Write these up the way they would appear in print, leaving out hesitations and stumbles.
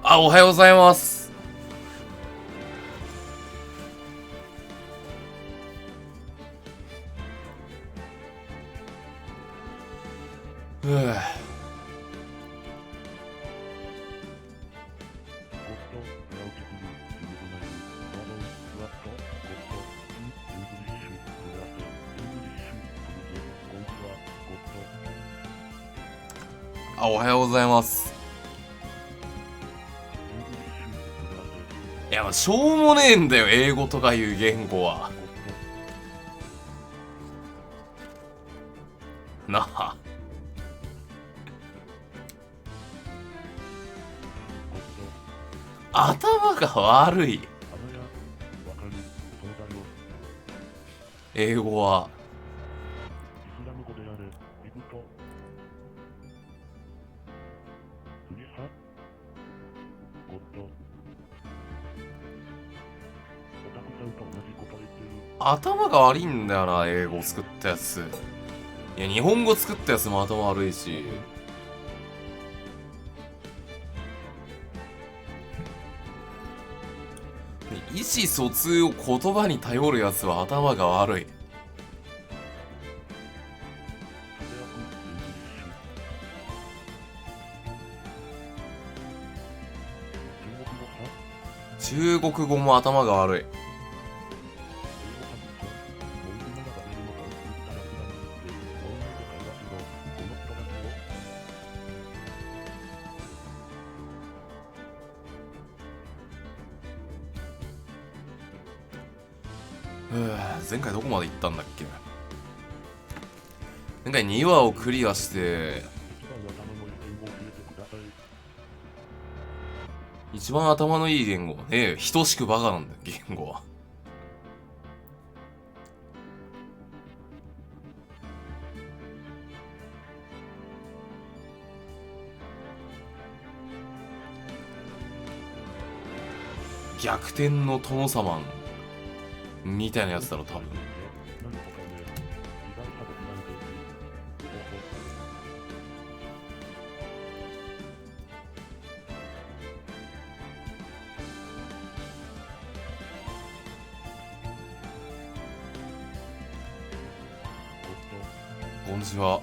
あ、おはようございます。あ、おはようございます。いや、しょうもねえんだよ、英語とかいう言語は。なあ。頭が悪い。英語は。頭が悪いんだよな、英語作ったやつ。いや、日本語作ったやつも頭悪いし。意思疎通を言葉に頼るやつは頭が悪い。中国語も頭が悪い。前回どこまで行ったんだっけ。前回2話をクリアして一番頭のいい言語はね、等しくバカなんだよ、言語は。逆転の殿様みたいなやつだろ、多分。こんにちは。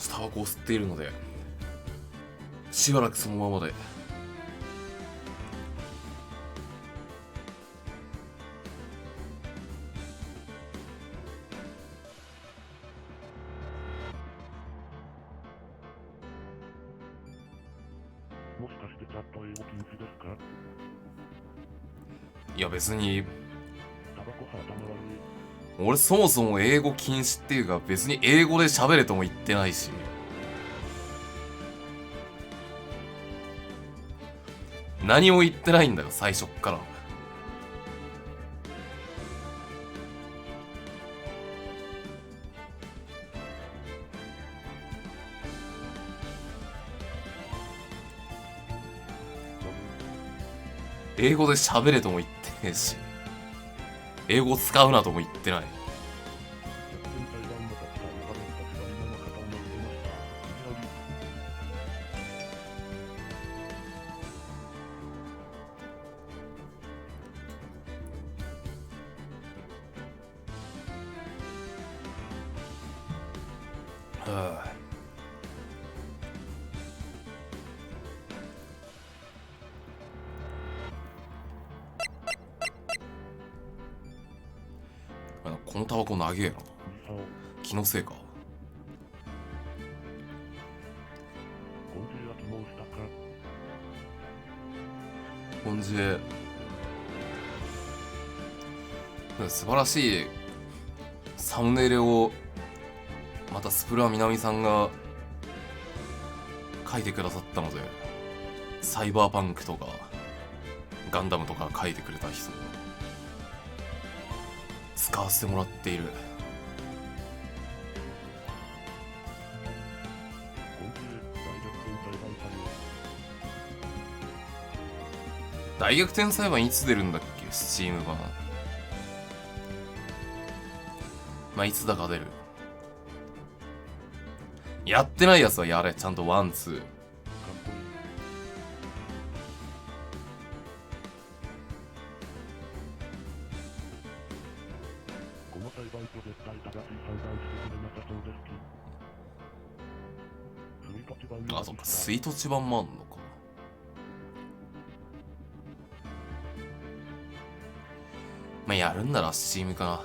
タバコを吸っているのでしばらくそのままで。もしかしてチャット英語禁止ですか？いや別にタバコは頭悪い。俺そもそも英語禁止っていうか、別に英語で喋れとも言ってないし。何も言ってないんだよ、最初っから。英語で喋れとも言ってねえし、英語使うなとも言ってない。このタバコ長えな。気のせいか。コンジェ素晴らしいサムネイルをまたスプラ南さんが書いてくださったので、サイバーパンクとかガンダムとか書いてくれた人使わせてもらっている。大逆転裁判いつ出るんだっけ、スチーム版。まあいつだか出る。やってないやつはやれ、ちゃんとワンツー。この裁判所絶対正しい判断してくれなさそうですき。あ、そっか、スイート地版もあんのか。まあやるんならスチームかな。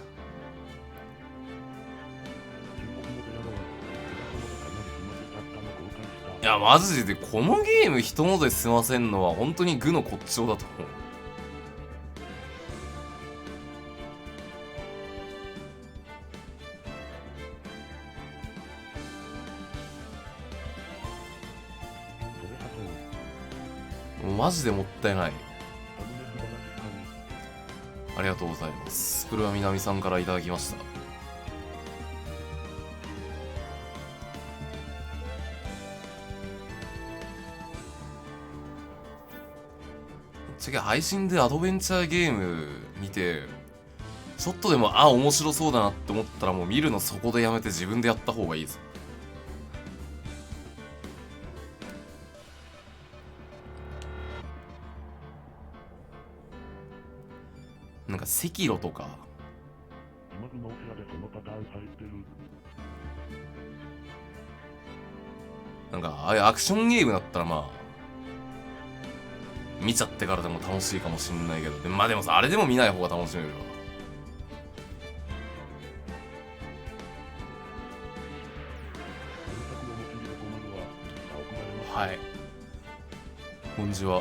いやマジでこのゲーム一ので済ませんのは本当に愚の骨頂だと思う。もうマジでもったいない。ありがとうございます。これは南さんからいただきました。次配信でアドベンチャーゲーム見てちょっとでも面白そうだなって思ったらもう見るのそこでやめて自分でやった方がいいぞ。なんか赤炉とかなんかああいうアクションゲームだったらまあ見ちゃってからでも楽しいかもしんないけど、まあでもさ、あれでも見ない方が楽しめるわ。はい。こんにちは。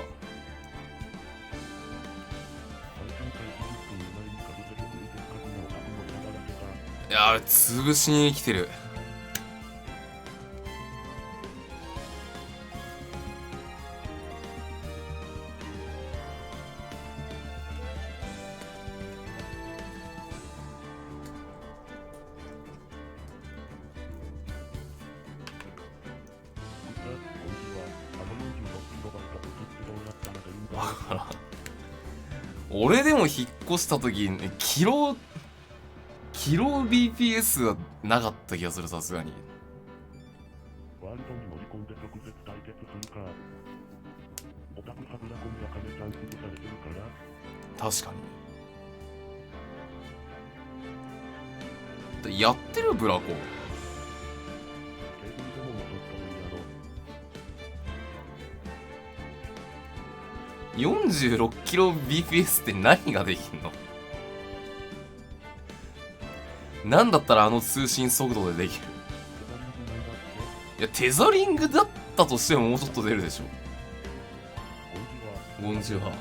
いやー、潰しに来てる。俺でも引っ越した時キロ BPS はなかった気がする、さすがに。ワールドに乗り込んで直接対決するか。オタクハブラコンやカネちゃん潰されてるから。確かに。やってるブラコン。46キロ BPS って何ができんの？なんだったらあの通信速度でできる。いやテザリングだったとしてももうちょっと出るでしょ。ゴンジュハ。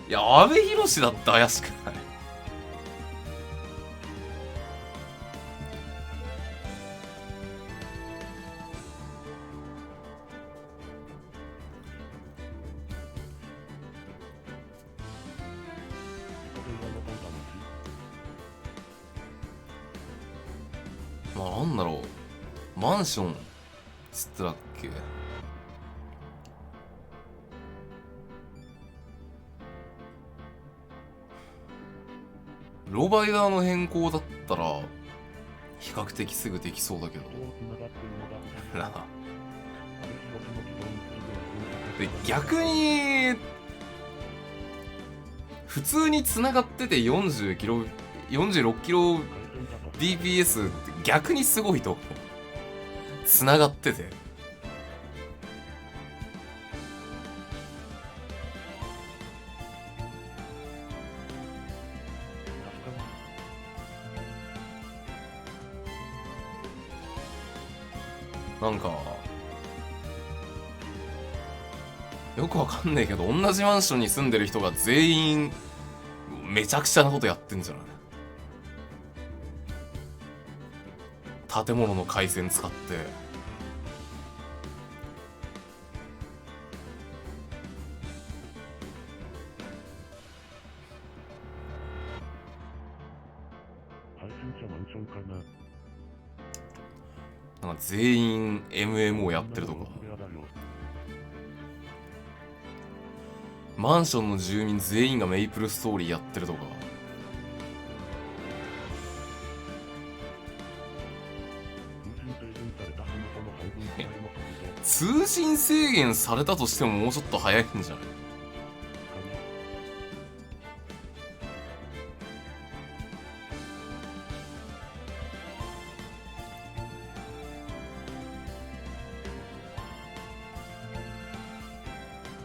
いや阿部寛だって怪しくない？まあなんだろう、マンションつったらっけ。ローバイダーの変更だったら比較的すぐできそうだけどで逆に普通に繋がってて40キロ46キロ DPS って逆にすごいと思う。繋がっててなんかよくわかんないけど同じマンションに住んでる人が全員めちゃくちゃなことやってんじゃない？建物の回線使って。心者マンションかな。なんか全員 MMO やってるとか。マンションの住民全員がメイプルストーリーやってるとか。通信制限されたとしてももうちょっと早いんじゃない？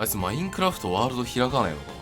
あいつマインクラフトワールド開かないのか？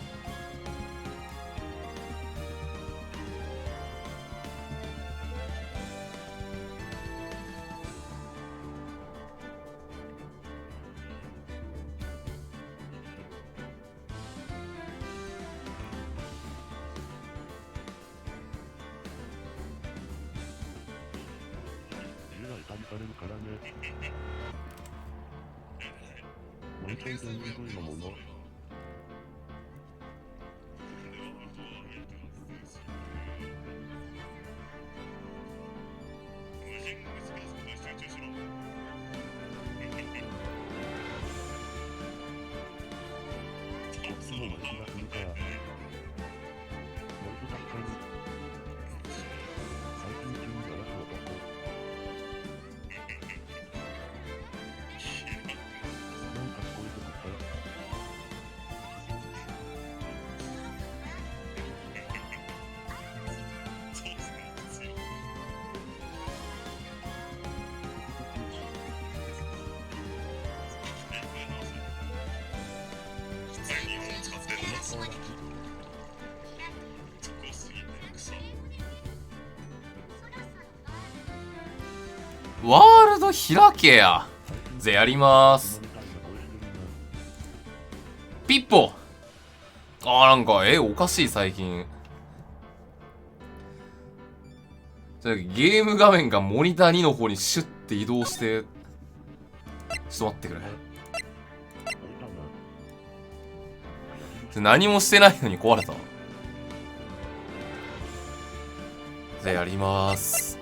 ワールド開けや。じゃあやりまーす。ピッポ。なんかおかしい最近。じゃあゲーム画面がモニター2の方にシュッて移動して、ちょっと待ってくれ。何もしてないのに壊れた。じゃあやりまーす。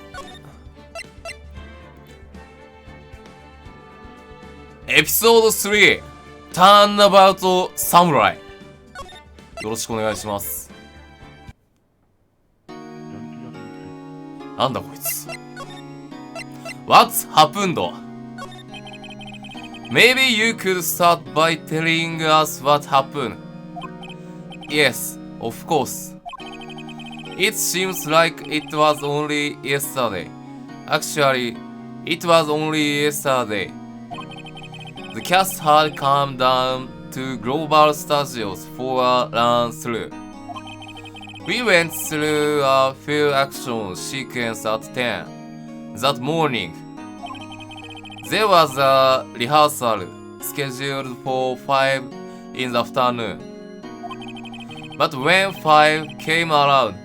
エピソード3、ターンアバウトサムライ。よろしくお願いします。なんだこいつ。What's happened? Maybe you could start by telling us what happened. Yes, of course. It seems like it was only yesterday. Actually, it was only yesterday.The cast had come down to Global Studios for a run through. We went through a few action sequences at 10 that morning. There was a rehearsal scheduled for 5 in the afternoon. But when 5 came around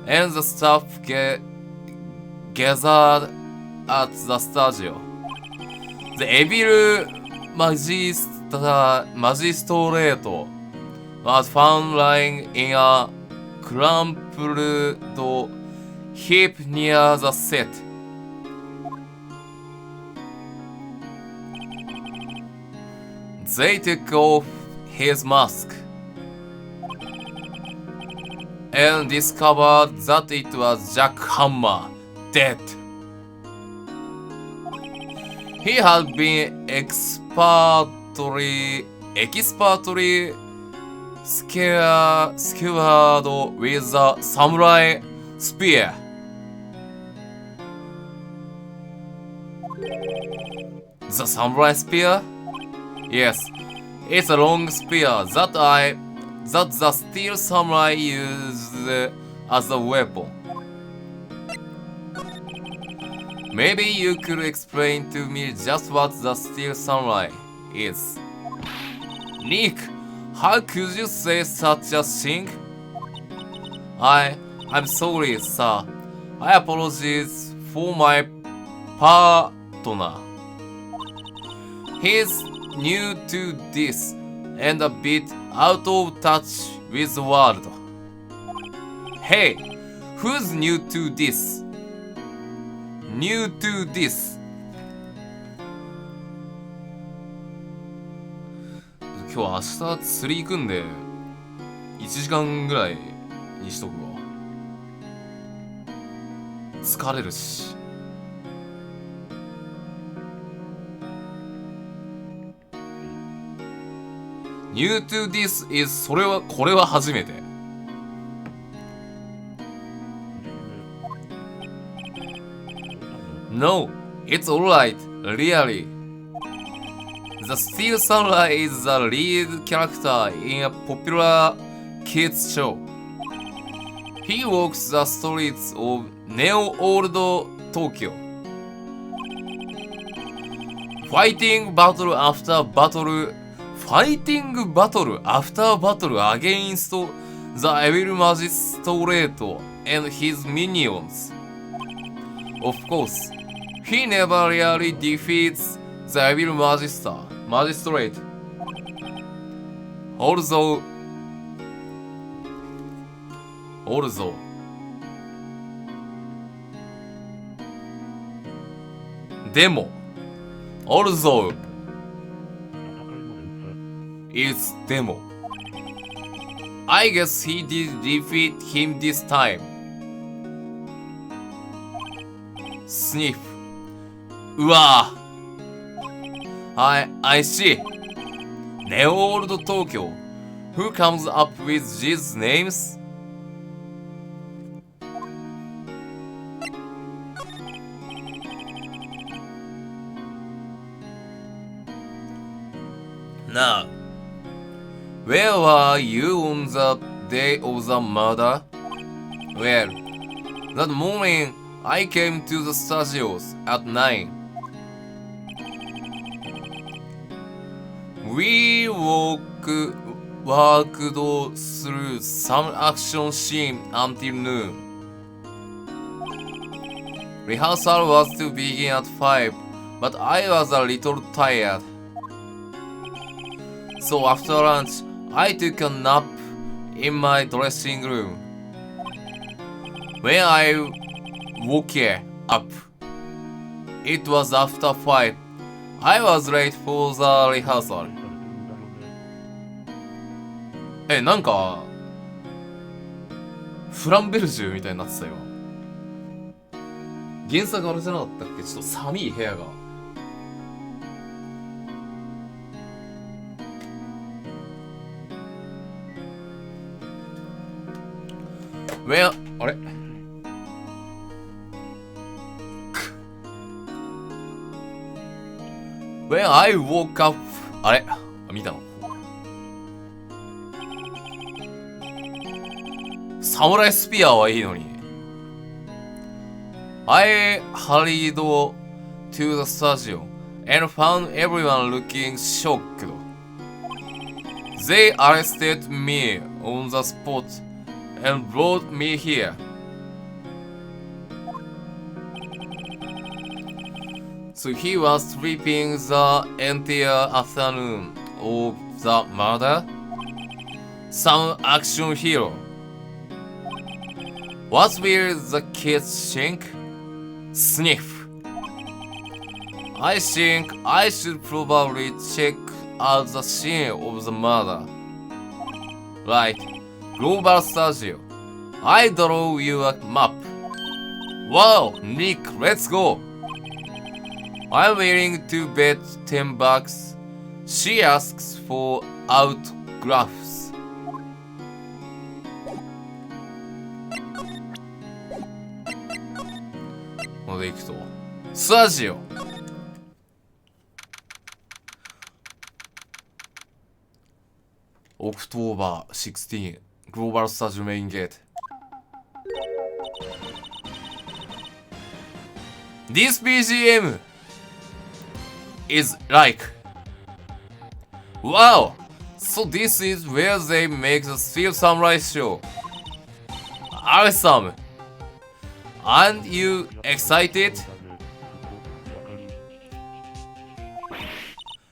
and the staff gathered at the studio, the evilマジストレート was found lying in a crumpled heap near the set. They took off his mask and discovered that it was Jack Hammer, dead. He had been expertly skewered with a samurai spear. The samurai spear? Yes, it's a long spear that the steel samurai used as a weapon.Maybe you could explain to me just what the steel samurai is. Nick, how could you say such a thing? I'm sorry, sir. I apologize for my partner. He's new to this and a bit out of touch with the world. Hey, Who's new to this? New to this. 今日明日釣り行くんで1時間ぐらいにしとくわ。疲れるし。New to this is これは初めて。No, it's alright, really. The Steel Samurai is the lead character in a popular kids show. He walks the streets of Neo-Old Tokyo, fighting battle after battle against the evil magistrate and his minions. Of course, he never really defeats the evil magistrate. Although, でも although it's demo. I guess he did defeat him this time. Sniff. うわぁ。I see. Neo-Old Tokyo. Who comes up with these names? Now, where were you on the day of the murder? Well, that morning I came to the studios at 9. We worked through some action scene until noon. Rehearsal was to begin at 5, but I was a little tired. So after lunch, I took a nap in my dressing room. When I woke up, it was after 5. I was late for the rehearsal. なんかフランベルジュみたいになってたよ。原作あれじゃなかったっけ？ちょっと寒い部屋が。あれ？When I woke up あれ見たのサムライスピアはいいのに I hurried to the studio and found everyone looking shocked. They arrested me on the spot and brought me here. So he was sleeping the entire afternoon of the murder? Some action hero. What will the kids think? Sniff. I think I should probably check out the scene of the murder. Right. Global Studio. I draw you a map. Wow, Nick, let's go. I'm willing to bet $10. She asks for autographs. これでいくとスタジオオクトーバー16グローバルスタジオメインゲート This BGM is like wow so this is where they make the Steel Samurai show awesome and you excited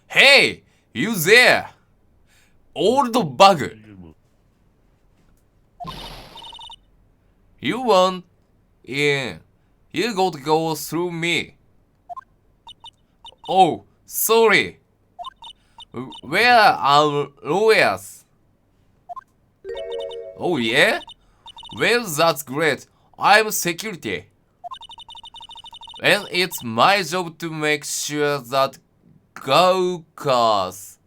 hey you there old bug You want in. You got to go through me. Oh, sorry. Where are lawyers? Oh yeah? Well, that's great. I'm security. And it's my job to make sure that Gaukas.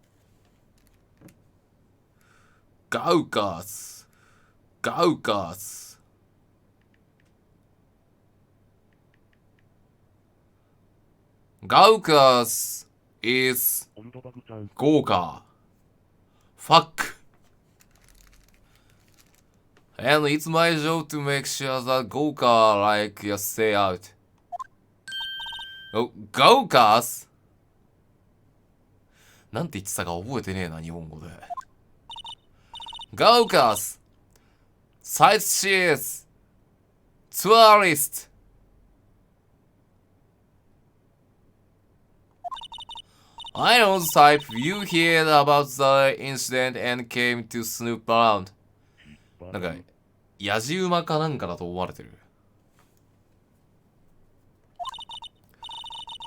Gaukas is オルドバグちゃん。豪華 Fuck. And it's my job to make sure that Gauka like you stay out. Oh, Gaukas? なんて言ってたか覚えてねえな、日本語で。Gaukas, sightseers, tourist. I know the type. You heard about the incident and came to snoop around. なんか、野じ馬かなんかだと思われてる。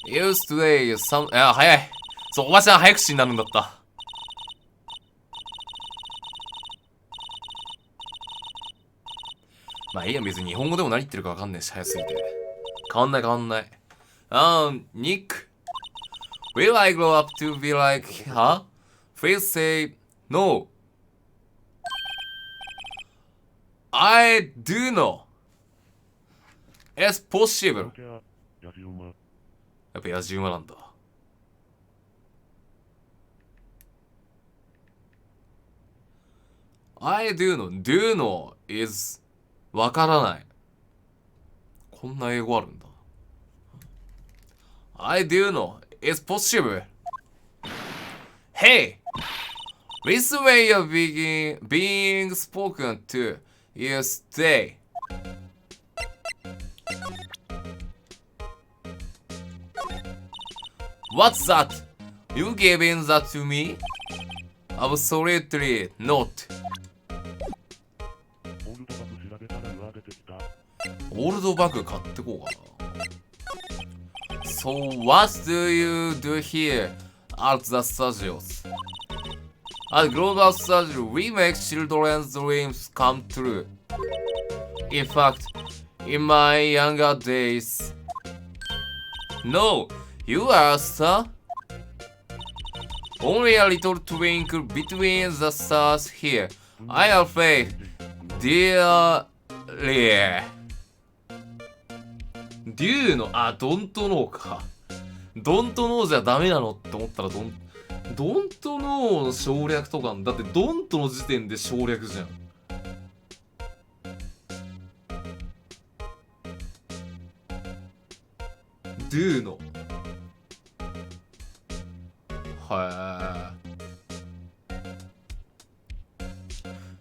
Used today, some... あ、早い。そう、おばちゃん早口になるんだった。まあいいや、別に日本語でも何言ってるかわかんねえし、早すぎて。変わんない。Nick. Will I grow up to be like her? Please say no. I do know. It's possible. やじ馬。やっぱ野じ馬なんだ。I do know. Do know is わからない。こんな英語あるんだ。I do know. It's possible. Hey! This way you're being spoken to is stay. What's that? You giving that to me? Absolutely not. オールドバグ調べたら出てきた。オールドバグ買ってこうかな。So what do you do here at the studios? At Global Studio, we make children's dreams come true. In fact, in my younger days... No, you are a star? Only a little twinkle between the stars here. I am afraid, dearly. デューの、あ、ドントノーか。ドントノーじゃダメなのって思ったらドントノーの省略とか、だってドントの時点で省略じゃん。ドゥーの。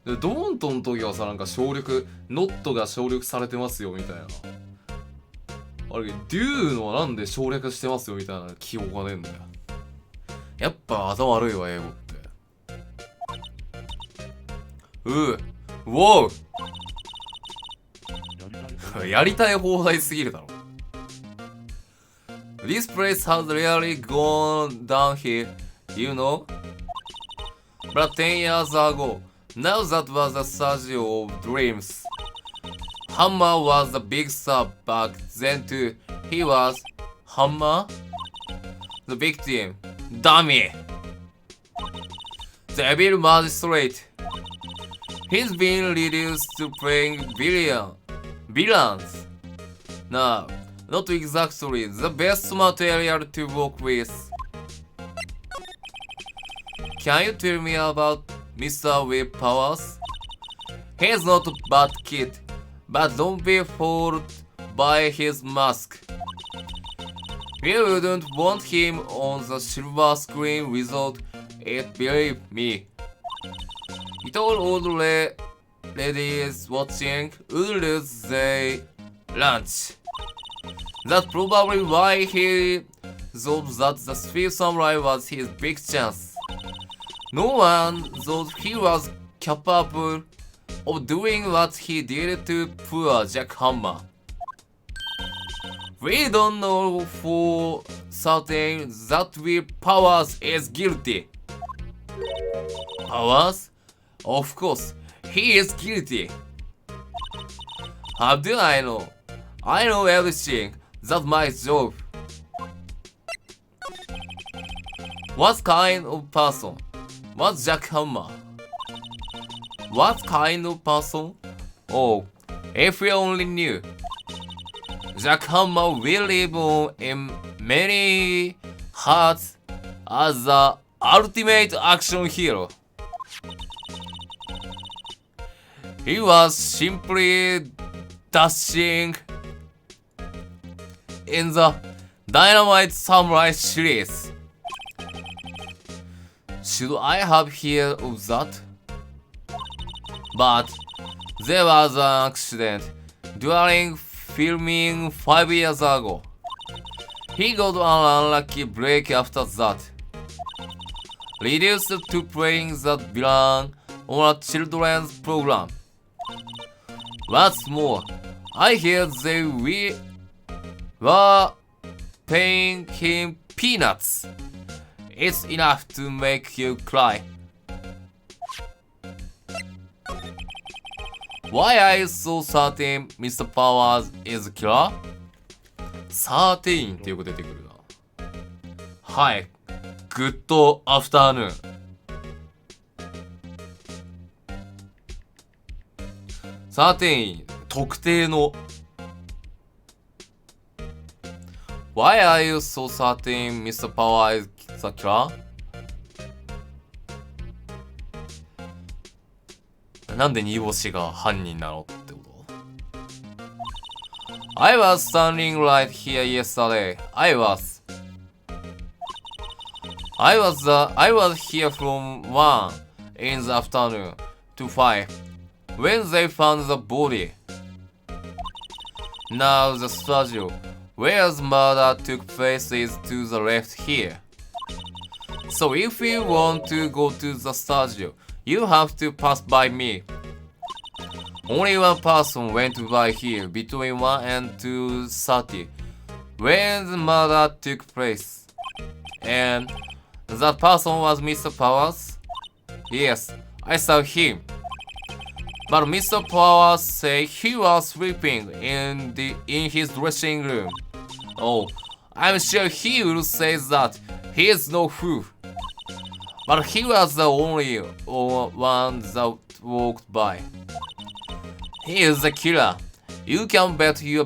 でドントの時はさ、なんか省略、ノットが省略されてますよみたいな。あれ、デューのはなんで省略してますよみたいな記憶がねえんだよ。やっぱ頭悪いわ、英語って。ウォーやりたい放題すぎるだろ。This place has really gone down here, you know? But 10 years ago, now that was the studio of dreams. Hammer was the big star back then too. He was Hammer, the victim, dummy, the evil magistrate. He's been reduced to playing villains. Now, not exactly the best material to work with. Can you tell me about Mr. Will Powers? He's not a bad kid, but don't be fooled by his mask. We wouldn't want him on the silver screen without it, believe me. It all old ladies watching would lose their lunch. That's probably why he thought that the Speed Samurai was his big chance. No one thought he was capable of doing what he did to poor Jack Hammer. We don't know for certain that Will Powers is guilty. Powers? Of course, he is guilty. How do I know? I know everything. That's my job. What kind of person? What's Jack Hammer? What kind of person? Oh, if we only knew. Jack Hammer will live on in many hearts as the ultimate action hero. He was simply dashing in the Dynamite Samurai series. Should I have heard of that? But there was an accident during filming 5 years ago. He got an unlucky break after that. Reduced to playing the villain on a children's program. What's more, I heard they were paying him peanuts. It's enough to make you cry. Why are you so certain Mr. Powers is a killer? 13ってよく出てくるな。はい。グッドアフターヌーン。13特定の Why are you so certain Mr. Powers is a killer? なんで煮干しが犯人なのってこと I was standing right here yesterday. I was here from 1 in the afternoon to 5 when they found the body. Now the studio where the murder took place is to the left here. So if you want to go to the studio, you have to pass by me. Only one person went by here between 1 and 2:30 when the murder took place. And that person was Mr. Powers? Yes, I saw him. But Mr. Powers said he was sleeping in his dressing room. Oh, I'm sure he would say that he is no fool. But he was the only one that walked by. He is the killer. You can bet your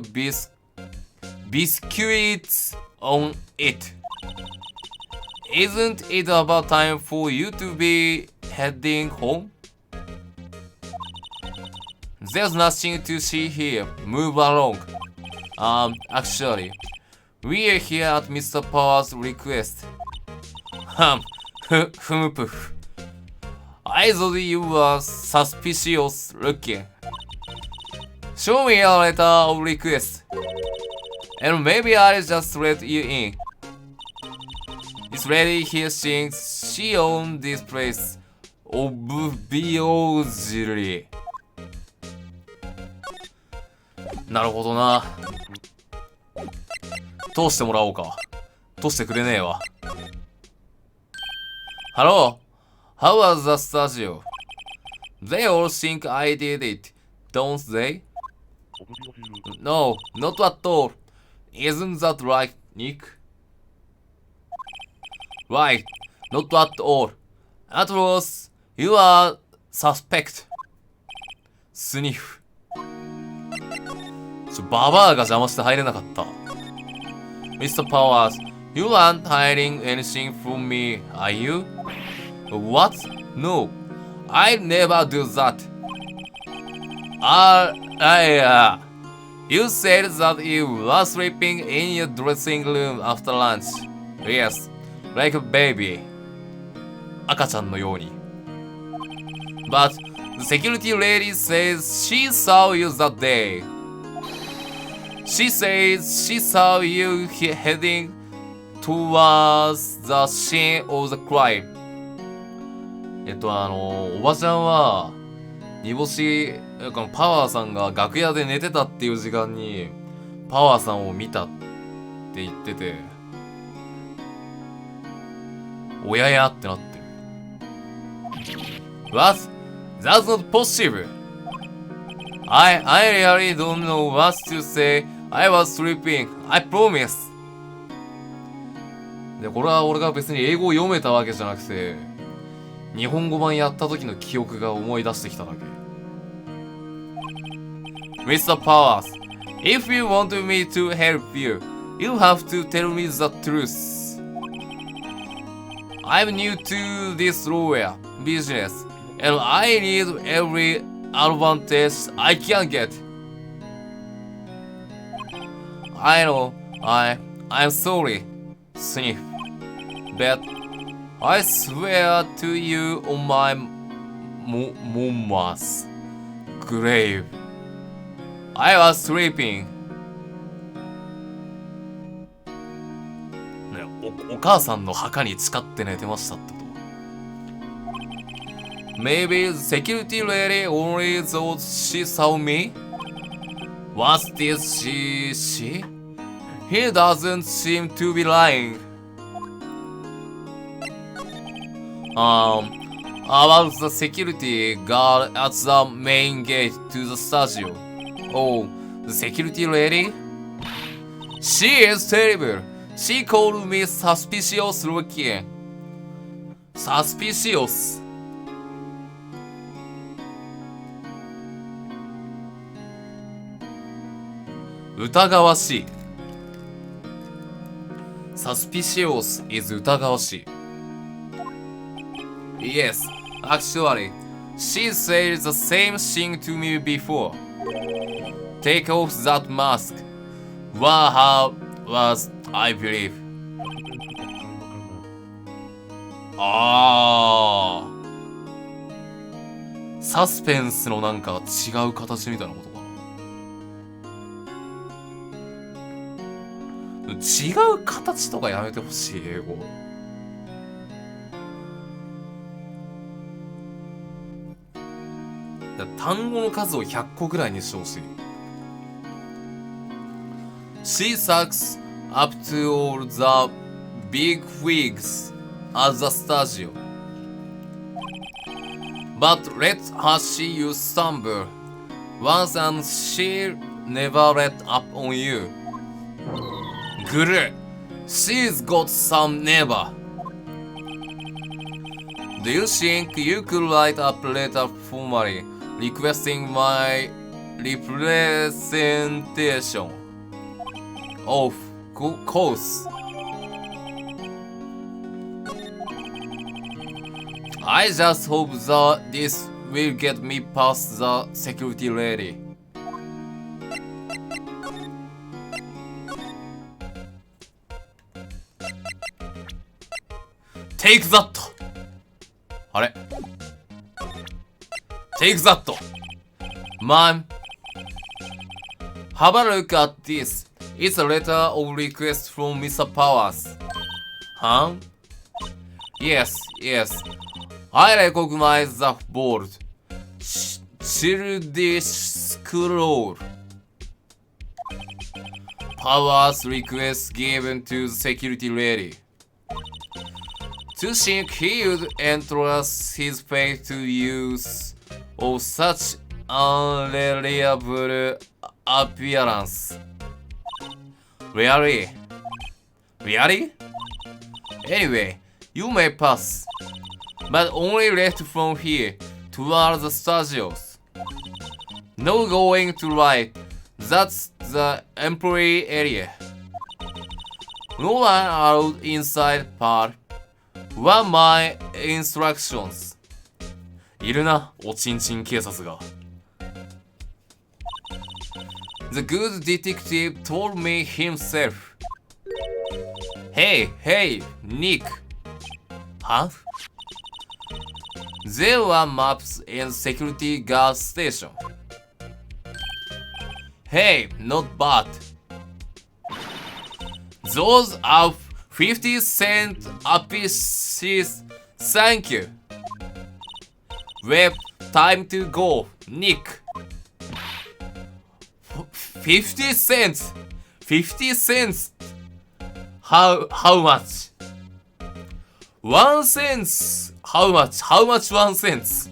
biscuits on it. Isn't it about time for you to be heading home? There's nothing to see here. Move along. Actually, we are here at Mr. Powers' request. I thought you were suspicious looking. Show me a letter of request. And maybe I'll just let you in. This lady here thinks she owns this place. Obviously. なるほどな。通してもらおうか。通してくれねえわ。Hello? How was the studio? They all think I did it, don't they? No, not at all. Isn't that right, Nick? Right, not at all. At most, you are suspect. Sniff. ババアが邪魔して入れなかった。Mr. Powers, you aren't hiding anything from me, are you? What? No, I'd never do that. You said that you were sleeping in your dressing room after lunch. Yes, like a baby. 赤ちゃんのように。But the security lady says she saw you that day. She says she saw you heading towards the scene of the crime. おばちゃんは煮干し、このパワーさんが楽屋で寝てたっていう時間に、パワーさんを見たって言ってて、おややってなってる。What? That's not possible. I really don't know what to say. I was sleeping. I promise. で、これは俺が別に英語を読めたわけじゃなくて、日本語版やった時の記憶が思い出してきただけ。Mr. Powers, if you want me to help you, you have to tell me the truth. I'm new to this lawyer business, and I need every advantage I can get. I know, I'm sorry, Sniff, but I swear to you on my mama's grave, I was sleeping. ね、お母さんの墓に誓って寝てましたってこと。Maybe the security lady only thought she saw me. What did she see? He doesn't seem to be lying. About the security guard at the main gate to the studio. Oh, the security lady? She is terrible. She called me suspicious looking. Suspicious. 疑わしい。Suspicious is 疑わしい。Yes, actually, she said the same thing to me before. Take off that mask. What her was, I believe. あー。サスペンスのなんか違う形みたいなことかな。違う形とかやめてほしい、英語。単語の数を100個ぐらいにしてほしい。She sucks up to all the big wigs at the studio. But let her see you stumble once and she'll never let up on you. Good. She's got some never. Do you think you could write up a letter formally requesting my representation? Of course. I just hope that this will get me past the security lady. Take that! あれ Take that! Man, have a look at this. It's a letter of request from Mr. Powers. Huh? Yes. I recognize the bold, childish scroll. Powers request given to the security lady. To think he would entrust his fate to use of such unreliable appearance. Really? Anyway, you may pass, but only left from here toward the studios. No going to right. That's the employee area. No one allowed inside part. What my instructions? いるな、おちんちん警察が。The good detective told me himself. Hey, Nick. Huh? There were maps in security guard station. Hey, not bad. Those are 50 cents a piece. Thank you. Web time to go. Nick. 50 cents. 50 cents. How much? 1 cent. How much? How much 1 cent?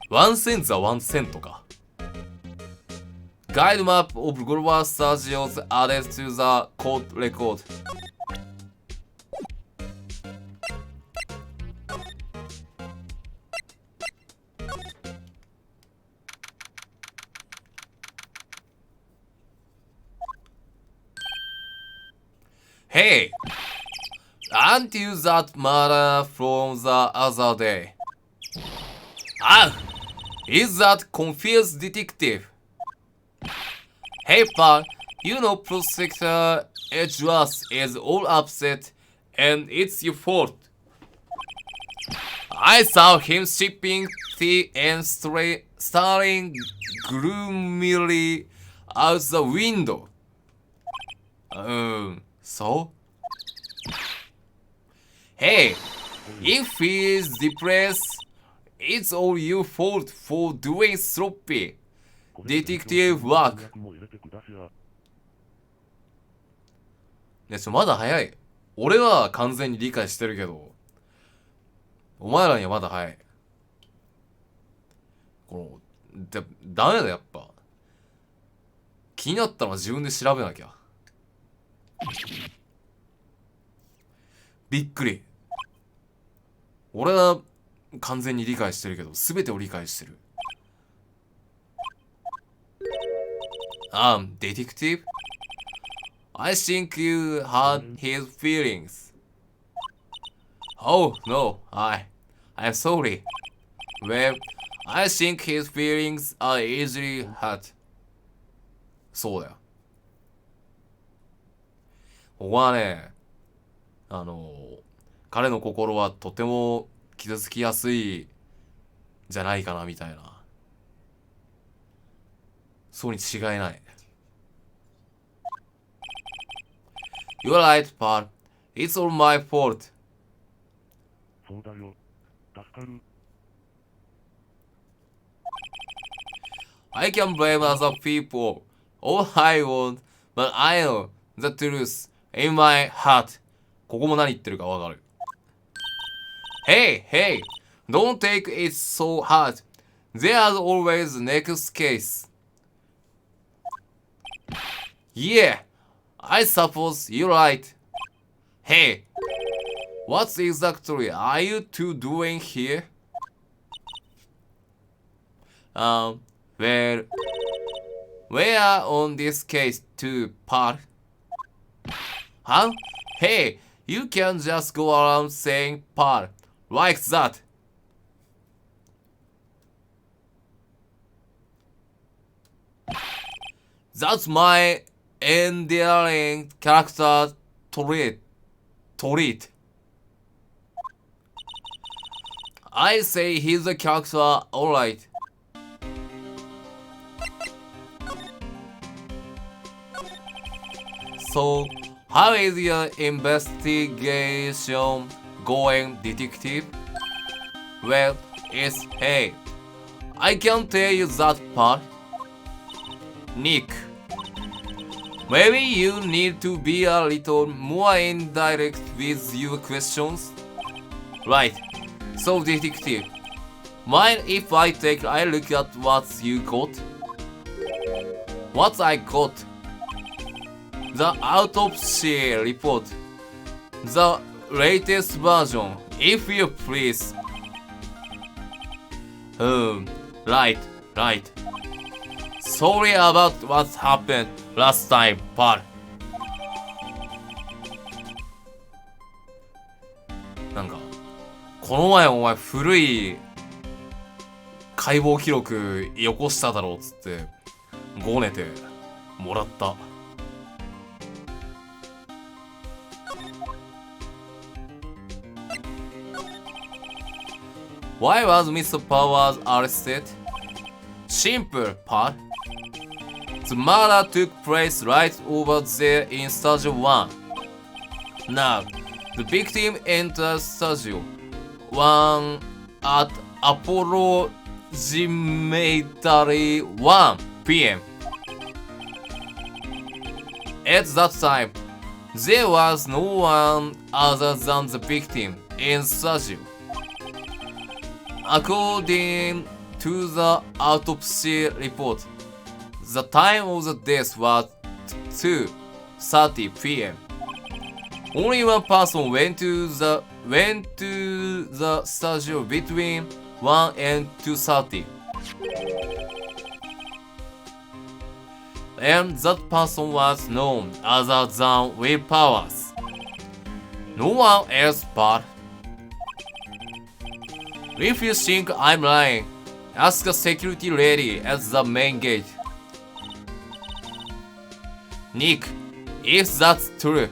1 cent は1セントか。Guide map of global studios added to the code record. Hey! Aren't you that matter from the other day? Ah! Is that confused detective? Hey pal, you know Prosecutor Edgeworth is all upset and it's your fault. I saw him sipping tea and staring gloomily out the window. So? Hey, if he is depressed, it's all your fault for doing sloppy detective work. ね、まだ早い。俺は完全に理解してるけど、お前らにはまだ早い。ダメだやっぱ。気になったのは自分で調べなきゃ。びっくり。俺は完全に理解してるけど、全てを理解してる。Detective? I think you hurt his feelings. Oh, no, I'm sorry. Well, I think his feelings are easily hurt. そうだよ。ここはね、彼の心はとても傷つきやすいじゃないかなみたいな。そうに違いない。You're right, pal. It's all my fault. そうだよ。助かる。I can blame other people all I want, but I know the truth in my heart. ここも何言ってるかわかる。Hey, hey, don't take it so hard. There's always the next case. Yeah, I suppose you're right. Hey, what exactly are you two doing here? Well, we are on this case too, pal. Huh? Hey, you can't just go around saying pal like that. That's my endearing character trait. I say he's a character, alright. So, how is your investigation going, detective? Well, it's hey. I can tell you that part. Nick. Maybe you need to be a little more indirect with your questions. Right. So, detective, mind if I take a look at what you got? What I got? The autopsy report. The latest version, if you please. Right. Sorry about what happened last time, pal. なんか、この前お前古い解剖記録よこしただろうっつってごねてもらった。Why was Mr. Powers arrested? Simple, pal. The murder took place right over there in Studio 1. Now, the victim entered Studio 1 at approximately 1 p.m. At that time, there was no one other than the victim in the studio. According to the autopsy report, the time of the death was 2:30 p.m. Only one person went to the studio between 1 and 2:30. And that person was none other than Will Powers. No one else but. If you think I'm lying, ask a security lady at the main gate. Nick, if that's true,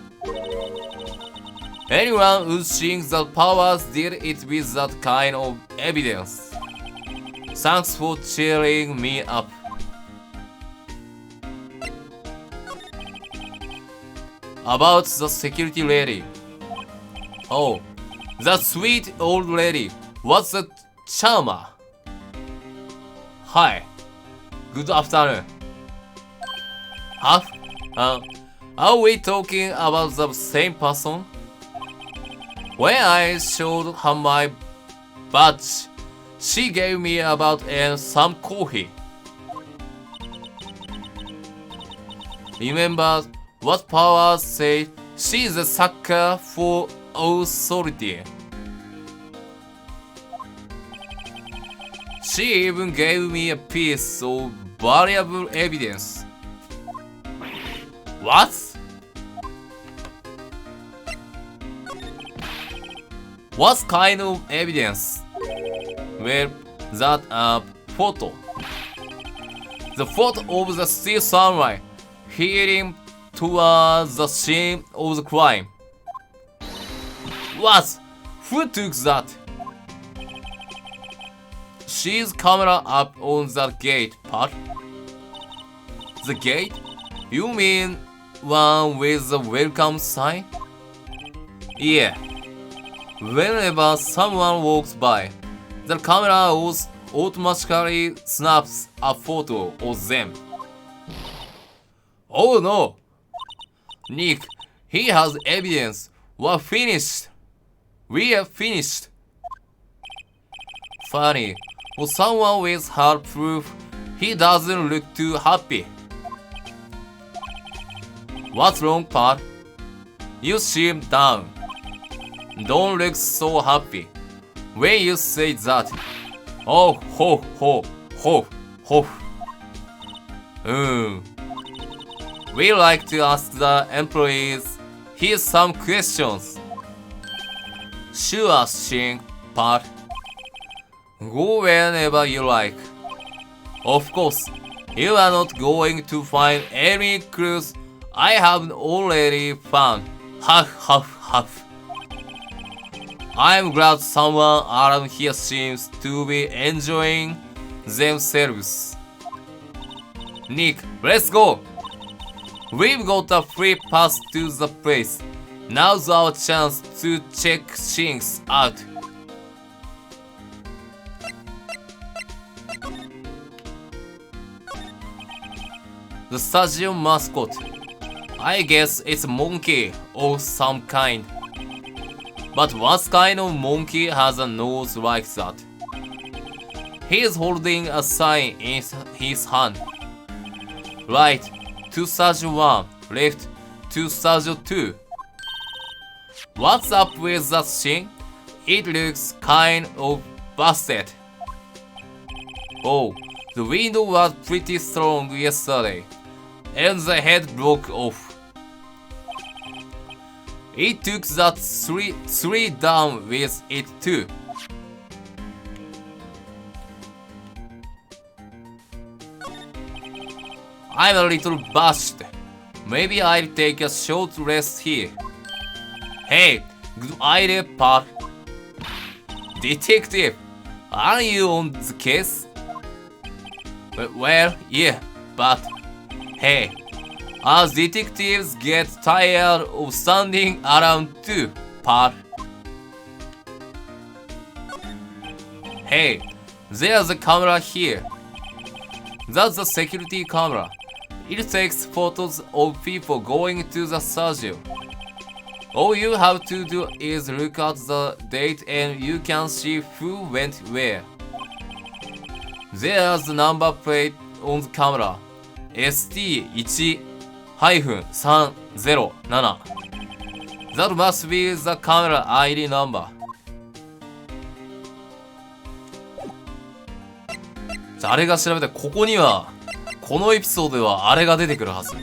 anyone would think that Powers did it with that kind of evidence. Thanks for cheering me up. About the security lady. Oh, that sweet old lady was a charmer. Hi, good afternoon. Are we talking about the same person? When I showed her my badge, she gave me about and some coffee. Remember what Powers said? She's a sucker for authority. She even gave me a piece of valuable evidence. What? What kind of evidence? Well, that photo. The photo of the still sunlight heading towards the scene of the crime. What? Who took that? She's camera up on that gate, Pat. The gate? You mean one with the welcome sign? Yeah. Whenever someone walks by, the camera automatically snaps a photo of them. Oh no! Nick, he has evidence. We're finished. We are finished. Funny, for someone with hard proof, he doesn't look too happy. What's wrong, Pat? You seem down. Don't look so happy when you say that. Oh, ho, ho, ho, ho. We like to ask the employees here some questions. Sure thing, Pat. Go whenever you like. Of course, you are not going to find any clues I haven't already found. Huff, huff, huff. I'm glad someone around here seems to be enjoying themselves. Nick, let's go! We've got a free pass to the place. Now's our chance to check things out. The stadium mascot. I guess it's a monkey of some kind. But what kind of monkey has a nose like that? He is holding a sign in his hand. Right to Stadium 1, left to Stadium 2. What's up with that thing? It looks kind of busted. Oh, the window was pretty strong yesterday, and the head broke off. It took that tree down with it too. I'm a little bashed. Maybe I'll take a short rest here. Hey, good idea, Pat. Detective, are you on the case? Well, yeah, but hey, us detectives get tired of standing around too, Pat. Hey, there's a camera here. That's the security camera. It takes photos of people going to the studio. All you have to do is look at the date and you can see who went where. There's the number plate on the camera. ST1-307. That must be the camera ID number. じゃああれが調べて、ここにはこのエピソードではあれが出てくるはず。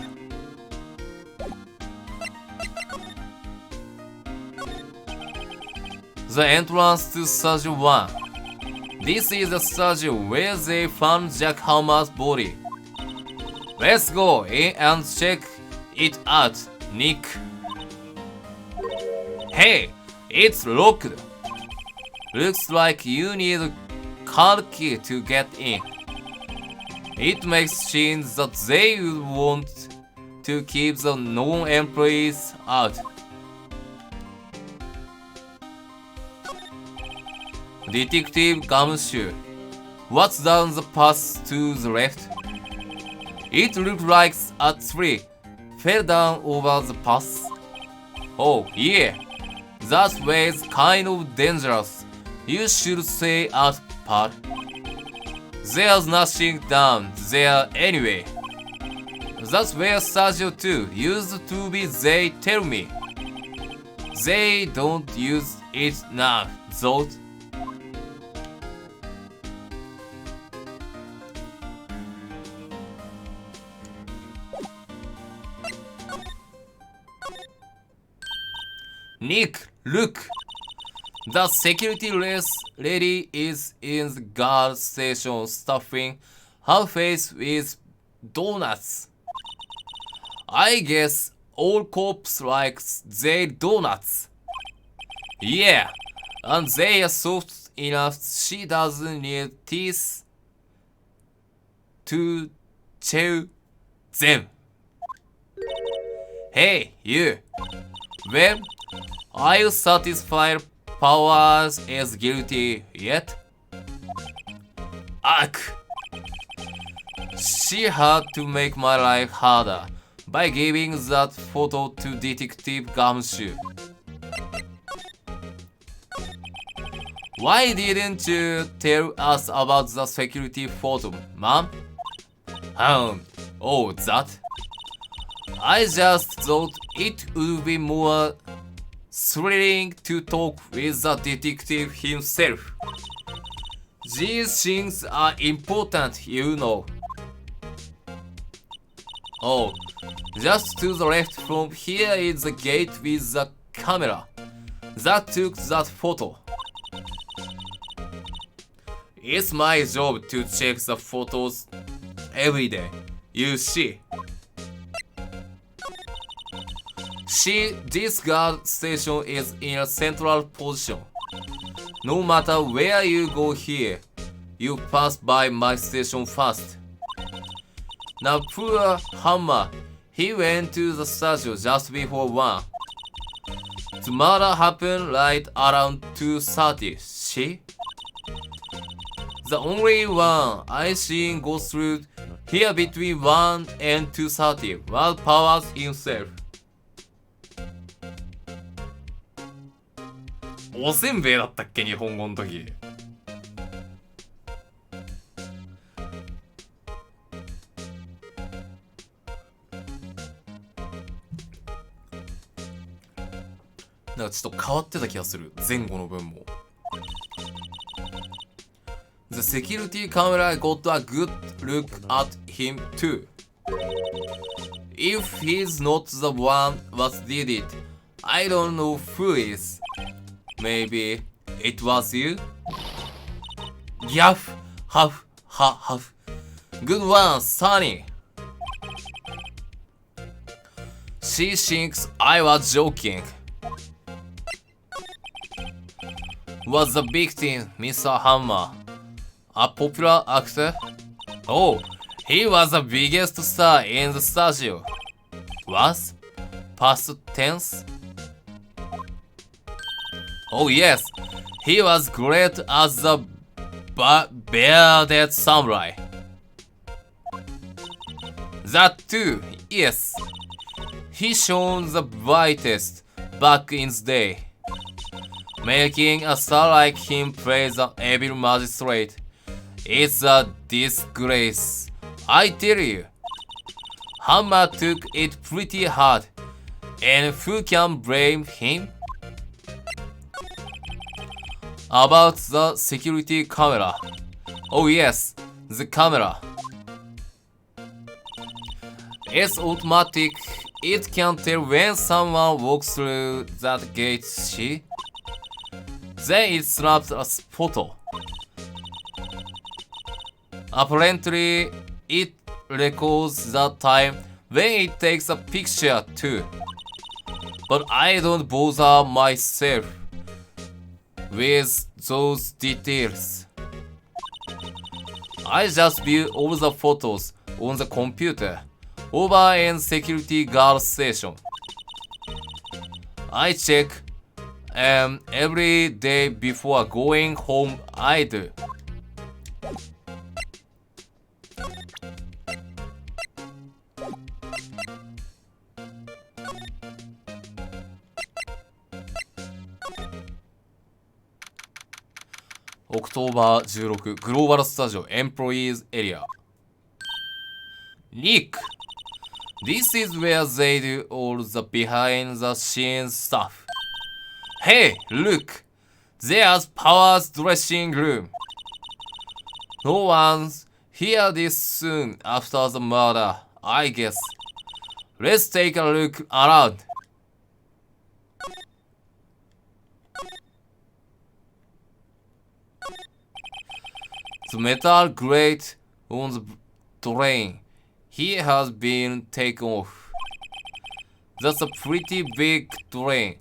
The entrance to Studio 1. This is the studio where they found Jack Hammer's body. Let's go in and check it out, Nick. Hey, it's locked. Looks like you need a card key to get in. It makes sense that they would want to keep the non-employees out. Detective Gumshoe. What's down the path to the left? It looked like a tree fell down over the path. Oh, yeah. That way's kind of dangerous. You should stay out, pal. There's nothing down there anyway. That's where Studio 2 used to be, they tell me. They don't use it now, though. Nick, look! The security lady is in the guard station stuffing her face with donuts. I guess all cops like their donuts. Yeah, and they are soft enough she doesn't need teeth to chew them. Hey, you! Well, are you satisfied Powers is guilty yet? Ugh! She had to make my life harder by giving that photo to Detective Gumshoe. Why didn't you tell us about the security photo, ma'am? Oh, that? I just thought it would be more thrilling to talk with the detective himself. These things are important, you know. Oh, just to the left from here is the gate with the camera that took that photo. It's my job to check the photos every day, you see. This guard station is in a central position. No matter where you go here, you pass by my station first. Now poor Hammer, he went to the studio just before 1. The murder happened right around 2:30, see? The only one I seen go through here between 1 and 2:30 was Powers himself. おせんべいだったっけ日本語の時。なんかちょっと変わってた気がする前後の文も。The security camera got a good look at him too. If he's not the one that did it, I don't know who is. Maybe it was you? Yaff, huff, ha, huff. Good one, Sonny. She thinks I was joking. Was the victim Mr. Hammer a popular actor? Oh, he was the biggest star in the studio. Was? Past tense? Oh yes, he was great as the bearded samurai. That too, yes. He shone the brightest back in the day. Making a star like him play the evil magistrate. It's a disgrace. I tell you. Hammer took it pretty hard. And who can blame him? About the security camera. Oh yes, the camera. It's automatic. It can tell when someone walks through that gate, see? Then it snaps a photo. Apparently, it records the time when it takes a picture too. But I don't bother myself with those details. I just view all the photos on the computer over in security guard station. I check every day before going home. I do. October 16 Global Studio Employees Area. Nick, this is where they do all the behind the scenes stuff. Hey, look, there's Power's dressing room. No one's here this soon after the murder, I guess. Let's take a look around. The metal grate on the drain here has been taken off. That's a pretty big drain.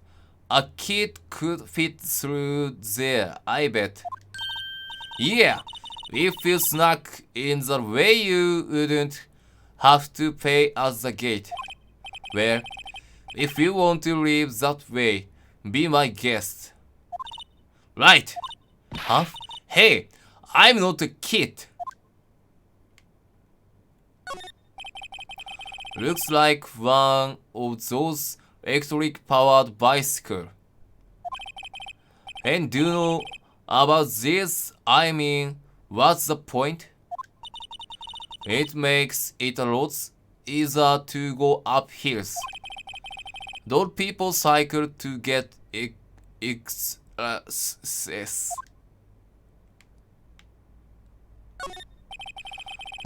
A kid could fit through there, I bet. Yeah, if you snuck in the way you wouldn't have to pay at the gate. Well, if you want to leave that way, be my guest. Right. Huh? Hey, I'm not a kid. Looks like one of those electric-powered bicycles. And do you know about this? I mean, what's the point? It makes it a lot easier to go up hills. Don't people cycle to get access?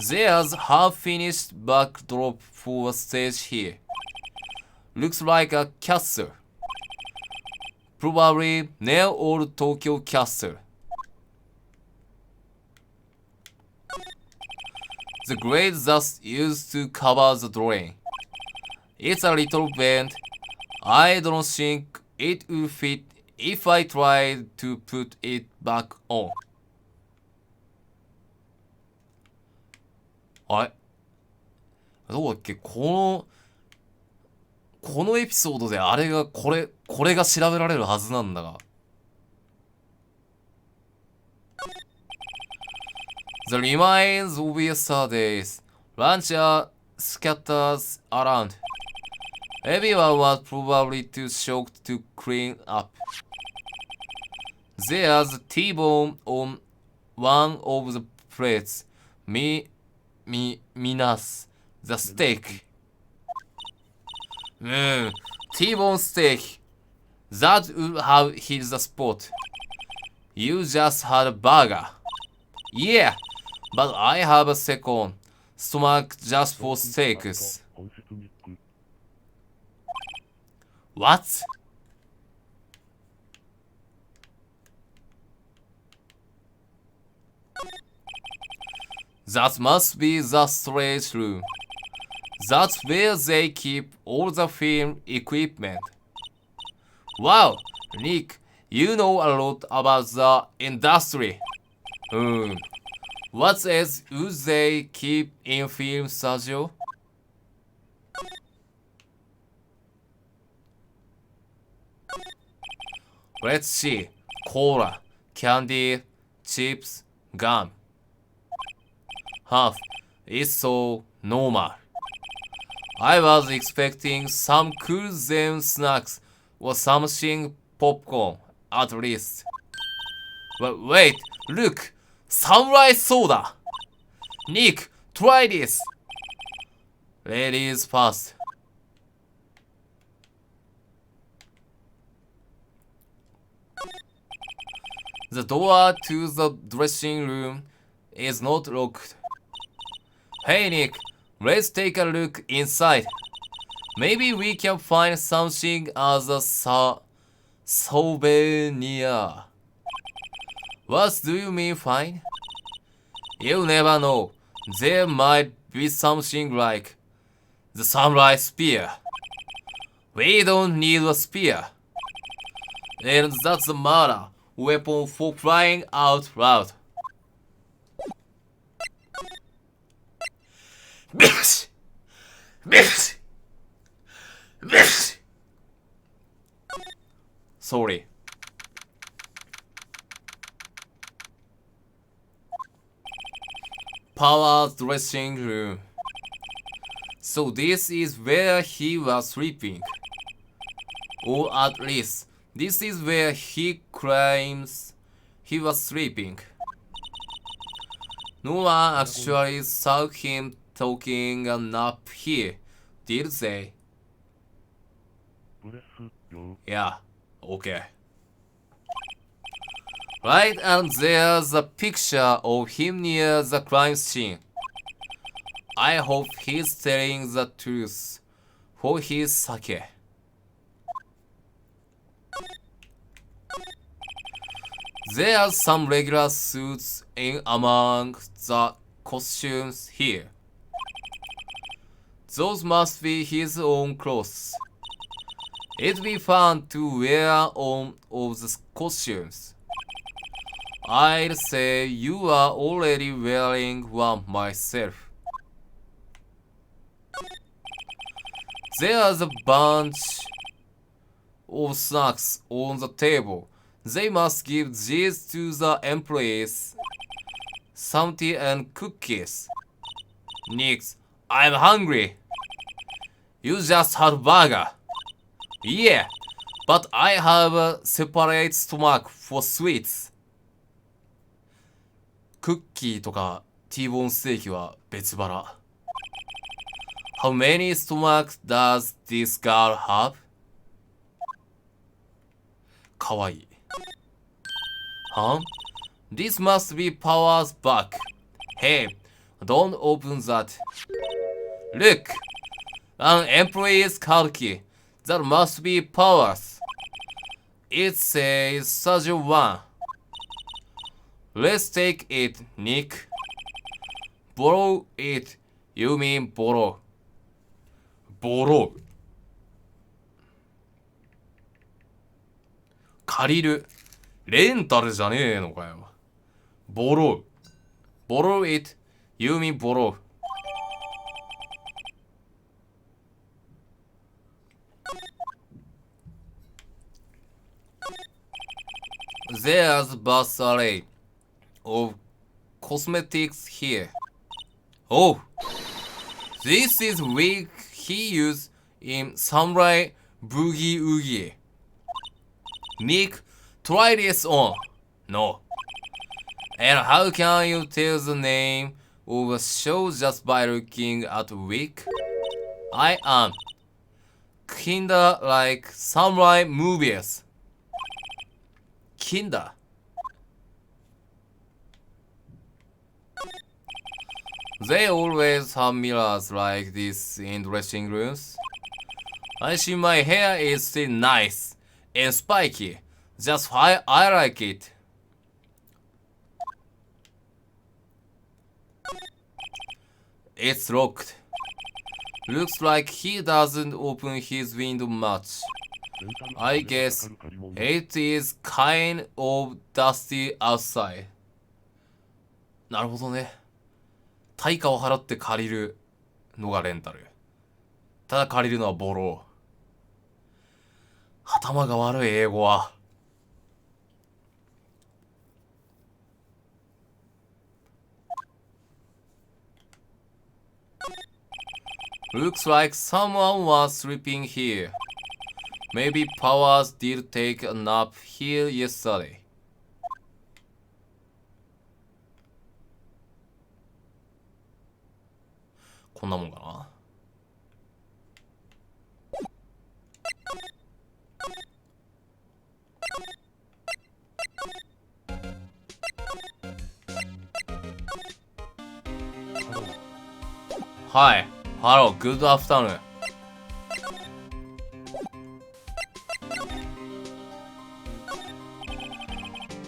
There's half-finished backdrop for a stage here. Looks like a castle. Probably near old Tokyo castle. The grate that's used to cover the drain. It's a little bent. I don't think it would fit if I tried to put it back on. あれどうだっけこのエピソードであれがこれが調べられるはずなんだが。The remains of yesterday's lunch are scattered around. Everyone was probably too shocked to clean up. There's a T-bone on one of the plates. Minas, the steak. T-bone steak. That would have hit the spot. You just had a burger. Yeah, but I have a second stomach just for steaks. What? That must be the storage room. That's where they keep all the film equipment. Wow, Nick, you know a lot about the industry. What else would they keep in film studio? Let's see. Cola, candy, chips, gum. Half is so normal. I was expecting some cool zen snacks or something popcorn at least. But wait, look, samurai soda. Nick, try this. Ladies first. The door to the dressing room is not locked. Hey Nick, let's take a look inside. Maybe we can find something as a souvenir. What do you mean find? You never know. There might be something like the samurai spear. We don't need a spear. And that's the matter. Weapon for crying out loud. Sorry. Power's dressing room. So this is where he was sleeping. Or at least, this is where he claims he was sleeping. No one actually saw him taking a nap here, did they? Yeah, okay. Right, and there's a picture of him near the crime scene. I hope he's telling the truth for his sake. There are some regular suits in among the costumes here. Those must be his own clothes. It'd be fun to wear on of the costumes. I'd say you are already wearing one myself. There's a bunch of snacks on the table. They must give these to the employees. Some tea and cookies. Nix, I'm hungry. You just had burger. Yeah, but I have a separate stomach for sweets. クッキーとか T-bone ステーキは別腹。How many stomachs does this girl have? かわいい。Huh? This must be Power's back. Hey, don't open that. Look, an employee's card key. That must be Power's. It says Sergeant 1. Let's take it, Nick. Borrow it. You mean borrow. Borrow. 借りる。レンタルじゃねえのかよ。borrow. Borrow it. You mean borrow. There's a vast array of cosmetics here. Oh, this is wig he used in Samurai Boogie Oogie. Nick, try this on. No. And how can you tell the name of a show just by looking at a wig? I am. Kinda like samurai movies. Kinda. They always have mirrors like this in dressing rooms. I see my hair is still nice and spiky. Just why I like it. It's locked. Looks like he doesn't open his window much. I guess it is kind of dusty outside. なるほどね。対価を払って借りるのがレンタル。ただ借りるのはボロー。頭が悪い英語は。Looks like someone was sleeping here. Maybe Powers did take a nap here yesterday. こんなもんかな。はい。Hello, good afternoon.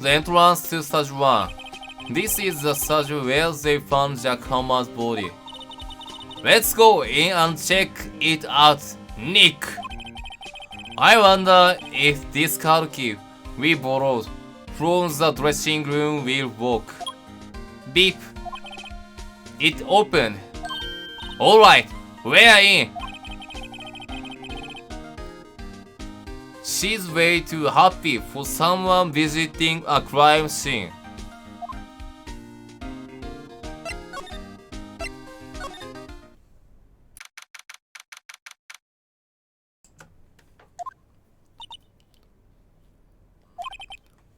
The entrance to stage 1. This is the stage where they found Jack Hammer's body. Let's go in and check it out, Nick. I wonder if this card key we borrowed from the dressing room will work. Beep. It opened. Alright, we're in. She's way too happy for someone visiting a crime scene.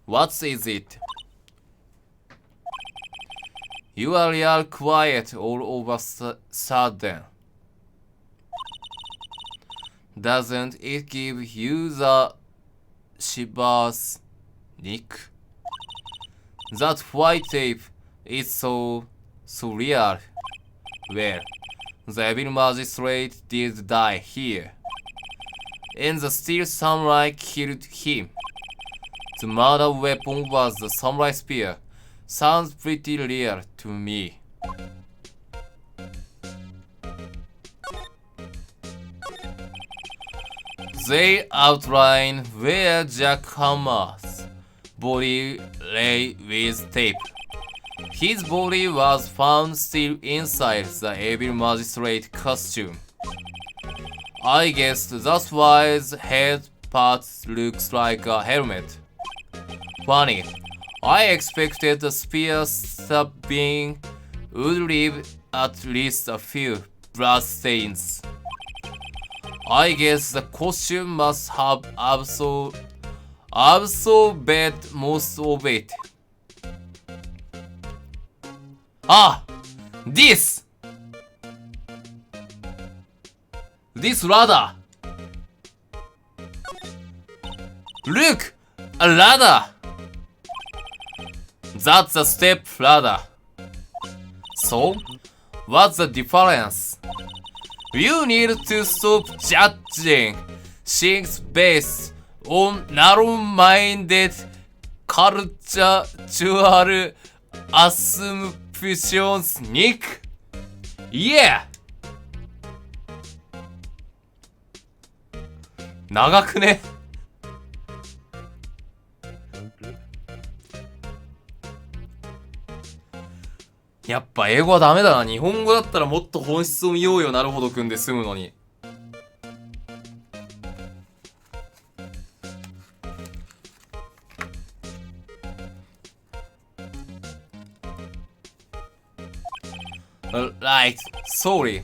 What is it? You are real quiet all of a sudden. Doesn't it give you the shivers, Nick? That white tape is so real. Well, the evil magistrate did die here. And the steel samurai killed him. The murder weapon was the samurai spear. Sounds pretty real to me. They outline where Jack Hammer's body lay with tape. His body was found still inside the evil magistrate costume. I guess that's why his head part looks like a helmet. Funny. I expected the spear stabbing would leave at least a few blood stains. I guess the costume must have absorbed most of it. Ah! This ladder! Look! A ladder! That's a step ladder. So, what's the difference? You need to stop judging things based on narrow-minded cultural assumptions, Nick. Yeah! 長くね？やっぱ英語はダメだな。日本語だったらもっと本質を見ようよ、なるほどくんで済むのに。Right, sorry.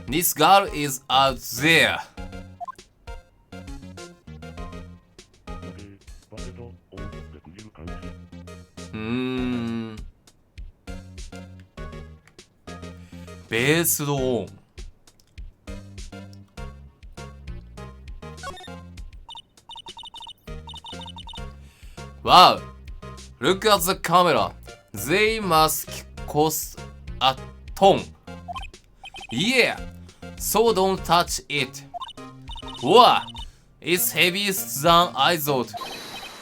This girl is out there. ベースドオン。Wow! Look at the camera. They must cost a ton. Yeah! So don't touch it. Wow! It's heavier than I thought.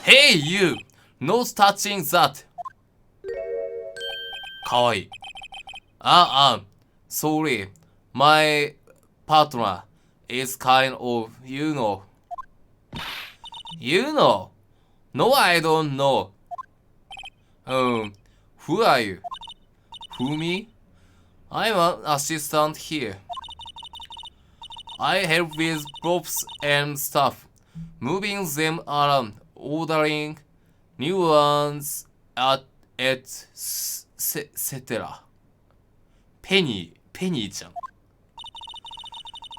Hey you! Not touching that. かわいい。Sorry, my partner is kind of, you know. You know? No, I don't know. Who are you? Who, me? I'm an assistant here. I help with props and stuff, moving them around, ordering new ones, etc. ペニーちゃん。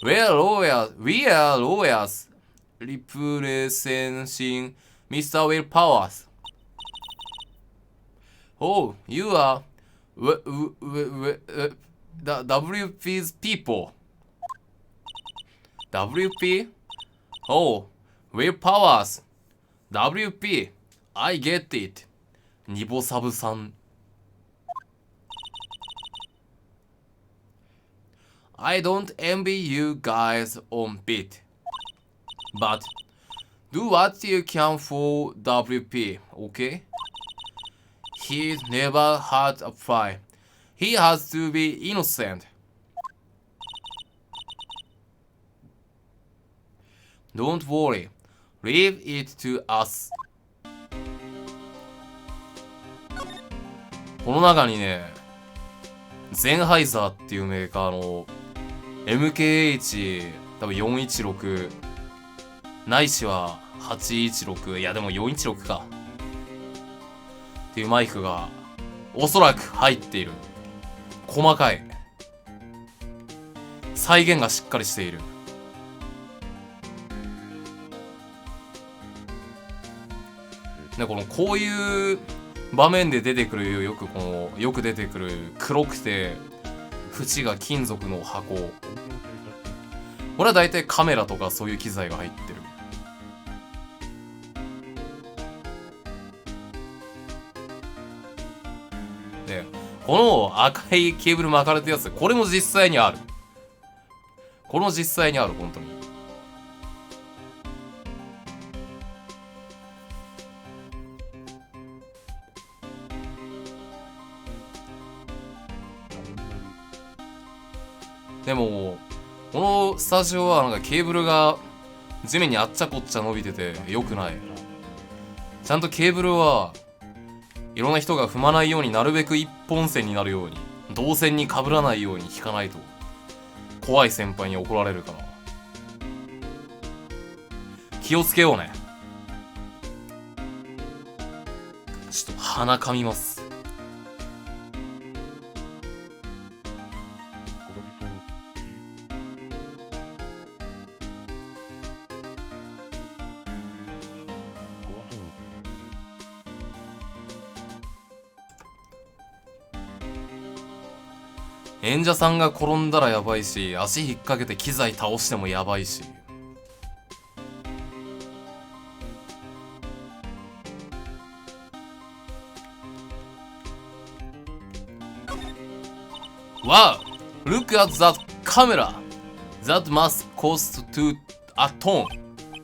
We are lawyers representing Mr. Will Powers. Oh, you are the WP's people. WP? Oh, Will Powers. WP. I get it. ニボサブさん。I don't envy you guys on bit. But do what you can for WP, okay? He's never had a fly. He has to be innocent. Don't worry. Leave it to us. この中にね、ゼンハイザーっていうメーカーの MKH 多分416ないしは816、いやでも416かっていうマイクがおそらく入っている。細かい再現がしっかりしている。でこういう場面で出てくるよく出てくる黒くて縁が金属の箱、これは大体カメラとかそういう機材が入ってる。でこの赤いケーブル巻かれたやつ、これも実際にある。これも実際にある、本当に。でもこのスタジオはなんかケーブルが地面にあっちゃこっちゃ伸びてて良くない。ちゃんとケーブルはいろんな人が踏まないようになるべく一本線になるように、導線に被らないように引かないと怖い先輩に怒られるから気をつけようね。ちょっと鼻かみます。演者さんが転んだらやばいし、足引っ掛けて機材倒してもやばいし。Wow! Look at that camera! That must cost to a ton!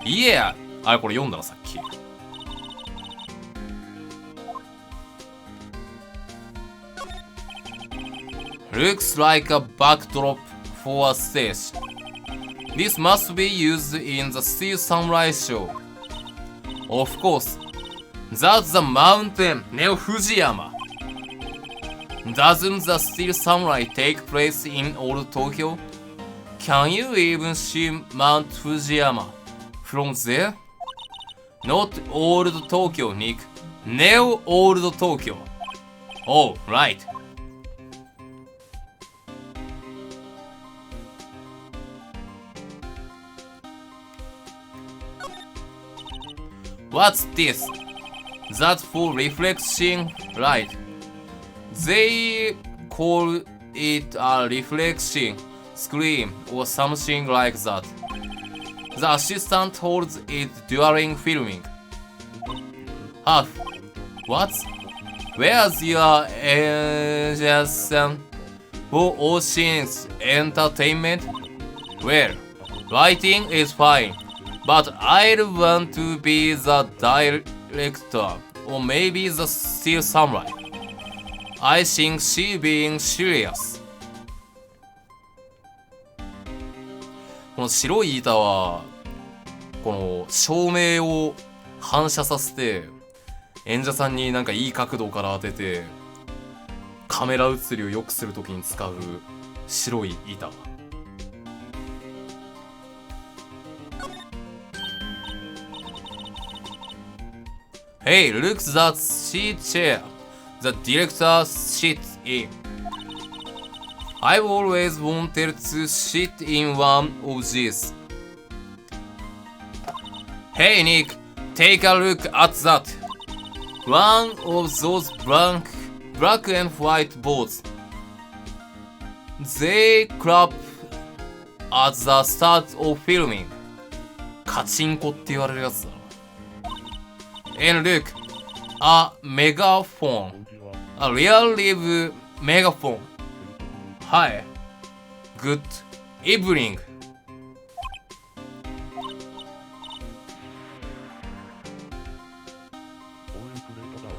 Yeah! あれこれ読んだなさっき。Looks like a backdrop for a stage. This must be used in the Steel Samurai show. Of course, that's the mountain Neo Fujiyama. Doesn't the Steel Samurai take place in Old Tokyo? Can you even see Mount Fujiyama from there? Not Old Tokyo, Nick. Neo Old Tokyo. Oh, right. What's this? That's for reflection light. They call it a reflection screen or something like that. The assistant holds it during filming. Half. What? Where's your agent for Ocean's Entertainment? Well, lighting is fine. But I want to be the director, or maybe the Steel Samurai. I think she being serious. この白い板はこの照明を反射させて演者さんになんかいい角度から当ててカメラ映りを良くするときに使う白い板。Hey, look that seat chair the director sits in. I've always wanted to sit in one of these. Hey Nick, take a look at that. One of those black and white boats. They clap at the start of filming. カチンコって言われるやつだな。And look, a megaphone. A real live megaphone. Hi. Good evening.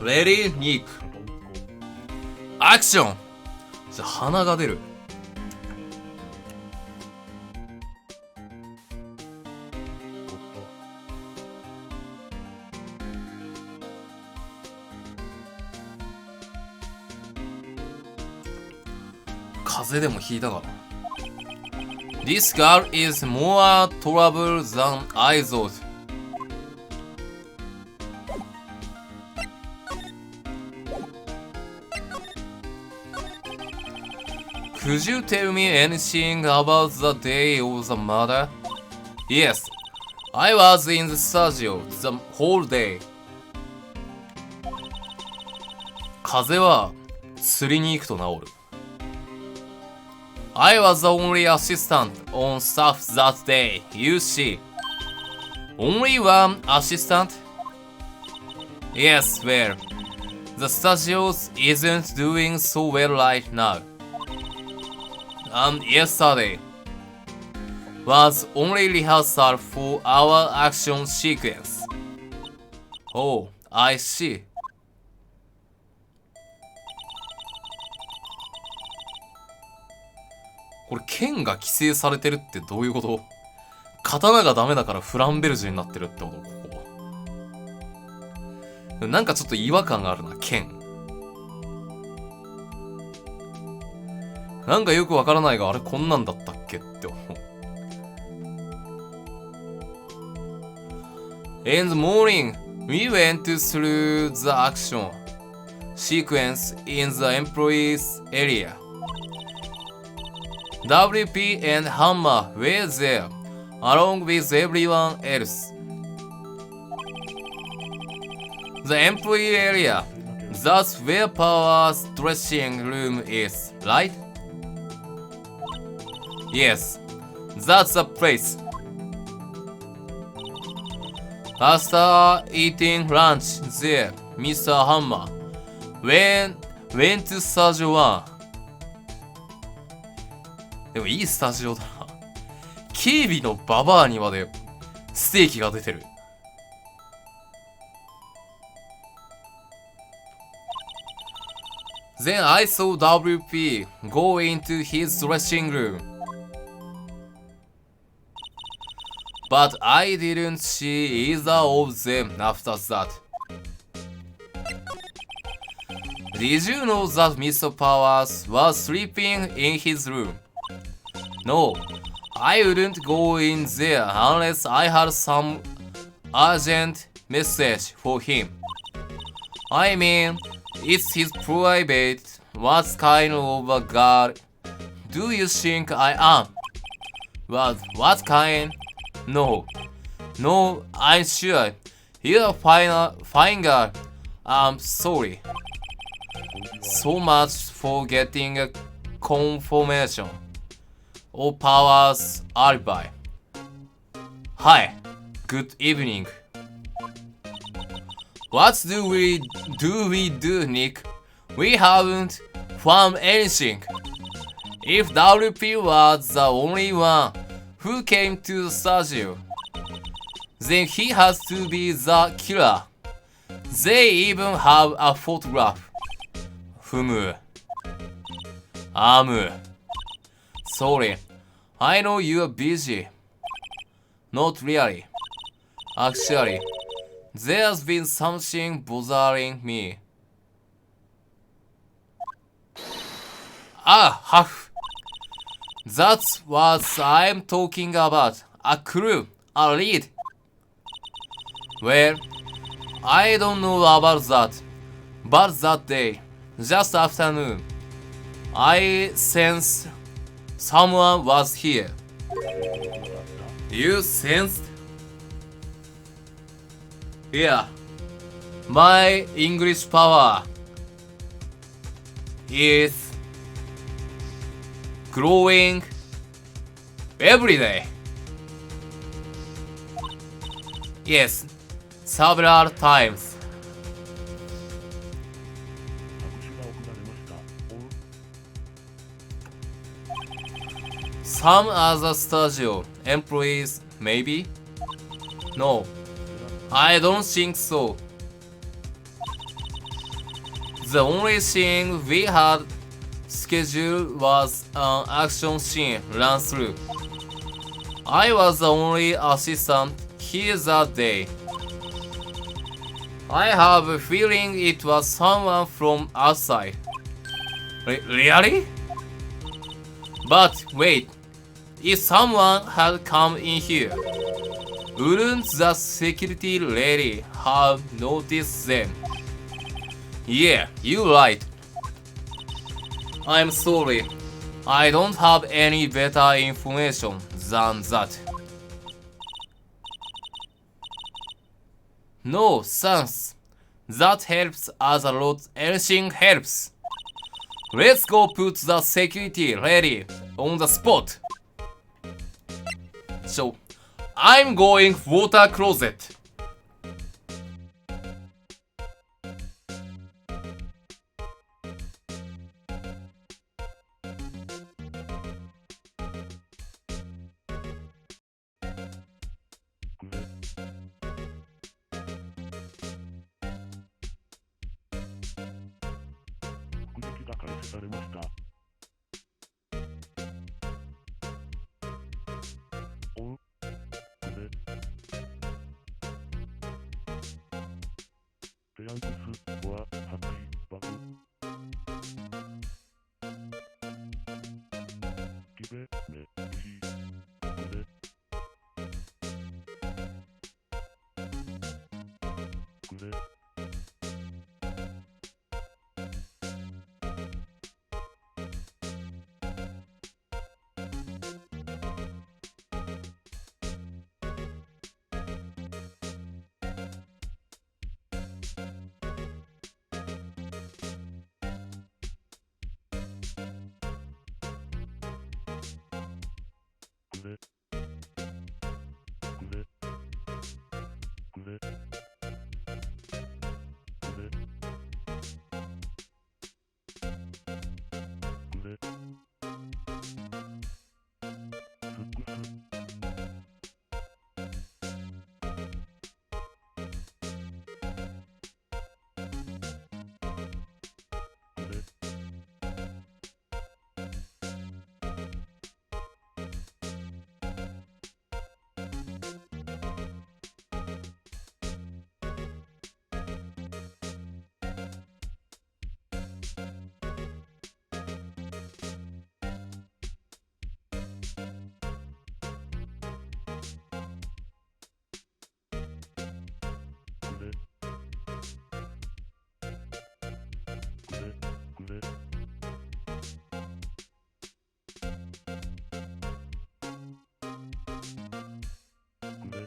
Ready, Nick. Action! じゃあ鼻が出る。風邪でもひいたかな。This girl is more trouble than I thought. Could you tell me anything about the day of the murder? Yes, I was in the studio the whole day. 風邪は釣りに行くと治る。I was the only assistant on staff that day, you see. Only one assistant? Yes, well, the studio isn't doing so well right now. And yesterday was only rehearsal for our action sequence. Oh, I see. これ剣が規制されてるってどういうこと？刀がダメだからフランベルジュになってるってこと？ここなんかちょっと違和感があるな。剣なんかよくわからないが、あれこんなんだったっけって思う。In the morning, we went through the action sequence in the employees area.WP and Hammer were there, along with everyone else. The employee area, that's where Power's dressing room is, right? Yes, that's the place. After eating lunch there, Mr. Hammer went to Studio 1. でもいいスタジオだな。警備のババアにまでステーキが出てる。Then I saw WP go into his dressing room. But I didn't see either of them after that. Did you know that Mr. Powers was sleeping in his room?No, I wouldn't go in there unless I had some urgent message for him. I mean, it's his private. What kind of a girl do you think I am? What kind? No, I'm sure. You're a fine girl. I'm sorry. So much for getting a confirmation.All Powers alibi. Hi, good evening. What do we do, Nick? We haven't found anything. If WP was the only one who came to the studio, then he has to be the killer. They even have a photograph. ふむ。Sorry, I know you're busy. Not really. Actually, there's been something bothering me. Huff. That's what I'm talking about. A clue, a lead. Well, I don't know about that. But that day, just afternoon, I sensed someone was here. You sensed? Yeah. My English power is growing every day. Yes, several times. 拍手が送られました。Some other studio employees, maybe? No, I don't think so. The only thing we had scheduled was an action scene run through. I was the only assistant here that day. I have a feeling it was someone from outside. Really? But wait, if someone had come in here, wouldn't the security lady have noticed them? Yeah, you're right. I'm sorry. I don't have any better information than that. No, thanks. That helps us a lot. Anything helps. Let's go put the security lady on the spot. So, I'm going water closet. 副撃が開始されました。おう、くれ。ペアンクスは8バグ。キベメヒくれ。くれ。くれ。くれ。くれ。くれ。くれ。スックス。くれ。くれ。くれ。くれ。くれ。くれ。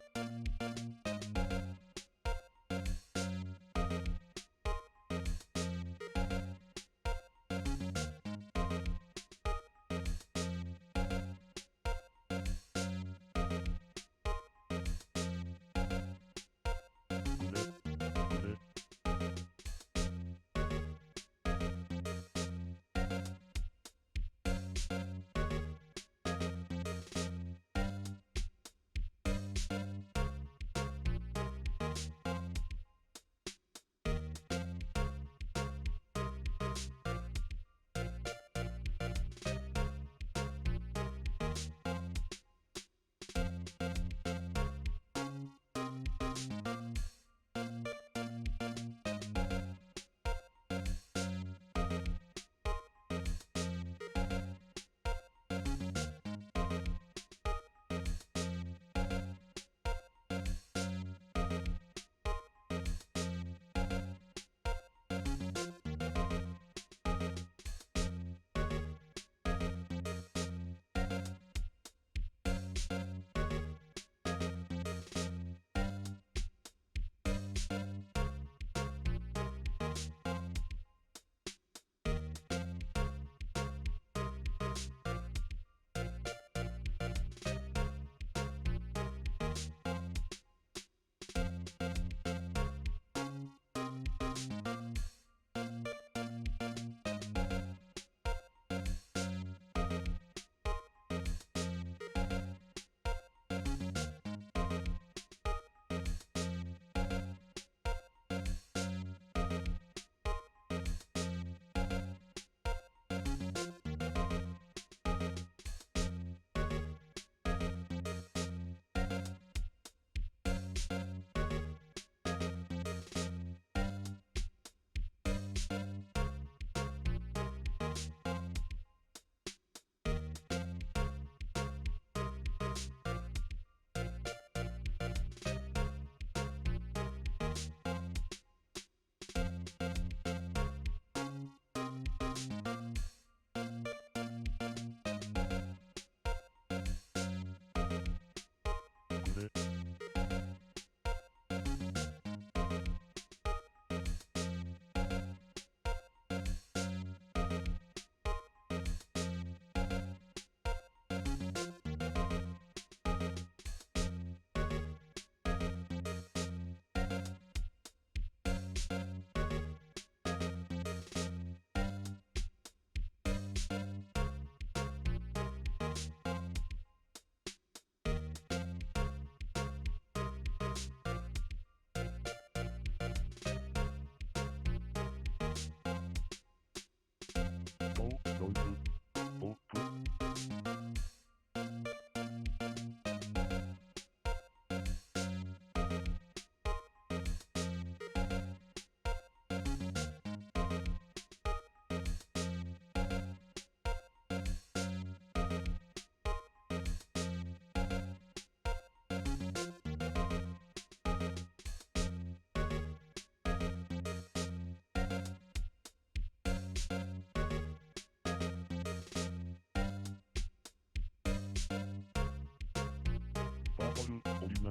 ートル、オリナ。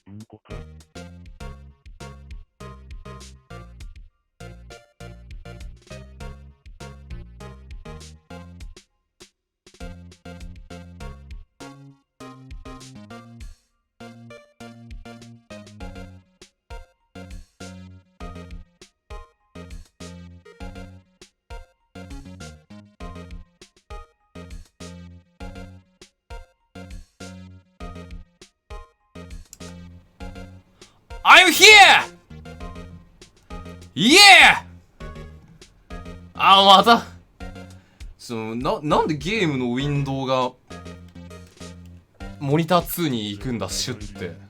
うんこか。I'm here! Yeah! あ、またなんでゲームのウィンドウがモニター2に行くんだ、シュッて。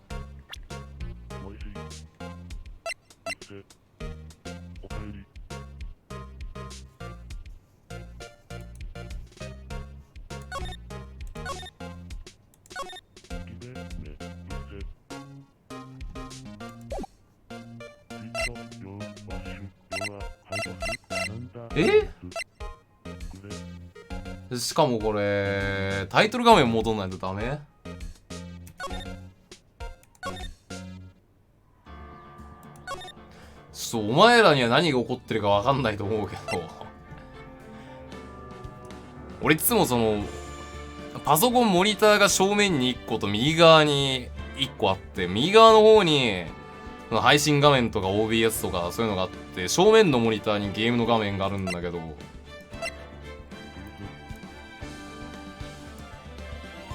しかもこれタイトル画面戻んないとダメ。ちょっとお前らには何が起こってるか分かんないと思うけど俺いつもそのパソコンモニターが正面に1個と右側に1個あって、右側の方に配信画面とか OBS とかそういうのがあって、正面のモニターにゲームの画面があるんだけど、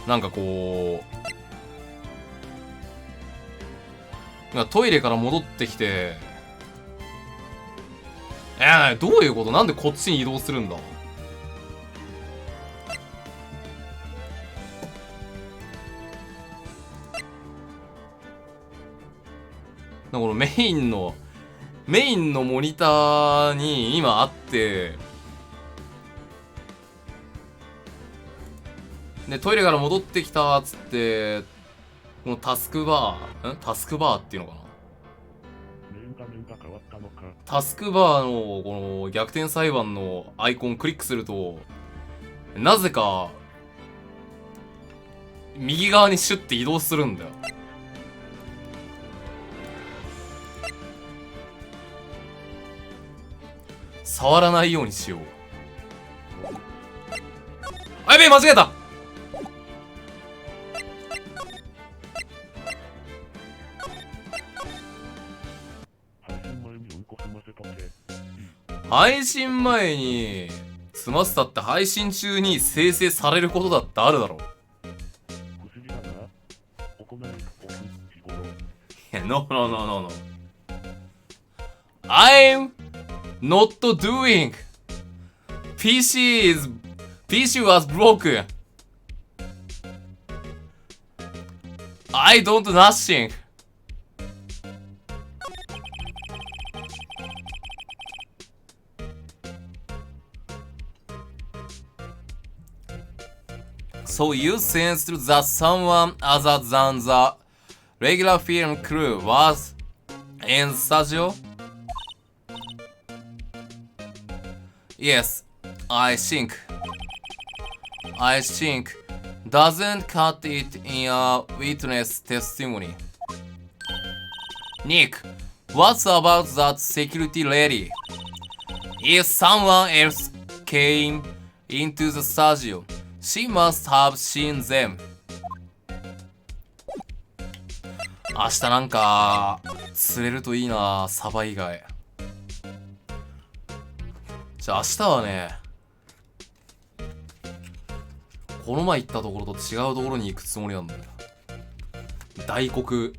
なんかこうトイレから戻ってきて、どういうこと？なんでこっちに移動するんだ？このメインのモニターに今あって、でトイレから戻ってきたっつって、このタスクバーっていうのかな、タスクバーのこの逆転裁判のアイコンをクリックすると、なぜか右側にシュッて移動するんだよ。触らないようにしよう。あ、やべえ、間違えた。配信前に済ませたって配信中に生成されることだってあるだろ。いや、no no no no no I'm not doing PC was broken. I don't nothing. So you sensed that someone other than the regular film crew was in studio? Yes, I think doesn't cut it in a witness testimony. Nick, what's about that security lady? If someone else came into the studio, she must have seen them. 明日なんか釣れるといいな、サバ以外。じゃあ明日はね、この前行ったところと違うところに行くつもりなんだよ。大黒。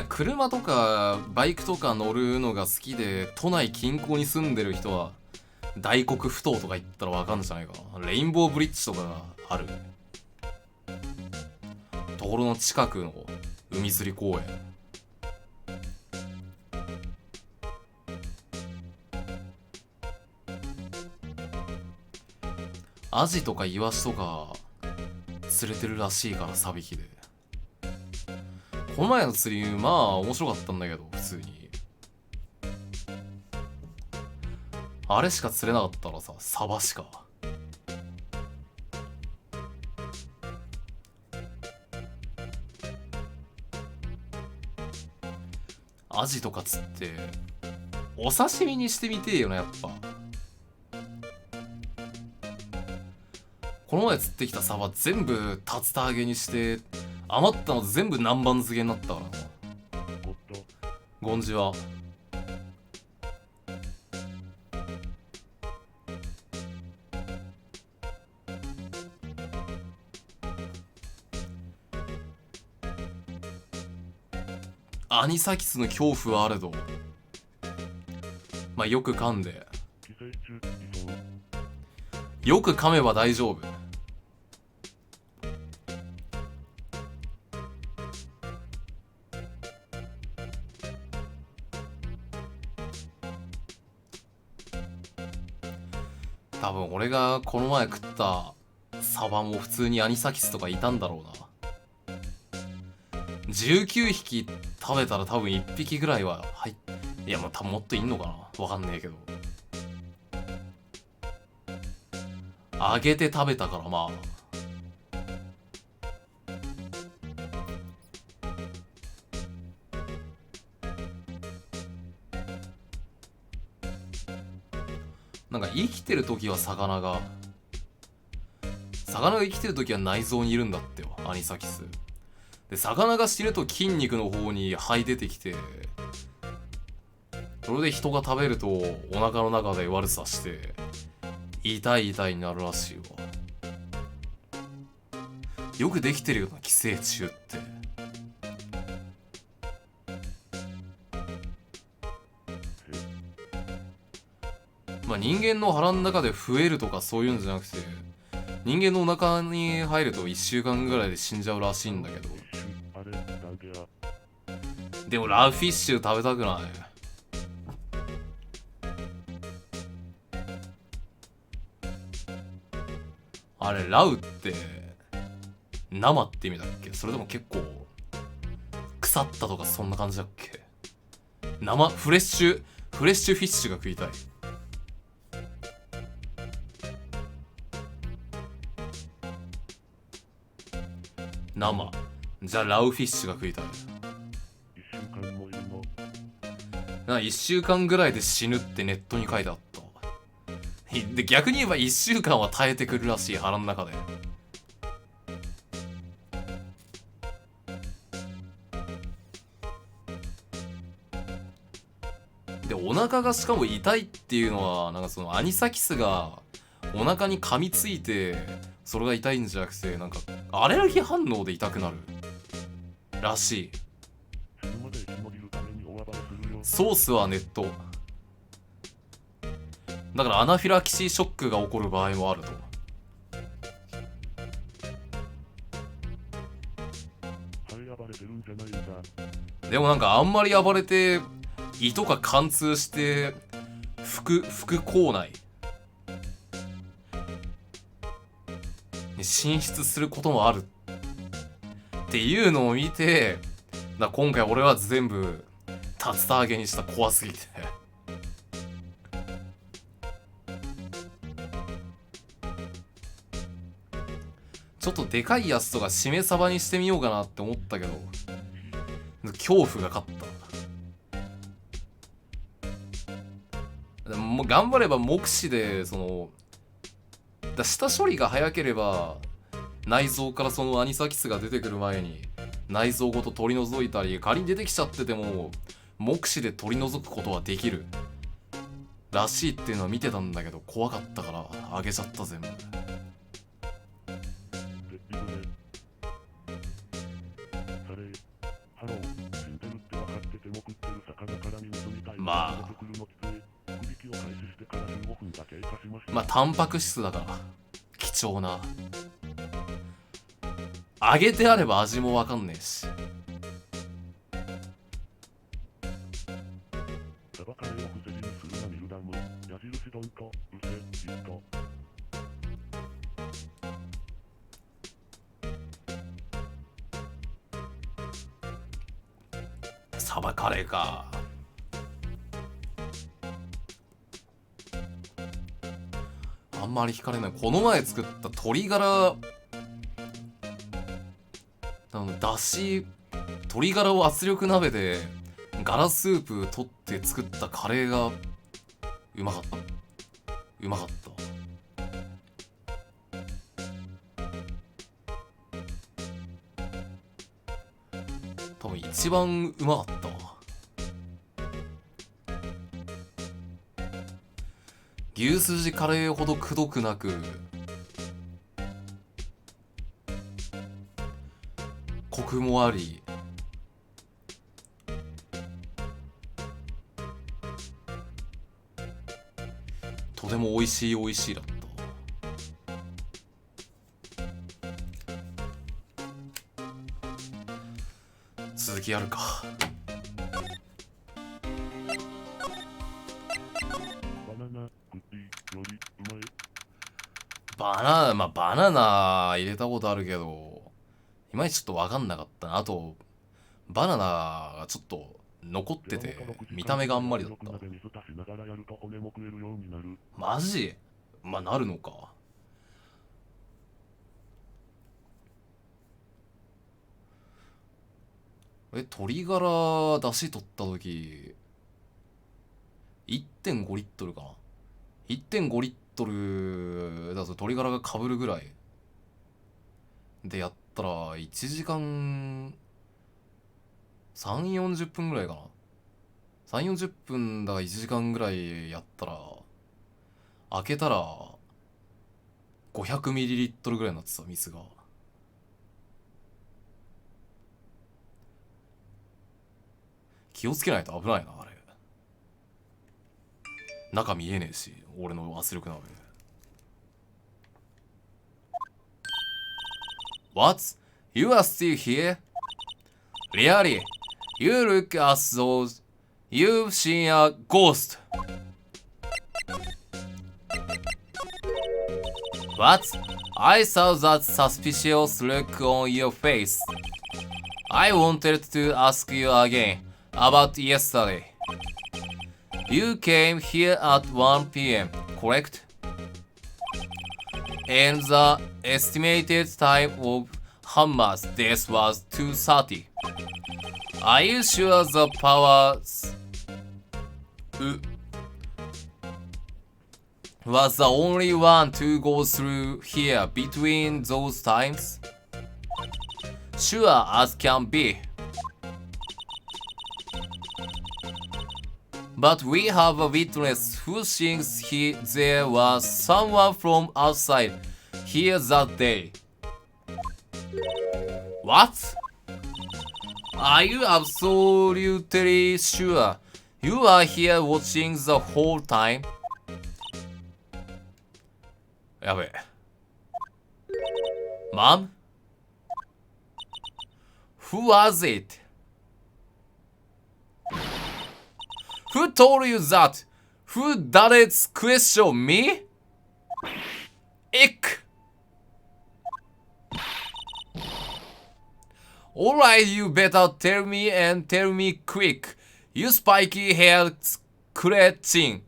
車とかバイクとか乗るのが好きで都内近郊に住んでる人は大黒ふ頭とか行ったらわかんじゃないかな。レインボーブリッジとかがあるところの近くの海釣り公園。アジとかイワシとか釣れてるらしいから、サビキで。この前の釣りまあ面白かったんだけど、普通にあれしか釣れなかったらさ、サバしか。アジとか釣ってお刺身にしてみてえよな。やっぱこの前釣ってきたサバ全部竜田揚げにして余ったの全部南蛮漬けになったからな。ゴンジはアニサキスの恐怖はあれど、まあよく噛んでよく噛めば大丈夫。多分俺がこの前食ったサバも普通にアニサキスとかいたんだろうな。19匹食べたら多分1匹ぐらいは入っ、いやまあ多分もっといんのかな、わかんねえけど。揚げて食べたからまあなんか生きてる時は魚が生きてる時は内臓にいるんだってよ、アニサキスで。魚が死ぬと筋肉の方に肺出てきて、それで人が食べるとお腹の中で悪さして痛いになるらしいわ。よくできてるよな寄生虫って。まあ人間の腹の中で増えるとかそういうんじゃなくて、人間のお腹に入ると1週間ぐらいで死んじゃうらしいんだけど。でもラウフィッシュ食べたくない。あれラウって生って意味だっけ、それとも結構腐ったとかそんな感じだっけ。生フレッシュフィッシュが食いたい。生じゃあラウフィッシュが食いたい。1週間ぐらいで死ぬってネットに書いてあった。で逆に言えば1週間は耐えてくるらしい、腹の中で。でお腹がしかも痛いっていうのはなんかそのアニサキスがお腹に噛みついてそれが痛いんじゃなくて、なんかアレルギー反応で痛くなるらしい。ソースはネットだからアナフィラキシーショックが起こる場合もあると。でもなんかあんまり暴れて胃とか貫通して副口内に進出することもあるっていうのを見て、今回俺は全部竜田揚げにした。怖すぎてちょっとでかいやつとかしめ鯖にしてみようかなって思ったけど恐怖が勝った。でももう頑張れば目視でその下処理が早ければ内臓からそのアニサキスが出てくる前に内臓ごと取り除いたり、仮に出てきちゃってても目視で取り除くことはできるらしいっていうのは見てたんだけど、怖かったからあげちゃった全部。まあタンパク質だから貴重な。揚げてあれば味もわかんねえし。サバカレーか。あんまり惹かれない。この前作った鶏ガラだし、鶏ガラを圧力鍋でガラスープ取って作ったカレーがうまかった。うまかった。多分一番うまかったわ。牛すじカレーほどくどくなく、コクもあり、とても美味しいだった。続きあるか。バナナクッキーよりうまい。バナナ入れたことあるけど、いまいちちょっと分かんなかったな。あとバナナがちょっと残ってて見た目があんまりだった。マジ？まあなるのか。鶏ガラ出汁取った時 1.5 リットルかな。 1.5 リットルだと鶏ガラがかぶるぐらいでやったら1時間3、40分ぐらいかな。3、40分だが1時間ぐらいやったら開けたら 500ml ぐらいになってた、水が。気をつけないと危ないな、あれ。中見えねえし、俺の圧力鍋。What? You are still here? Really? You look as though you've seen a ghost. What? I saw that suspicious look on your face. I wanted to ask you again about yesterday. You came here at 1 p.m., correct? And the estimated time of Hammer's death was 2:30. Are you sure the powers was the only one to go through here between those times? Sure as can be. But we have a witness who thinks there was someone from outside here that day. What? Are you absolutely sure you are here watching the whole time? やべえ。Mom? Who was it? Who told you that? Who does question me? Ick! Alright, you better tell me and tell me quick. You spiky haired cretin.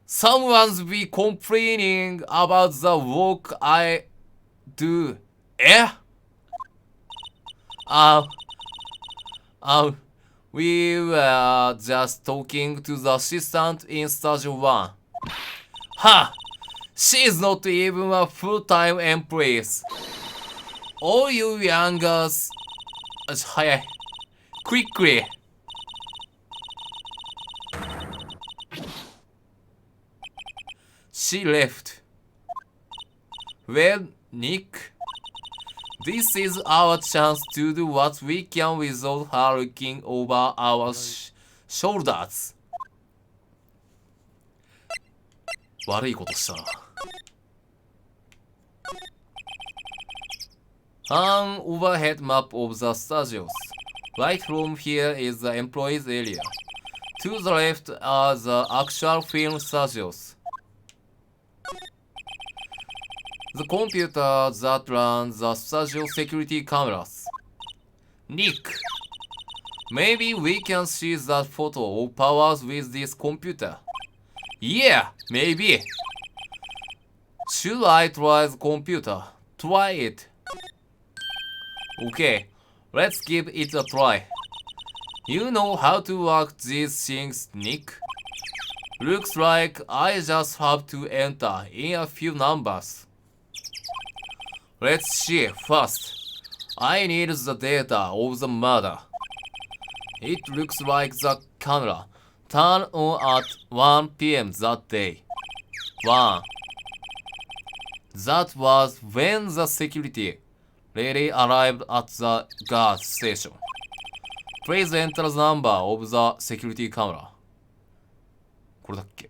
Someone's be complaining about the work I do. Eh? We were just talking to the assistant in Station 1. Ha! She's not even a full-time employee. All you young girls... 早い。Quickly! She left. Well, Nick, this is our chance to do what we can without her looking over our shoulders. 悪いことしたな。An overhead map of the studios. Right from here is the employees area. To the left are the actual film studios. The computer that runs the studio security cameras. Nick, maybe we can see that photo of Powers with this computer. Yeah, maybe. Should I try the computer? Try it. Okay, let's give it a try. You know how to work these things, Nick? Looks like I just have to enter in a few numbers. Let's see. First, I need the data of the murder. It looks like the camera turned on at 1 p.m. that day. 1. That was when the security lady arrived at the gas station. Please enter the number of the security camera. これだっけ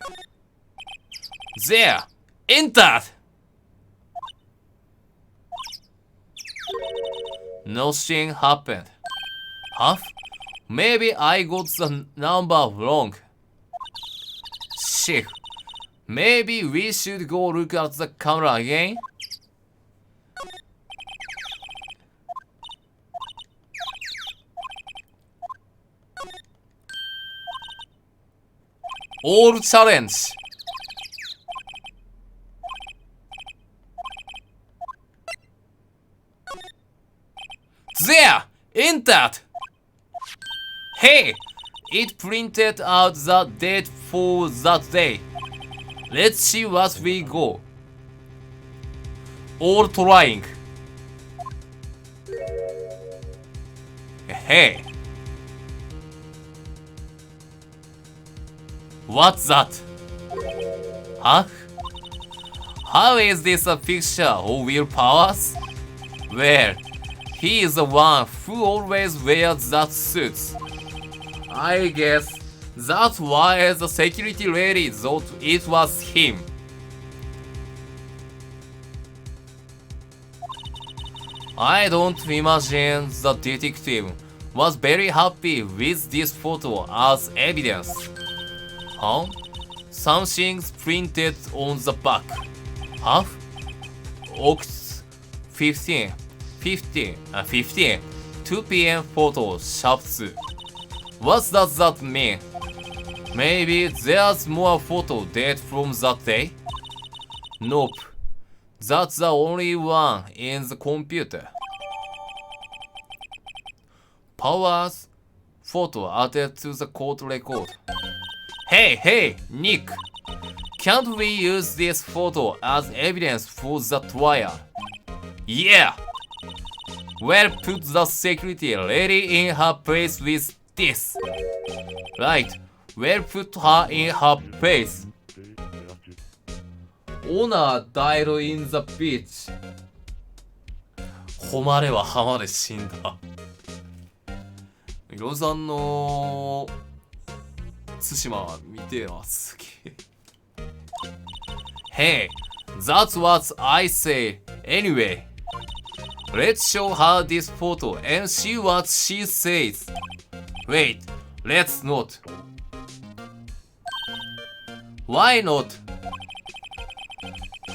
There! Entered! Nothing happened. Huh? Maybe I got the number wrong. Shit. Maybe we should go look at the camera again? All challenge. There! Entered! Hey! It printed out the date for that day. Let's see what we go. All trying. Hey. What's that? Huh? How is this a picture of Will Powers? Well, he is the one who always wears that suit. I guess that's why the security lady thought it was him. I don't imagine the detective was very happy with this photo as evidence. Huh? Something's printed on the back. Huh? Oct 15, 2 p.m. photo, sharp 2. What does that mean? Maybe there's more photo date from that day? Nope. That's the only one in the computer. Powers photo added to the court record. Hey, Nick! Can't we use this photo as evidence for the trial? Yeah! Well, put the security lady in her place with this. Right, well, put her in her place. Owner died in the beach. 誉れは浜で死んだ。ロザンの対馬見てえな、すげえ。Hey, that's what I say. Anyway, let's show her this photo and see what she says. Wait, let's not. Why not?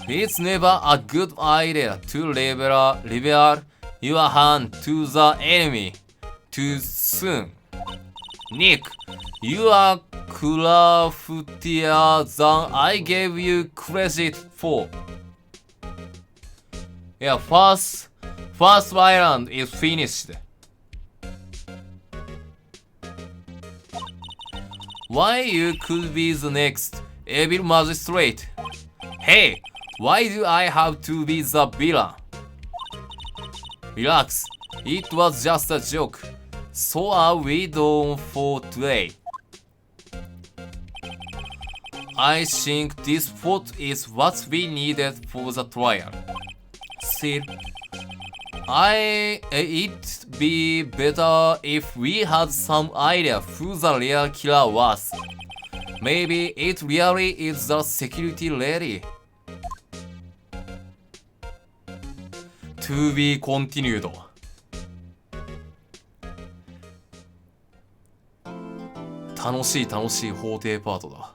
It's never a good idea to reveal your hand to the enemy too soon. Nick, you are craftier than I gave you credit for. Yeah, first island is finished. Why you could be the next evil magistrate? Hey, why do I have to be the villain? Relax, it was just a joke. So are we done for today? I think this photo is what we needed for the trial. Still, it'd be better if we had some idea who the real killer was. Maybe it really is the security lady. To be continued. 楽しい法廷パートだ。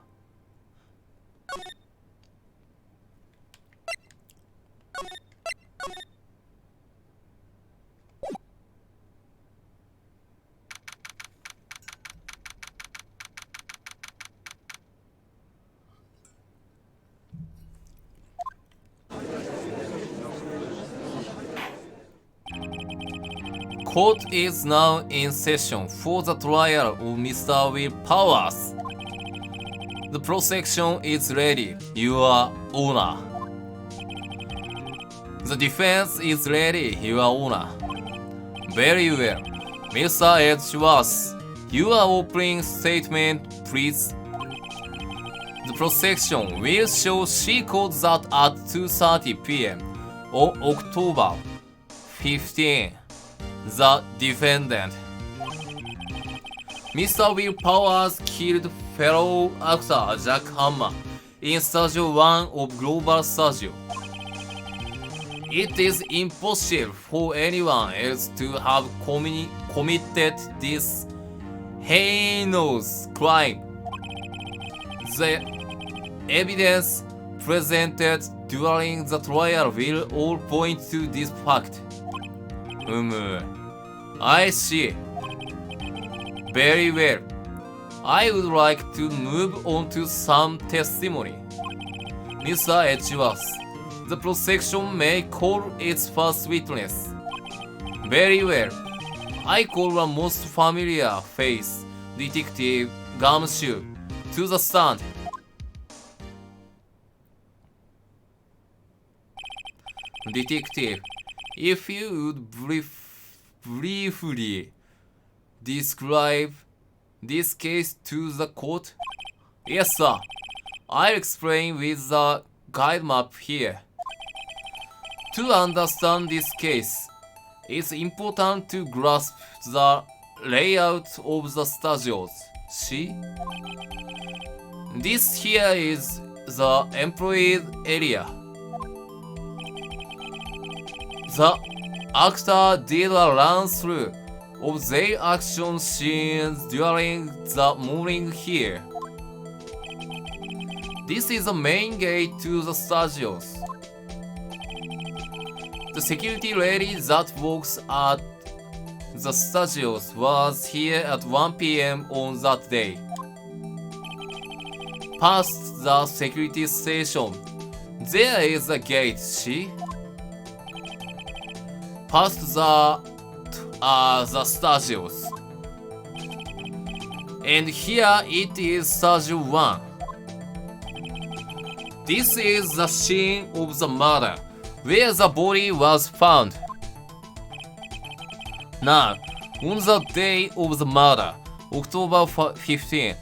Court is now in session for the trial of Mr. Will Powers. The prosecution is ready, Your Honor. The defense is ready, Your Honor. Very well. Mr. Edgeworth, your opening statement, please. The prosecution will show she called that at 2:30 p.m. on October 15. The defendant, Mr. Will Powers, killed fellow actor Jack Hammer in Studio 1 of Global Studio. It is impossible for anyone else to have committed this heinous crime. The evidence presented during the trial will all point to this fact. I see. Very well. I would like to move on to some testimony. Mr. Edgeworth, the prosecution may call its first witness. Very well. I call a most familiar face, Detective Gumshoe, to the stand. Detective, if you would briefly describe this case to the court? Yes, sir. I'll explain with the guide map here. To understand this case, it's important to grasp the layout of the studios. See? This here is the employee area. The actor did a run-through of their action scenes during the morning here. This is the main gate to the studios. The security lady that works at the studios was here at 1 p.m. on that day. Past the security station, there is a gate, see? Past the studios. And here it is Studio 1. This is the scene of the murder, where the body was found. Now, on the day of the murder, October 15,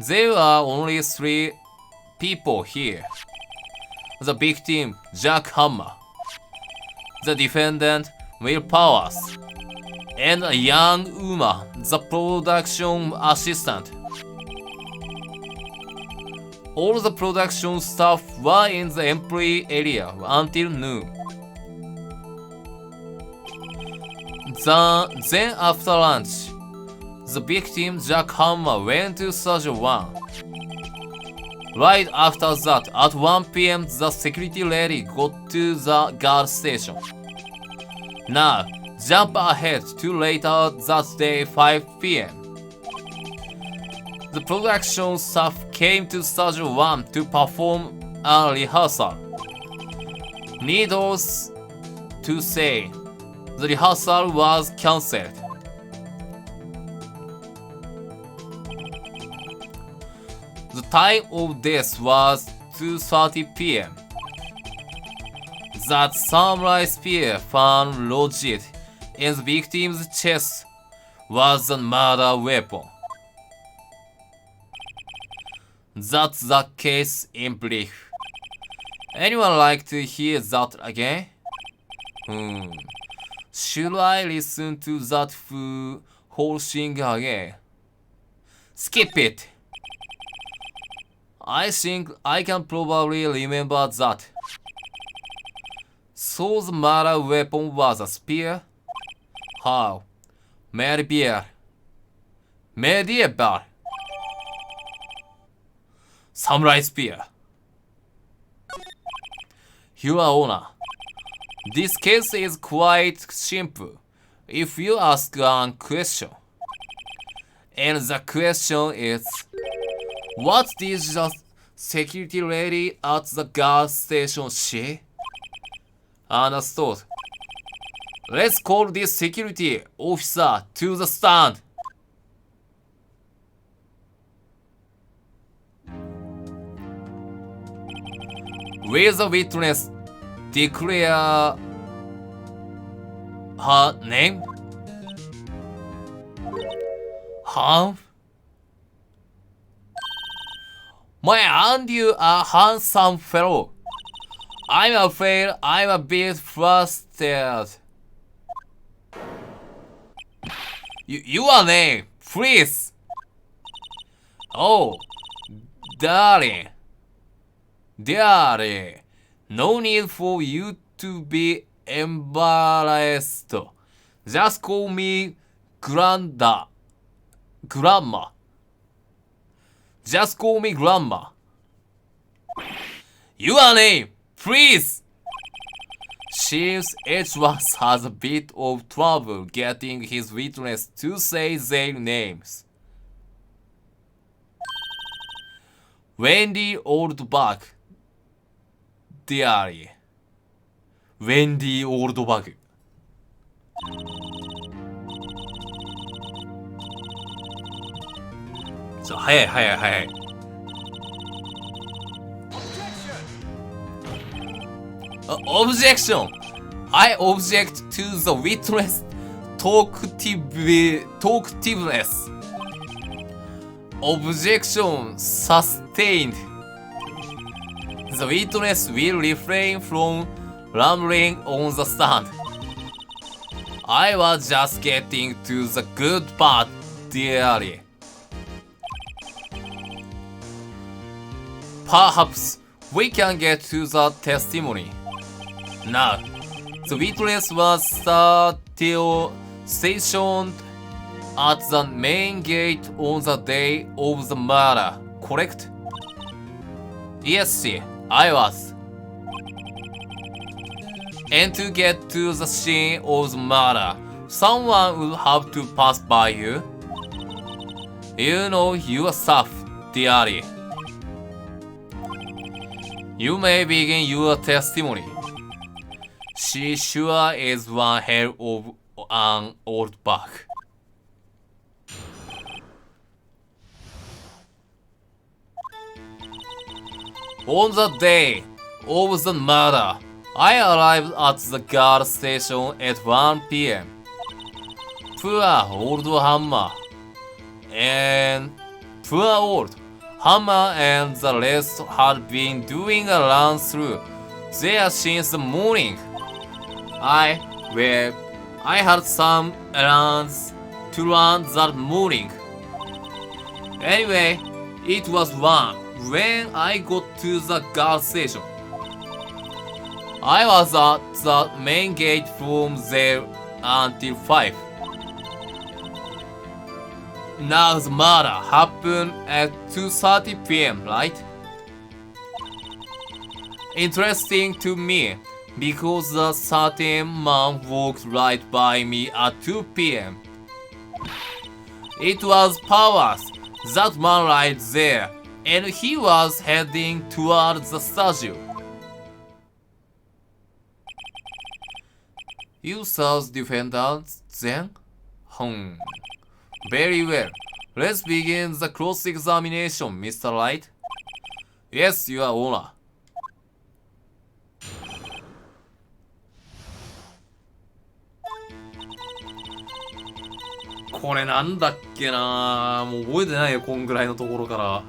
there were only 3 people here. The victim, Jack Hammer. The defendant, Will Powers. And a young woman, the production assistant. All the production staff were in the employee area until noon. Then after lunch, the victim Jack Hammer went to Studio 1. Right after that, at 1 p.m. the security lady got to the guard station. Now, jump ahead to later that day 5 p.m. The production staff came to Studio 1 to perform a rehearsal. Needless to say, the rehearsal was cancelled. The time of death was 2:30 p.m. That samurai spear found lodged in the victim's chest was the murder weapon. That's the case in brief. Anyone like to hear that again? Should I listen to that whole thing again? Skip it! I think I can probably remember that. So the murder weapon was a spear? How? Medieval. Samurai spear. Your Honor, this case is quite simple if you ask one question. And the question is, what did the security lady at the gas station see? Understood. Let's call this security officer to the stand. Will the witness declare her name? Huh? And you are handsome fellow. I'm afraid I'm a bit frustrated. Your name, please. Oh, darling. No need for you to be embarrassed. Just call me Grandma. Just call me Grandma. Your name, please. Seems Edgeworth has a bit of trouble getting his witness to say their names. Wendy Oldbach. Dearly. Wendy Oldbach. 早い。Objection! I object to the witness talkativeness. Objection sustained. The witness will refrain from rambling on the stand. I was just getting to the good part, dearly. Perhaps we can get to the testimony. Now, the witness was stationed at the main gate on the day of the murder, correct? Yes, I was. And to get to the scene of the murder, someone would have to pass by you. You know your stuff, dearly. You may begin your testimony. She sure is one hell of an old bug. On the day of the murder, I arrived at the guard station at 1 p.m. Poor old Hammer and the rest had been doing a run through there since the morning. I had some errands to run that morning. Anyway, it was 1 when I got to the guard station. I was at the main gate from there until 5. Now the murder happened at 2:30 p.m., right? Interesting to me because the certain man walked right by me at 2 p.m. It was Powers, that man right there, and he was heading towards the statue. You saw the defendants then? Very well. Let's begin the cross-examination, Mr. Wright. Yes, Your Honor.これなんだっけな、もう覚えてないよ、こんぐらいのところから。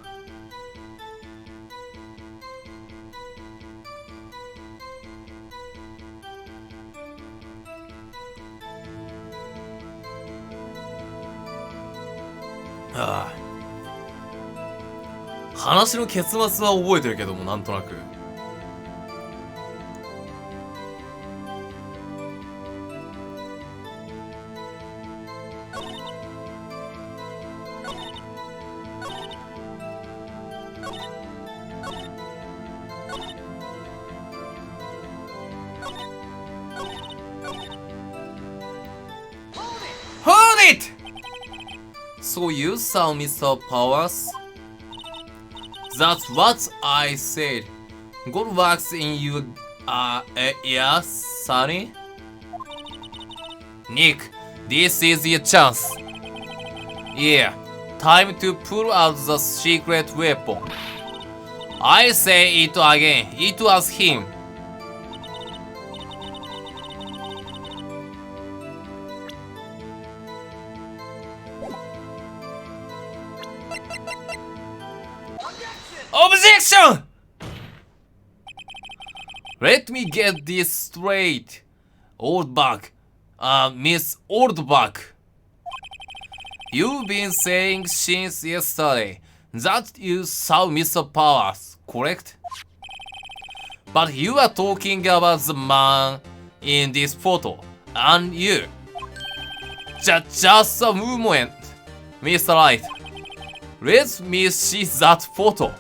ああ、話の結末は覚えてるけども、なんとなく。Hold it! So you saw Mr. Powers? That's what I said. Good works in your ears, Sonny. Nick, this is your chance. Yeah, time to pull out the secret weapon. I say it again, it was him. Objection! Let me get this straight. Oldbug. Miss Oldbug. You've been saying since yesterday that you saw Mr. Powers, correct? But you are talking about the man in this photo, and you. Just a moment, Mr. Light. Let me see that photo.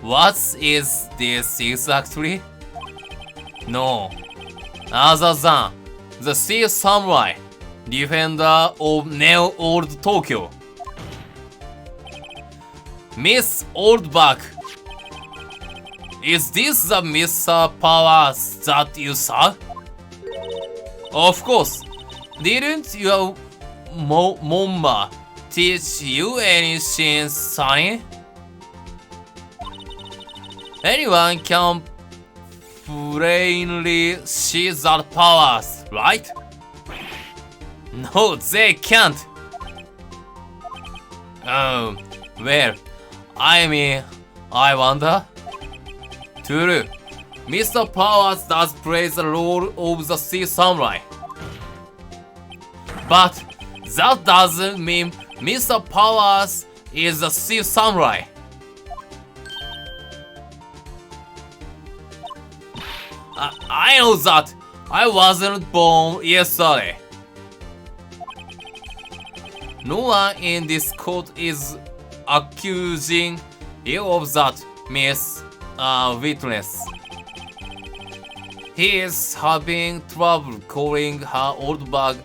What is this exactly? No, other than the Sea Samurai, defender of Neo Old Tokyo. Miss Oldbug, is this the Mr. Powers that you saw? Of course. Didn't your mama teach you anything, Sonny? Anyone can plainly see that powers, right? No, they can't. Oh, well, I mean, I wonder. True, Mr. Powers does play the role of the Sea Samurai. But that doesn't mean Mr. Powers is the Sea Samurai. I know that I wasn't born yesterday. No one in this court is accusing you of that, Miss Witness. He is having trouble calling her old bag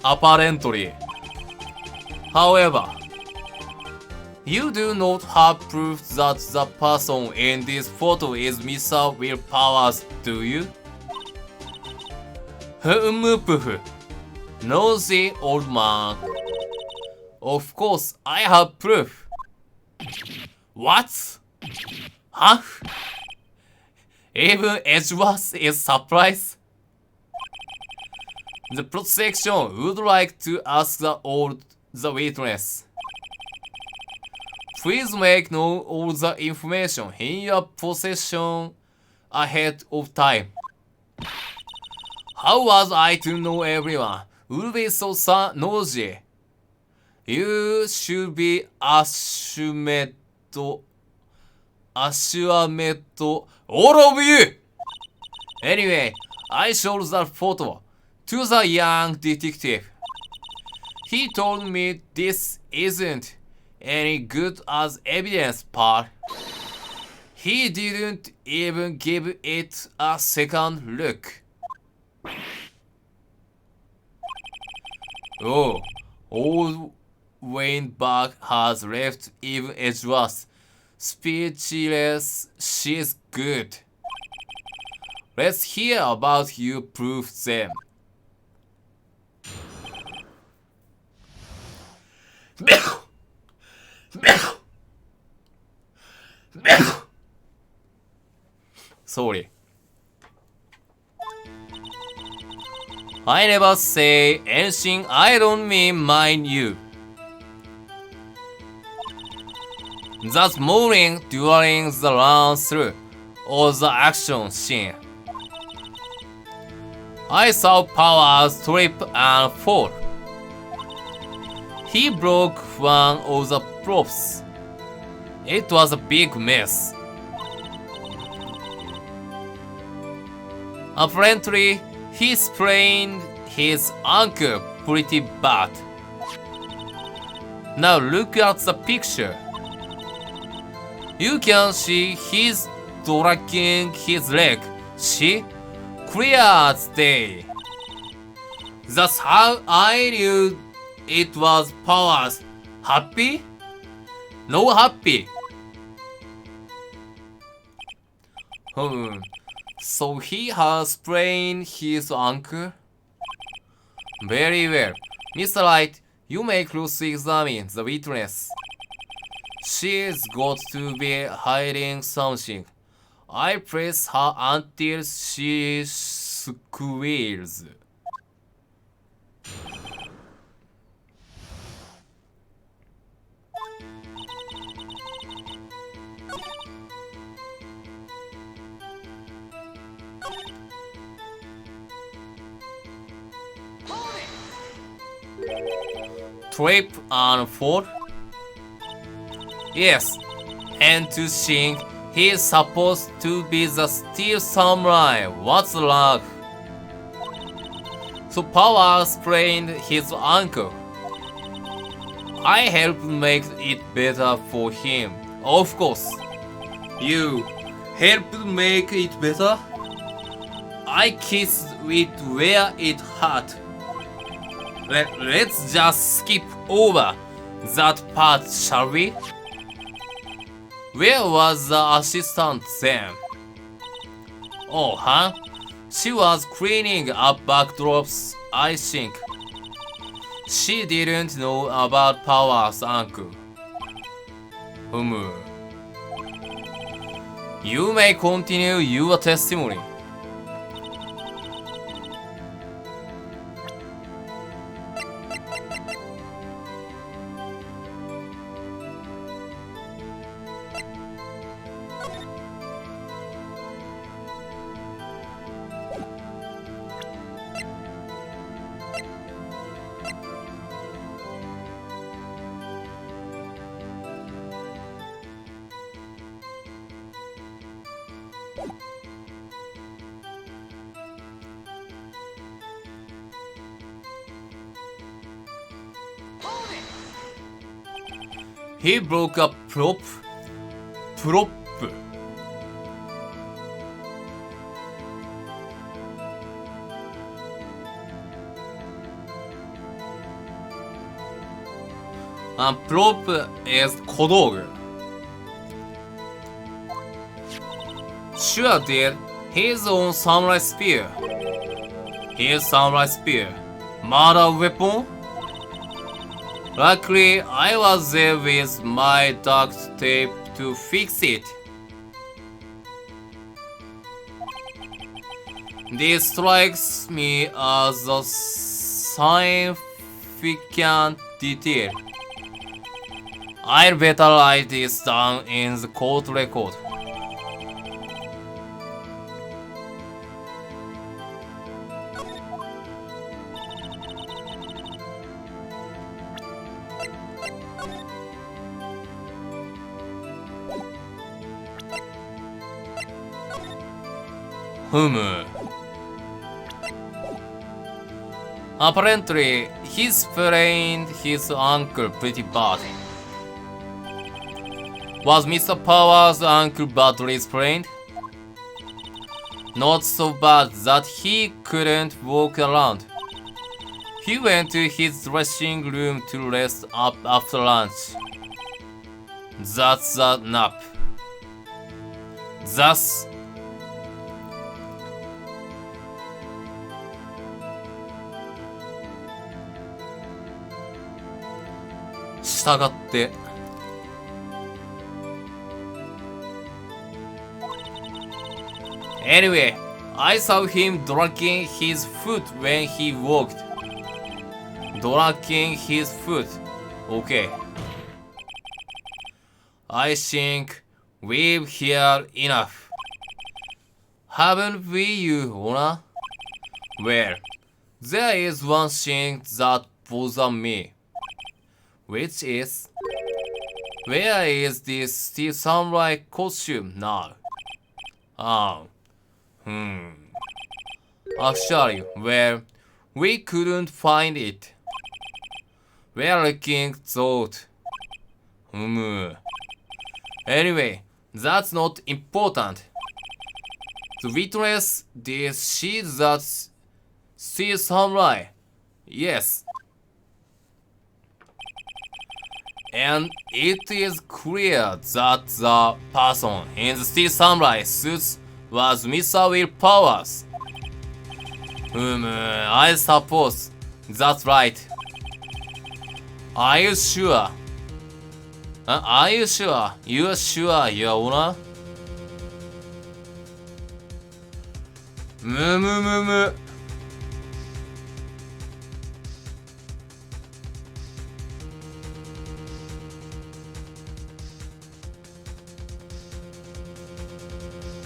apparently. However, you do not have proof that the person in this photo is Mr. Will Powers, do you? Nosy old man. Of course, I have proof. What? Huh? Even Edgeworth is surprised. The prosecution would like to ask the witness. Please make known all the information in your possession ahead of time. How was I to know everyone would be so nosy? You should be ashamed, all of you! Anyway, I showed the photo to the young detective. He told me this isn't any good as evidence, pal. He didn't even give it a second look. Oh, old Weinberg has left even Edgeworth speechless. She's good. Let's hear about your proof then. Sorry. I never say anything I don't mean, mind you. That morning during the run-through of the action scene, I saw Powers trip and fall. He broke one of the props. It was a big mess. Apparently, he sprained his ankle pretty bad. Now look at the picture. You can see he's dragging his leg. See? Clear as day. That's how I knew it was Powers. Happy? No happy. So he has sprained his ankle? Very well. Mr. Light, you may closely examine the witness. She's got to be hiding something. I press her until she squeals. Trip and fall? Yes, and to think he's supposed to be the steel samurai. What's the luck? So Power sprained his ankle. I helped make it better for him. Of course. You helped make it better? I kissed it where it hurt. Let's just skip over that part, shall we? Where was the assistant then? Oh, huh? She was cleaning up backdrops, I think. She didn't know about Power's ankle. You may continue your testimony. He broke a prop. A prop is 小道具. Sure did. His own samurai spear. His samurai spear. Murder weapon? Luckily, I was there with my duct tape to fix it. This strikes me as a significant detail. I'd better write this down in the court record. Apparently, he sprained his ankle pretty bad. Was Mr. Power's ankle badly sprained? Not so bad that he couldn't walk around. He went to his dressing room to rest up after lunch. That's a nap. Thus,従って Anyway, I saw him dragging his foot when he walked. Dragging his foot. Okay. I think we've heard enough. Haven't we, you Honor? Well, there is one thing that bothers me. Which is, where is this Steel Samurai costume now? Actually, well, we couldn't find it. We're looking through. Anyway, that's not important. The witness did see that Steel Samurai. Yes. And it is clear that the person in the Steel Samurai suits was Mr. Willpower's. I suppose that's right. Are you sure? Are you sure? You're sure, Your Honor? むむむむ。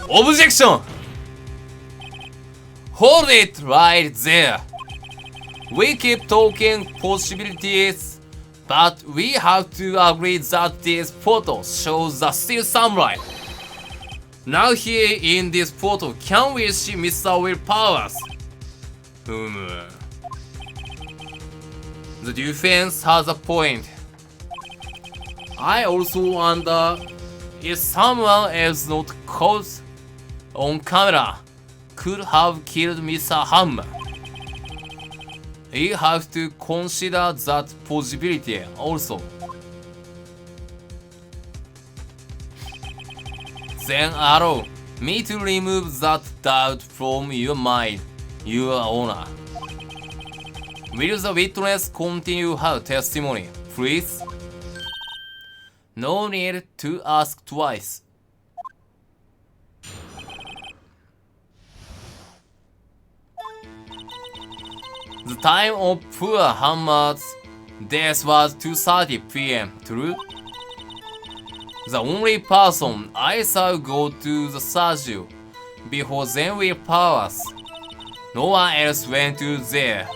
Objection! Hold it right there. We keep talking possibilities, but we have to agree that this photo shows the still samurai. Now here in this photo, can we see Mr. Willpowers? The defense has a point. I also wonder if someone else not caught on camera could have killed Mr. Hammer. You have to consider that possibility also. Then allow me to remove that doubt from your mind, Your Honor. Will the witness continue her testimony, please? No need to ask twice. The time of poor Hammer's death was 2:30 p.m. True? The only person I saw go to the surgery before then were Powers. No one else went to there.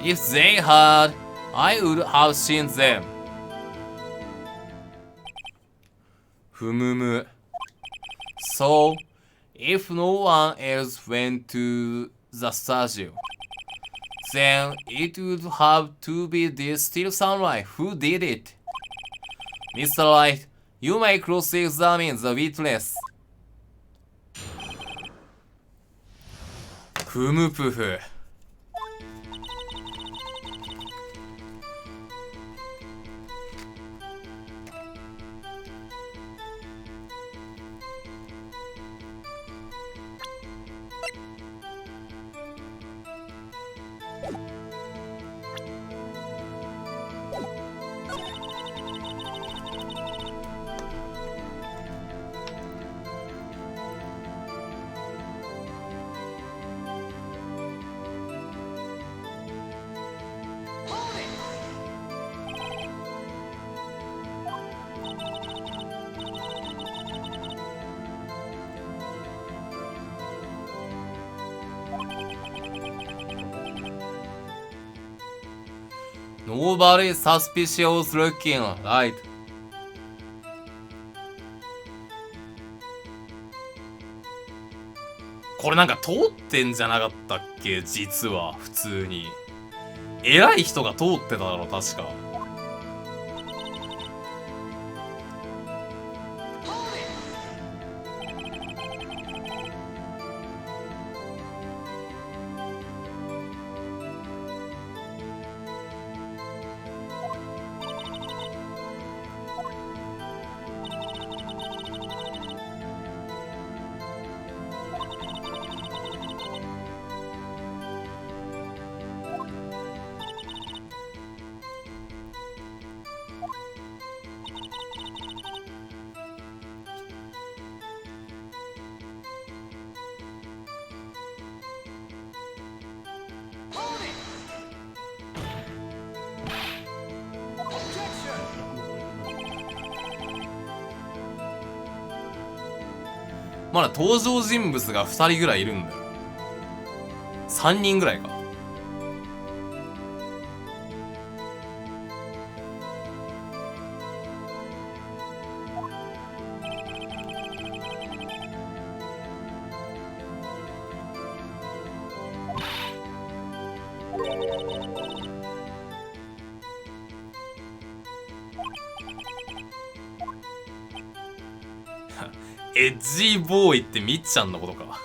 If they had, I would have seen them. ふむむ。So, if no one else went to the surgery, then it would have to be this still samurai who did it. Mr. Light, you may cross-examine the witness. ふむぷふ。Nobody suspicious looking, right? これなんか通ってんじゃなかったっけ実は、普通に。偉い人が通ってただろ、確か。まだ登場人物が2人ぐらいいるんだよ。3人ぐらいか。エッジーボーイってみっちゃんのことか。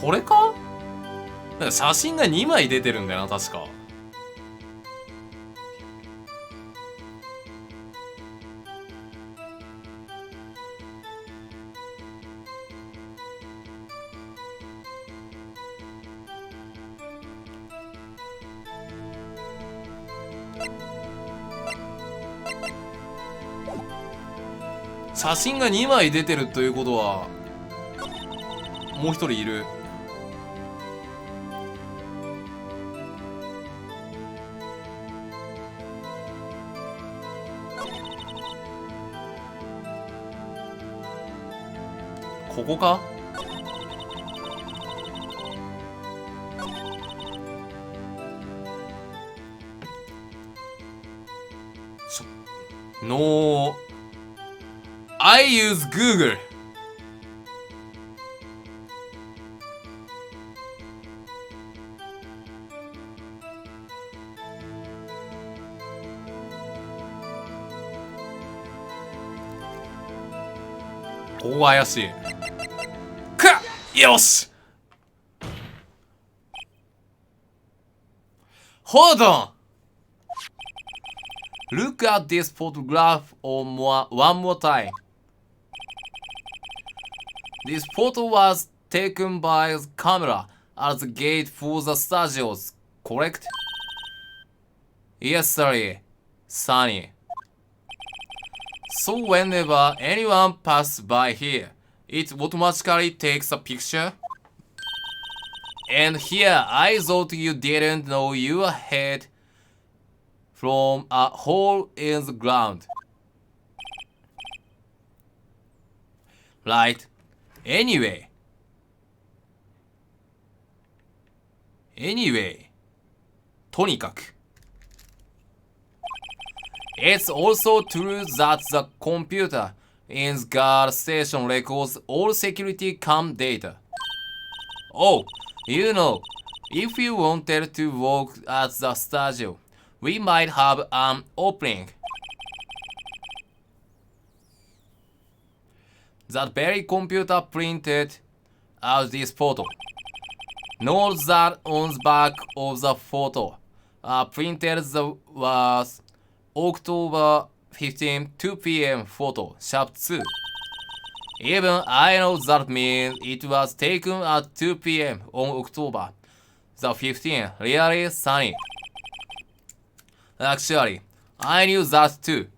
これか？なんか写真が2枚出てるんだよな、確か。写真が2枚出てるということはもう一人いる。ここか？No, I use Google. ここが怪しい。よし Hold on! Look at this photograph one more time. This photo was taken by the camera at the gate for the studios, correct? Yes, sorry, Sunny. So whenever anyone passes by here, it automatically takes a picture. And here, I thought you didn't know you had from a hole in the ground. Right. Anyway. Toにかく It's also true that the computer in the guard station records all security cam data. Oh, you know, if you wanted to work at the studio, we might have an opening. That very computer printed out this photo. Note that on the back of the photo, printed was October 15, 2 p.m. photo, sharp 2. Even I know that means it was taken at 2 p.m. on October the 15th. Really sunny. Actually, I knew that too.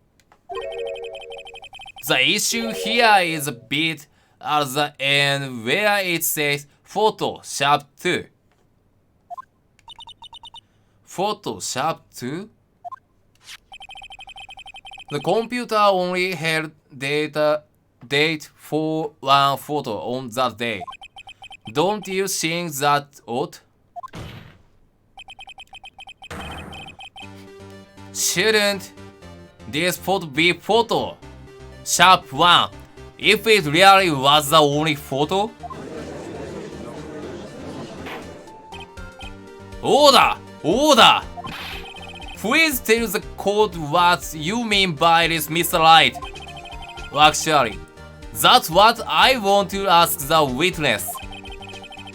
The issue here is a bit at the end where it says photo sharp 2. Photo sharp 2? The computer only held date for one photo on that day. Don't you think that odd? Shouldn't this photo be photo sharp 1 if it really was the only photo? Order! Please tell the court what you mean by this, Mr. Light. Actually, that's what I want to ask the witness.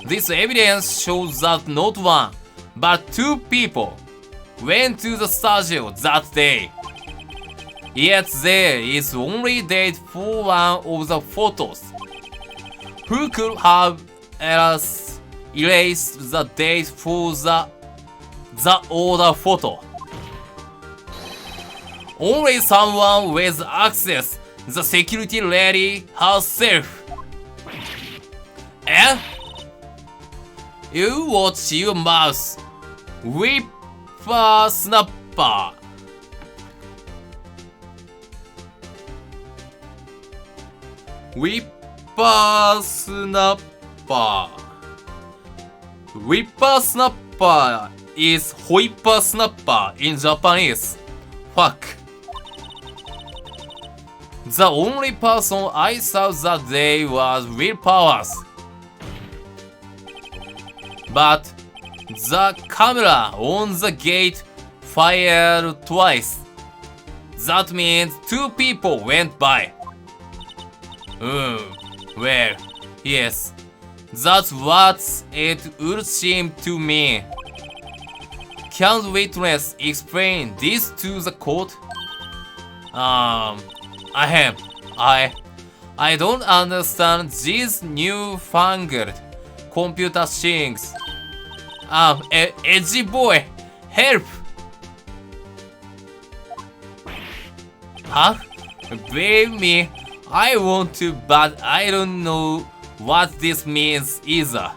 This evidence shows that not one, but 2 people went to the studio that day. Yet there is only date for one of the photos. Who could have erased the date for the the order photo. Only someone with access the security lady herself. And you watch your mouth, whippersnapper. Whippersnapper. Whippersnapper is whippersnapper in Japanese. Fuck. The only person I saw that day was Will Powers. But the camera on the gate fired twice. That means 2 people went by. Well, yes. That's what it would seem to me. Can the witness explain this to the court? I don't understand these newfangled computer things. Edgy boy, help! Huh? Believe me, I want to, but I don't know what this means either.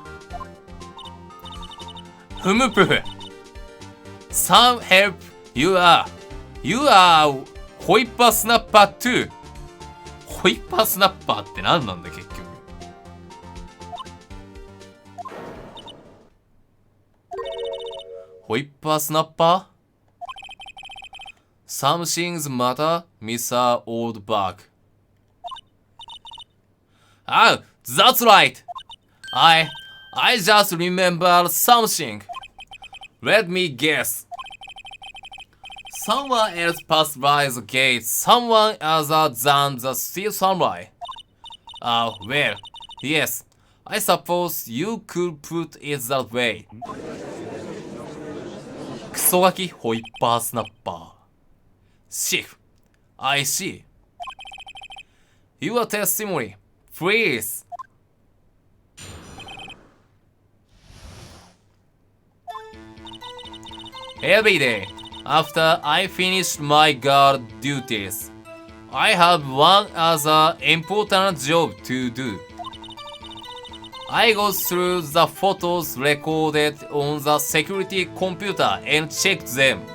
Some help, you are whippersnapper too. whippersnapper って何なんだ結局。whippersnapper? Something's matter, Mr. Oldbug. Oh, that's right. I just remembered something. Let me guess. Someone else passed by the gate, someone other than the steel samurai. Well, yes. I suppose you could put it that way. クソガキホイッパースナッパー。Chief, I see. Your testimony, please. Every day, after I finish my guard duties, I have one other important job to do. I go through the photos recorded on the security computer and check them.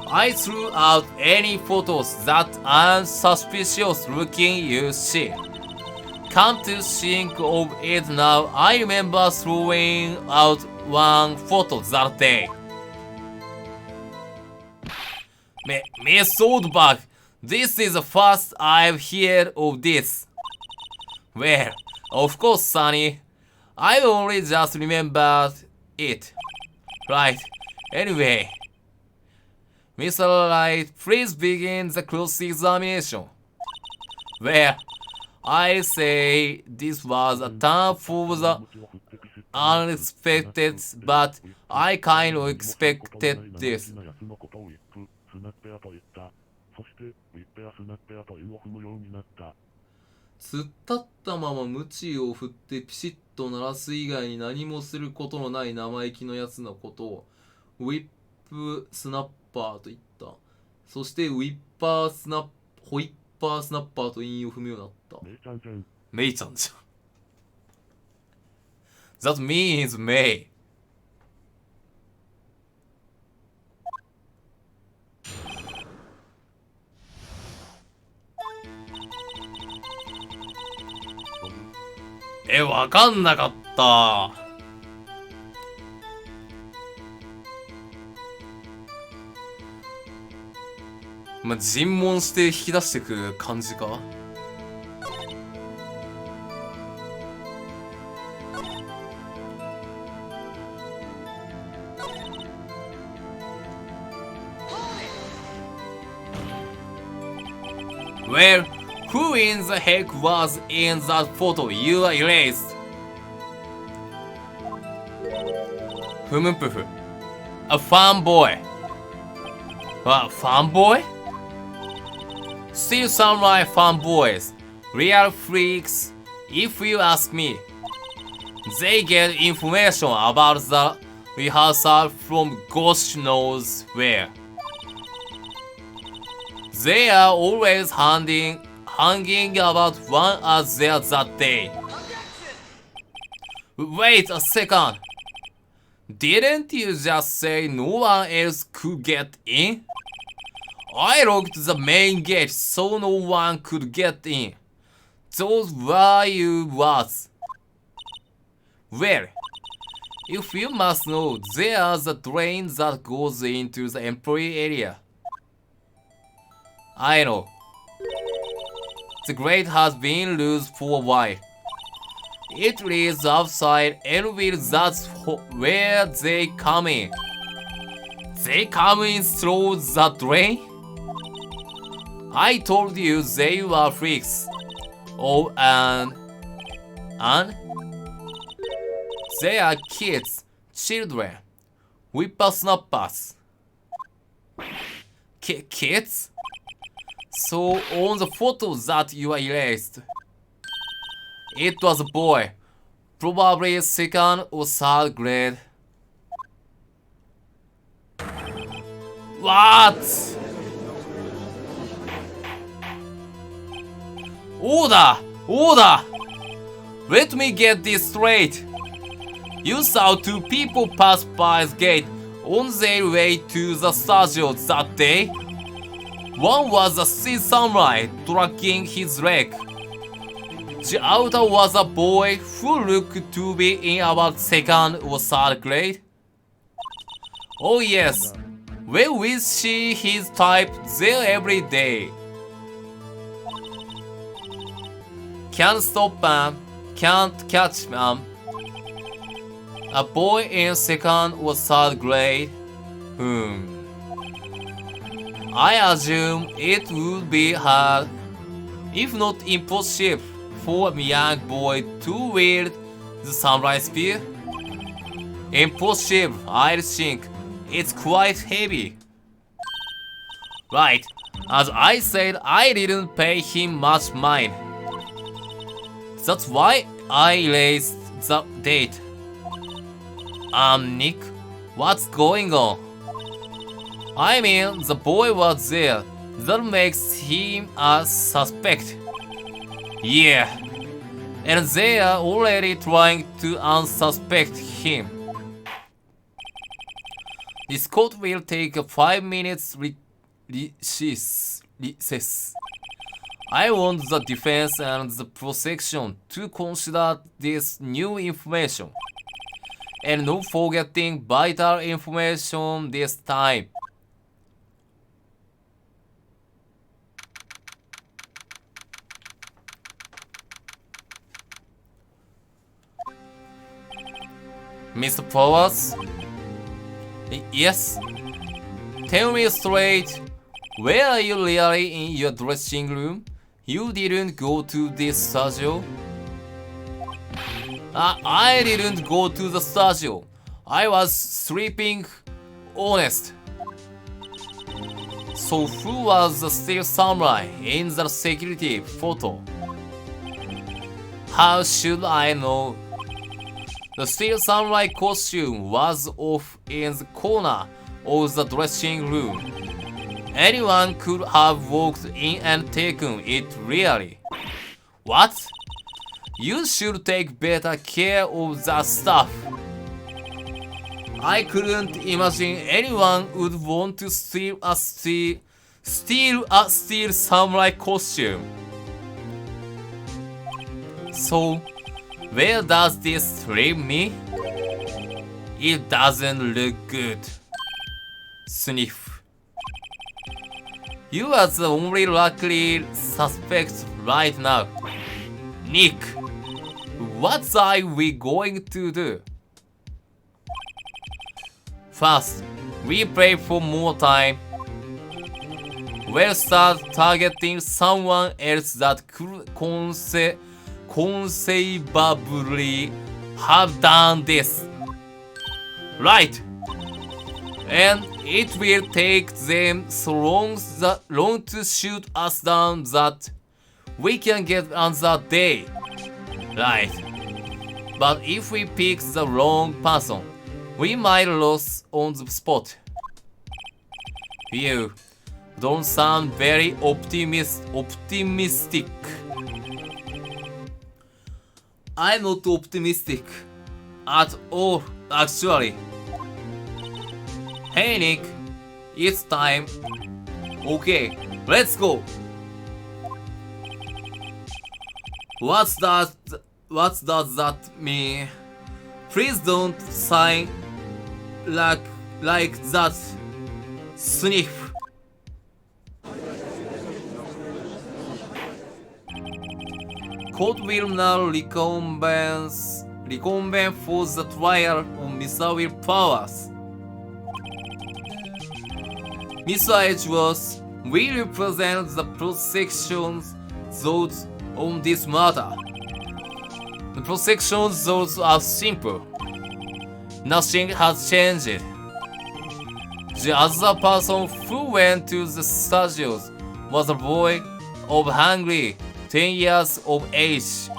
I threw out any photos that aren't suspicious looking, you see. Come to think of it now, I remember throwing out one photo that day. Miss Oldbug, this is the first I've heard of this. Well, of course, Sonny. I only just remembered it. Right. Anyway. Mr. Wright, please begin the cross-examination. Well, I say this was a turn for the unexpected, but I kind of expected this. スナッペアと言った。そして、ウィッペアスナッペアと韻を踏むようになった。突っ立ったまま鞭を振ってピシッと鳴らす以外に何もすることのない生意気のやつのことをウィップスナッパーと言った。そしてホイッパースナッパーと韻を踏むようになった。メイちゃんじゃん。メイちゃんじゃん。That means May. わかんなかった。尋問して引き出してく感じか。Well, who in the heck was in that photo you erased? ふむぷふ。A fanboy. A fanboy? Still samurai fanboys. Real freaks, if you ask me. They get information about the rehearsal from gosh knows where. They are always hanging about one as there that day. Wait a second. Didn't you just say no one else could get in? I locked the main gate so no one could get in. Those were your words. Well, if you must know, there's a drain that goes into the employee area. I know. The grate has been loose for a while. It leads outside and that's where they come in. They come in through the drain? I told you they were freaks. Oh, and they are kids, children, whippersnappers. Kids? So on the photo that you erased, it was a boy, probably second or third grade. What? Order! Let me get this straight. You saw two people pass by the gate on their way to the studio that day. One was a sea samurai dragging his leg. The other was a boy who looked to be in about second or third grade. Oh yes, well we see his type there every day. Can't stop 'em, can't catch 'em. A boy in second or third grade? I assume it would be hard, if not impossible, for a young boy to wield the samurai spear. Impossible, I think. It's quite heavy. Right, as I said, I didn't pay him much mind. That's why I raised the date. Nick, what's going on? I mean, the boy was there. That makes him a suspect. Yeah, and they are already trying to unsuspect him. This court will take a 5 minutes recess. I want the defense and the prosecution to consider this new information. And not forgetting vital information this time. Mr. Powers? Yes? Tell me straight, where are you really in your dressing room? You didn't go to this studio? I didn't go to the studio. I was sleeping, honest. So who was the steel samurai in the security photo? How should I know? The steel samurai costume was off in the corner of the dressing room. Anyone could have walked in and taken it really. What? You should take better care of that stuff. I couldn't imagine anyone would want to steal a steel samurai costume. So, where does this leave me? It doesn't look good. Sniff. You are the only likely suspect right now. Nick, what are we going to do? First, we pray for more time. We'll start targeting someone else that could conceivably have done this. Right. And it will take them so long to shoot us down that we can get another day. Right. But if we pick the wrong person, We might lose on the spot. You don't sound very optimistic. I'm not optimistic at all, actually. Hey Nick, it's time. Okay, let's go. What does that mean? Please don't sign like that. Sniff. Court will now reconvene for the trial of Mr. Will Powers. Mr. Edgeworth will represent the prosecution's thoughts on this matter. The prosecution's thoughts are simple. Nothing has changed. The other person who went to the studios was a boy of Hungary, 10 years of age.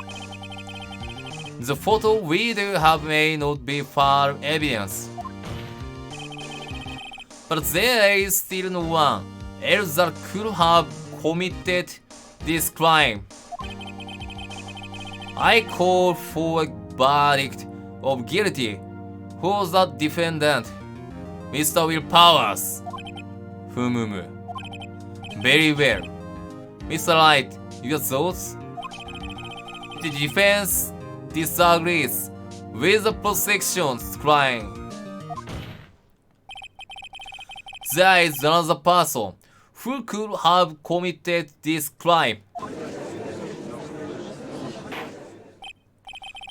The photo we do have may not be firm evidence, but there is still no one else that could have committed this crime. I call for a verdict of guilty for the defendant, Mr. Will Powers. Very well. Mr. Wright, your thoughts? The defense disagrees with the prosecution's claim. There is another person who could have committed this crime.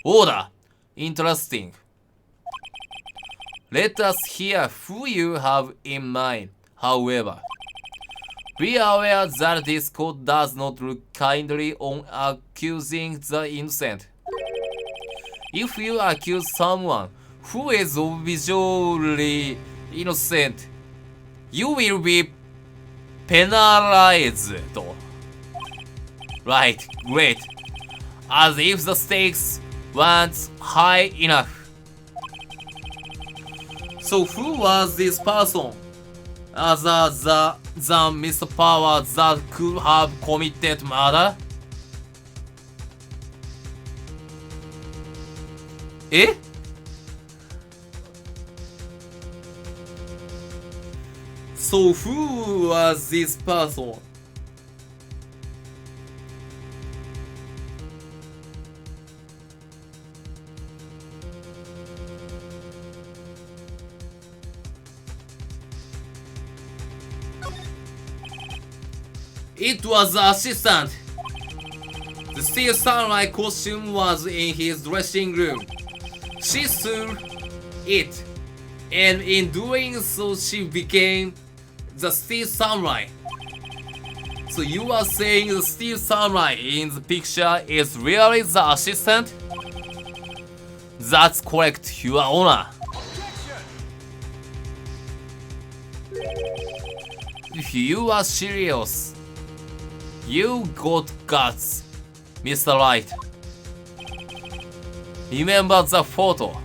Order. Interesting. Let us hear who you have in mind, however. Be aware that this court does not look kindly on accusing the innocent. If you accuse someone who is visually innocent, you will be penalized. Right, great. As if the stakes weren't high enough. So who was this person other than Mr. Powers that could have committed murder? Eh? So who was this person? It was the assistant. The Steel Sunlight costume was in his dressing room. She stole it, and in doing so she became the Steel Sunlight. So you are saying the Steel Sunlight in the picture is really the assistant? That's correct, Your Honor. If you are serious, you got guts, Mr. Wright. Remember the photo.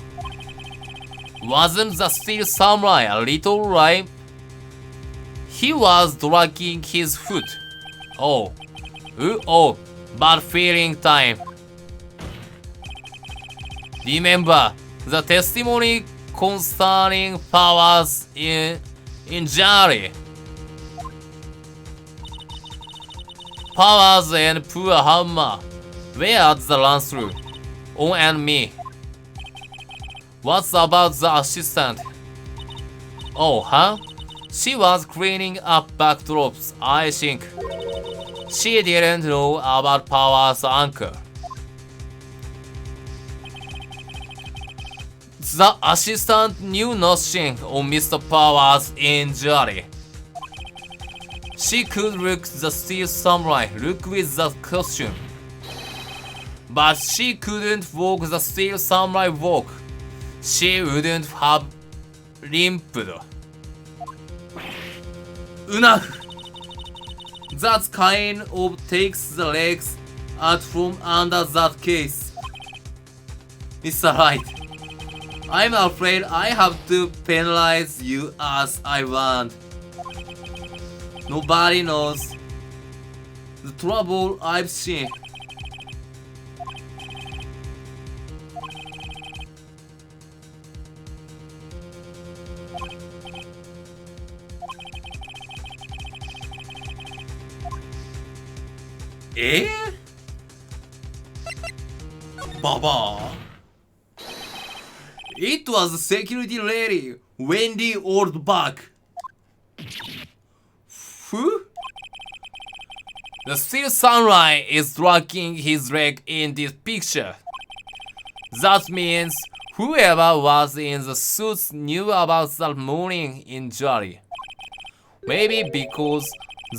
Wasn't the Steel Samurai a little lame? He was dragging his foot. Oh, bad feeling time. Remember the testimony concerning Powers in January. Powers and poor Hammer were at the run-through, On and me. What's about the assistant? Oh, huh? She was cleaning up backdrops, I think. She didn't know about Powers' uncle. The assistant knew nothing on Mr. Powers' injury. She could look the Steel Samurai look with the costume, but she couldn't walk the Steel Samurai walk. She wouldn't have limped. Enough! That kind of takes the legs out from under that case. Mr. Wright, I'm afraid I have to penalize you as I want. Nobody knows the trouble I've seen. Eh? Baba. It was the security lady, Wendy Oldbach. Who? The steel samurai is dragging his leg in this picture. That means whoever was in the suits knew about the morning injury. Maybe because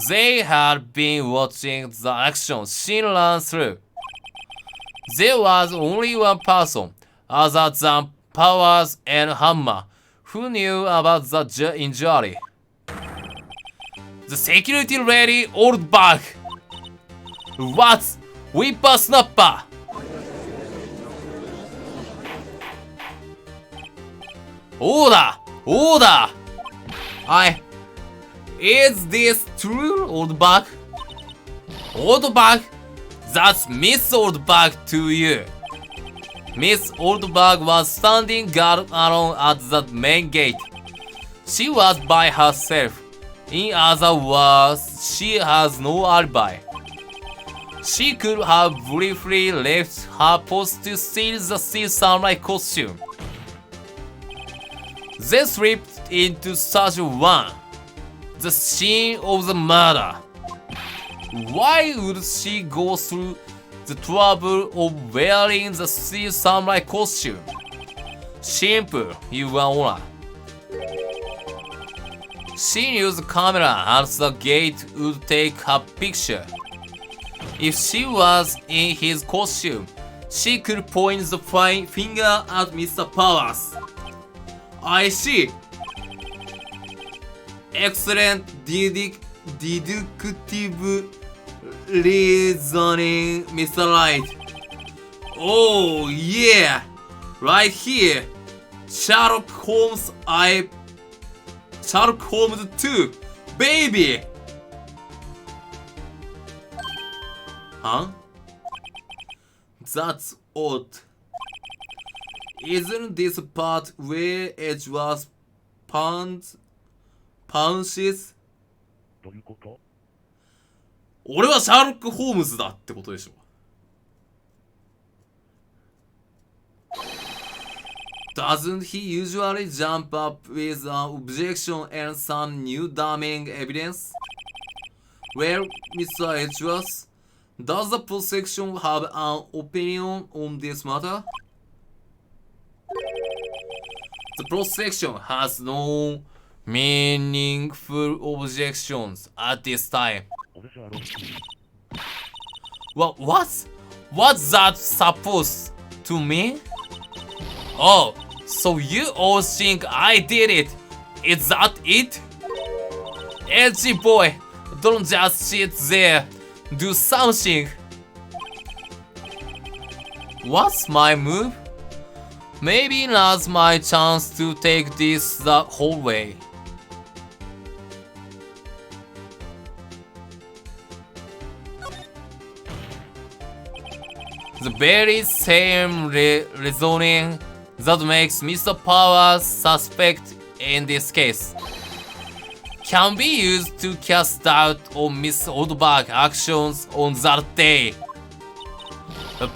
they had been watching the action scene run through. There was only one person, other than Powers and Hammer, who knew about the injury. The security lady old bug. What? Whippersnapper! Order! Order! Is this true, old bug? Old bug? That's Miss Old Bug to you. Miss Old Bug was standing guard alone at the main gate. She was by herself. In other words, she has no alibi. She could have briefly left her post to steal the Steel Samurai costume. They slipped into Station 1, the scene of the murder. Why would she go through the trouble of wearing the Steel Samurai costume? Simple, Your Honor. She knew the camera at the gate would take her picture. If she was in his costume, she could point the finger at Mr. Powers. I see. Excellent deductive reasoning, Mr. Light. Oh yeah, right here. Sherlock Holmes 2, baby! Huh? That's odd. Isn't this part where Edgeworth punches? どういうこと？俺はシャーロック・ホームズだってことでしょ。Doesn't he usually jump up with an objection and some new damning evidence? Well, Mr. Edgeworth, does the prosecution have an opinion on this matter? The prosecution has no meaningful objections at this time. 俺じゃあロッキー。What's that supposed to mean? Oh, so you all think I did it? Is that it? Edgy boy, don't just sit there. Do something. What's my move? Maybe now's my chance to take this the whole way. The very same reasoning that makes Mr. Powers suspect in this case can be used to cast doubt on Miss Oldbach's actions on that day.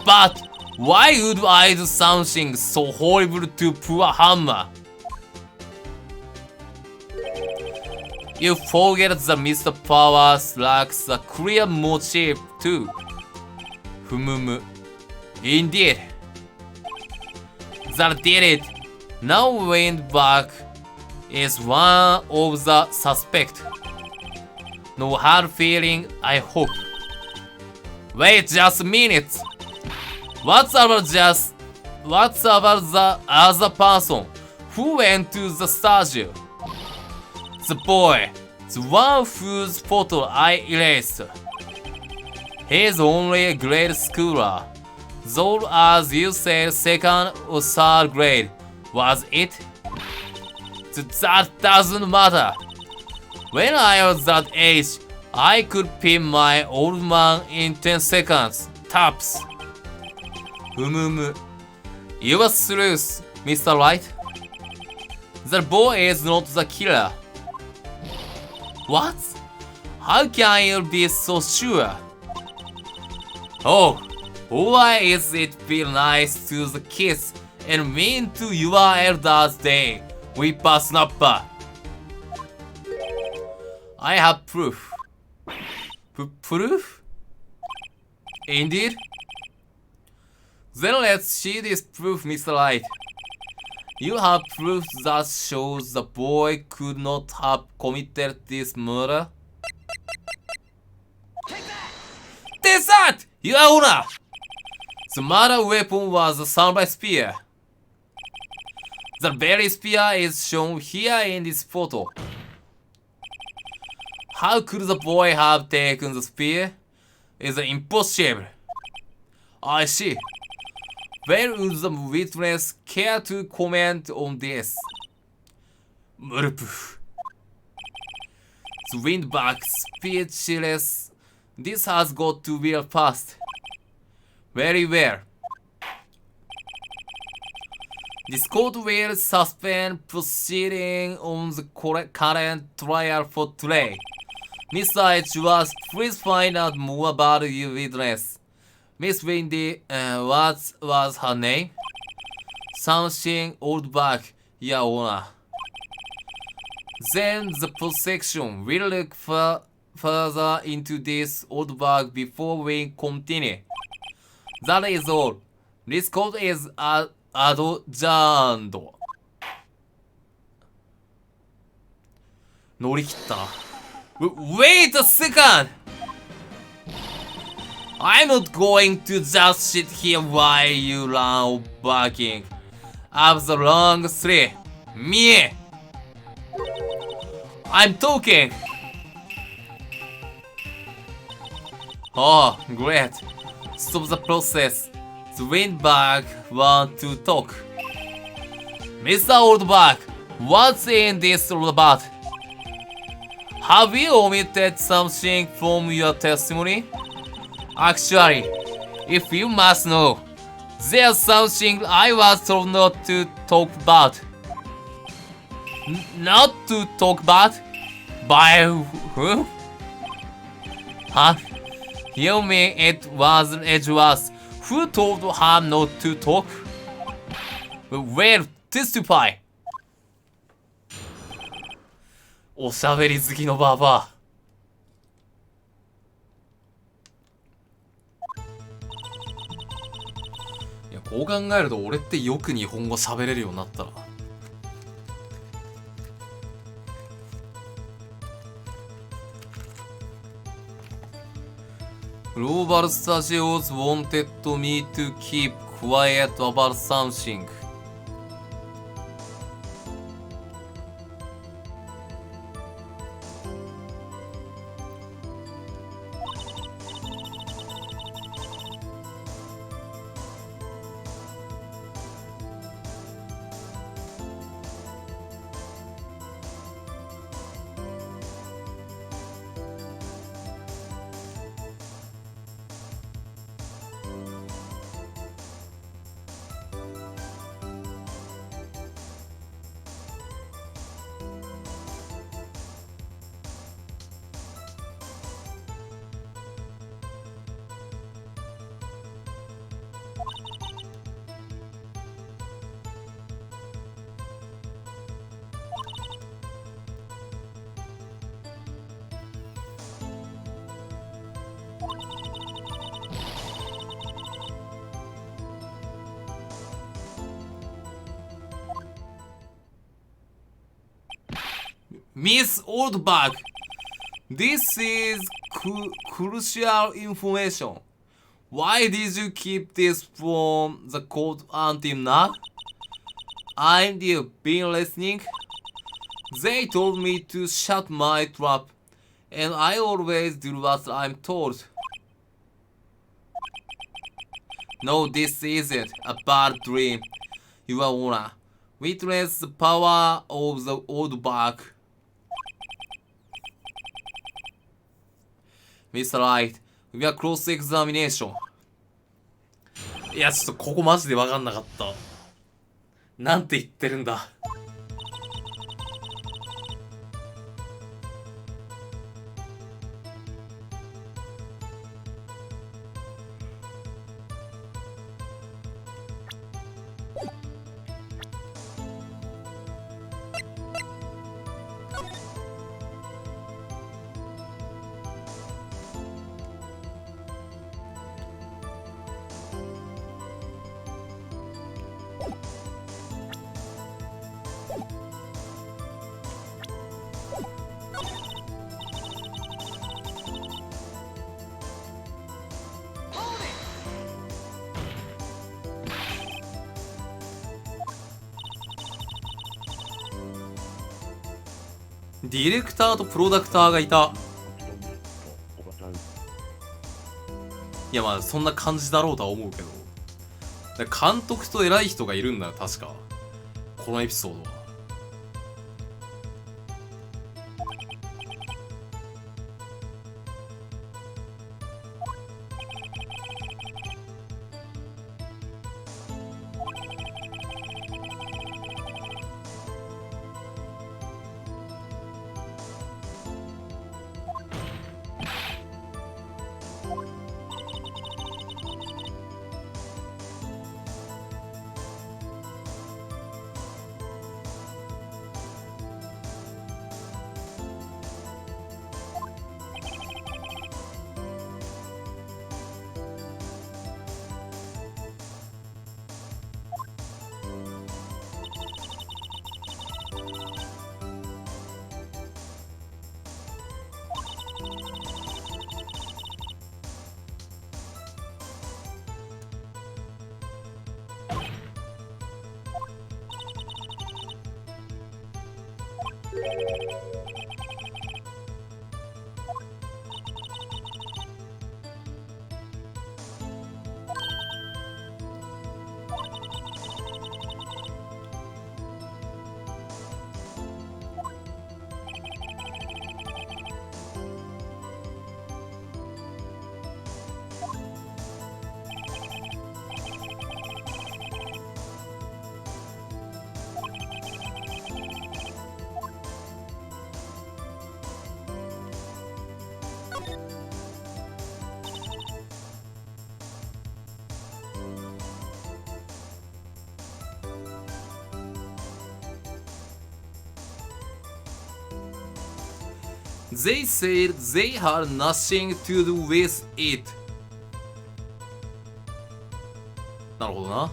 But why would I do something so horrible to poor Hammer? You forget that Mr. Powers lacks a clear motive too. Indeed. That did it. Now Windback is one of the suspects. No hard feeling, I hope. Wait just a minute. What's about the other person who went to the studio? The boy, the one whose photo I erased. He's only a grade schooler. Though as you said, second or third grade. Was it? That doesn't matter. When I was that age, I could pin my old man in 10 seconds. Taps. You were sleuth, Mr. Right? The boy is not the killer. What? How can you be so sure? Oh, why is it feel nice to the kids and mean to your elders day, whippersnapper? I have proof. Proof? Indeed? Then let's see this proof, Mr. Light. You have proof that shows the boy could not have committed this murder? Take that, Your Honor! The murder weapon was a samurai spear. The very spear is shown here in this photo. How could the boy have taken the spear? It's impossible. I see. Where would the witness care to comment on this? Murph. The windbag speechless. This has got to be a past. Very well. This court will suspend proceeding on the current trial for today. Mr. Edgeworth, please find out more about your witness. Miss Windy, what was her name? Something old back, Your Honor. Then the prosecution will look further into this old bag before we continue. That is all. This court is adjourned. 乗り切ったな。Wait a second! I'm not going to just sit here while you run barking up the wrong tree. Me! I'm talking! Oh, great. Stop the process. The windbag want to talk. Mr. Oldbag, what's in this robot? Have you omitted something from your testimony? Actually, if you must know, there's something I was told not to talk about. Not to talk about? By whom? Huh? You mean it was Edgeworth who told her not to talk? Well, testify. おしゃべり好きのババア。いや、こう考えると俺ってよく日本語喋れるようになったな。Global Studios wanted me to keep quiet about something. Miss Oldbag, this is crucial information. Why did you keep this from the court until now? And you've been listening? They told me to shut my trap, and I always do what I'm told. No, this isn't a bad dream, Your Honor. Witness the power of the old back. Mr. Light, we are cross-examination. いや、ちょっとここマジで分かんなかった。なんて言ってるんだ。ディレクターとプロダクターがいた。もちろんですと、おばちゃん。いや、まあそんな感じだろうとは思うけど、監督と偉い人がいるんだよ確か、このエピソードは。They said they had nothing to do with it. なるほどな。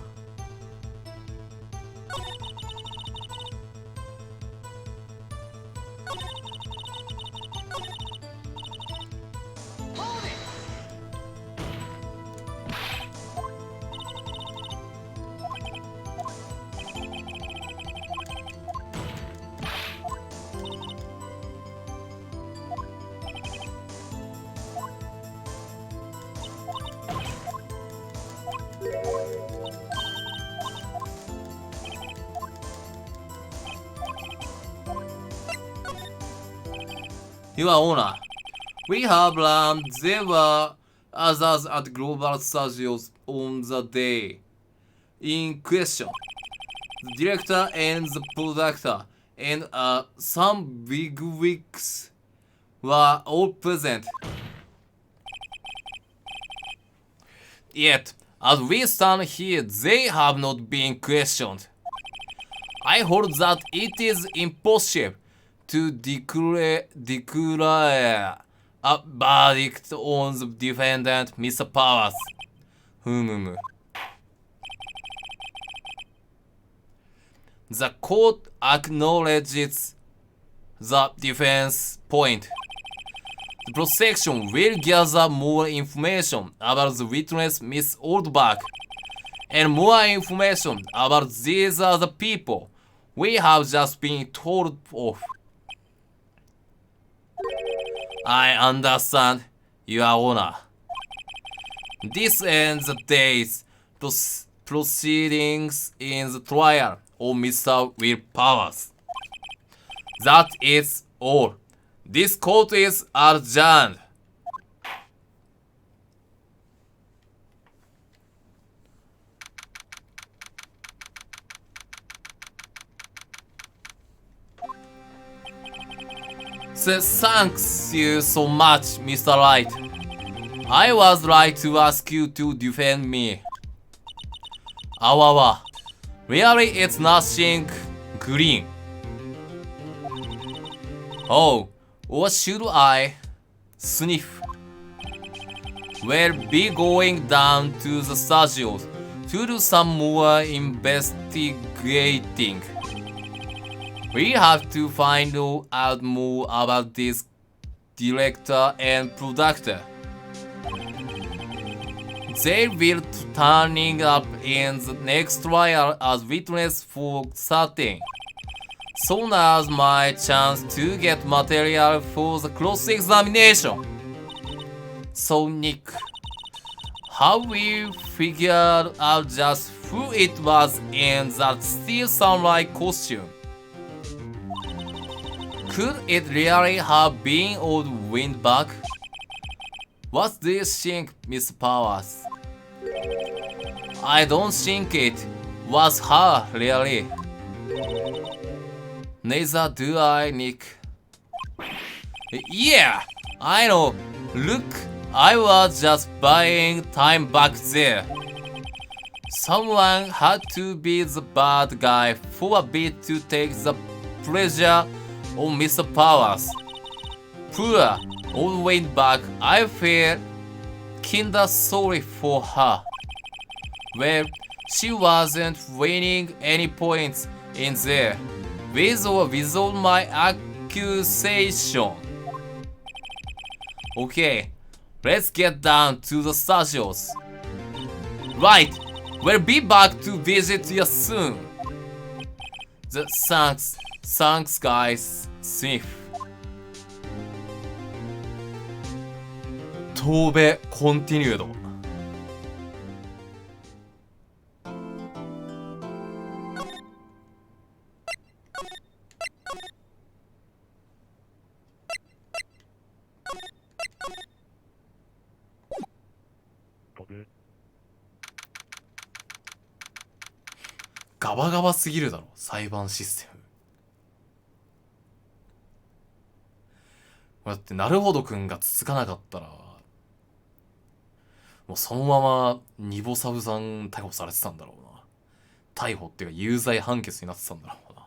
Your Honor, we have learned there were others at Global Studios on the day in question. The director and the producer and some bigwigs were all present. Yet, as we stand here, they have not been questioned. I hold that it is impossible to declare a verdict on the defendant, Mr. Powers. The court acknowledges the defense point. The prosecution will gather more information about the witness, Miss Oldback, and more information about these other people we have just been told of. I understand, Your Honor. This ends the day's proceedings in the trial or Mr. Willpowers. That is all. This court is adjourned. Thanks you so much, Mr. Wright. I was right to ask you to defend me. Really it's nothing green. Oh, or should I sniff? We'll be going down to the studios to do some more investigating. We have to find out more about this director and producer. They will turning up in the next trial as witness for certain. Soon as my chance to get material for the cross-examination. So Nick, how we figured out just who it was in that steel samurai costume? Could it really have been old Windbag? What do you think, Miss Powers? I don't think it was her, really. Neither do I, Nick. Yeah, I know. Look, I was just buying time back there. Someone had to be the bad guy for a bit to take the pleasure of Mr. Powers. Poor old Windbag, I feel kinda sorry for her. Well, she wasn't winning any points in there, with or without my accusation. Okay, let's get down to the studios. Right, we'll be back to visit you soon. Thanks guys, Sniff. トーベコンティニュード。ガバガバすぎるだろ、裁判システム。だってなるほどくんがつつかなかったらもうそのままニボサブさん逮捕されてたんだろうな。逮捕っていうか有罪判決になってたんだろうな。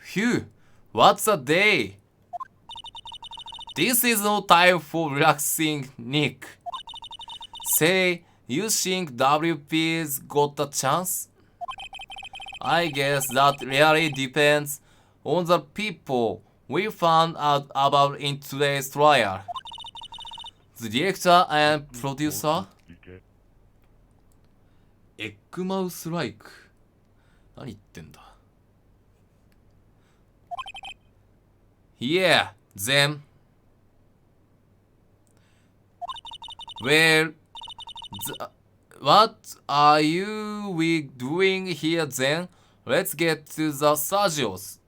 Phew, what's a day? This is no time for relaxing, Nick. Say, you think WP's got a chance? I guess that really depends on the people we found out about in today's trial. The director and producer? エッグマウスライク。何言ってんだ。Yeah, then. Well, what are we doing here then? Let's get to the studios.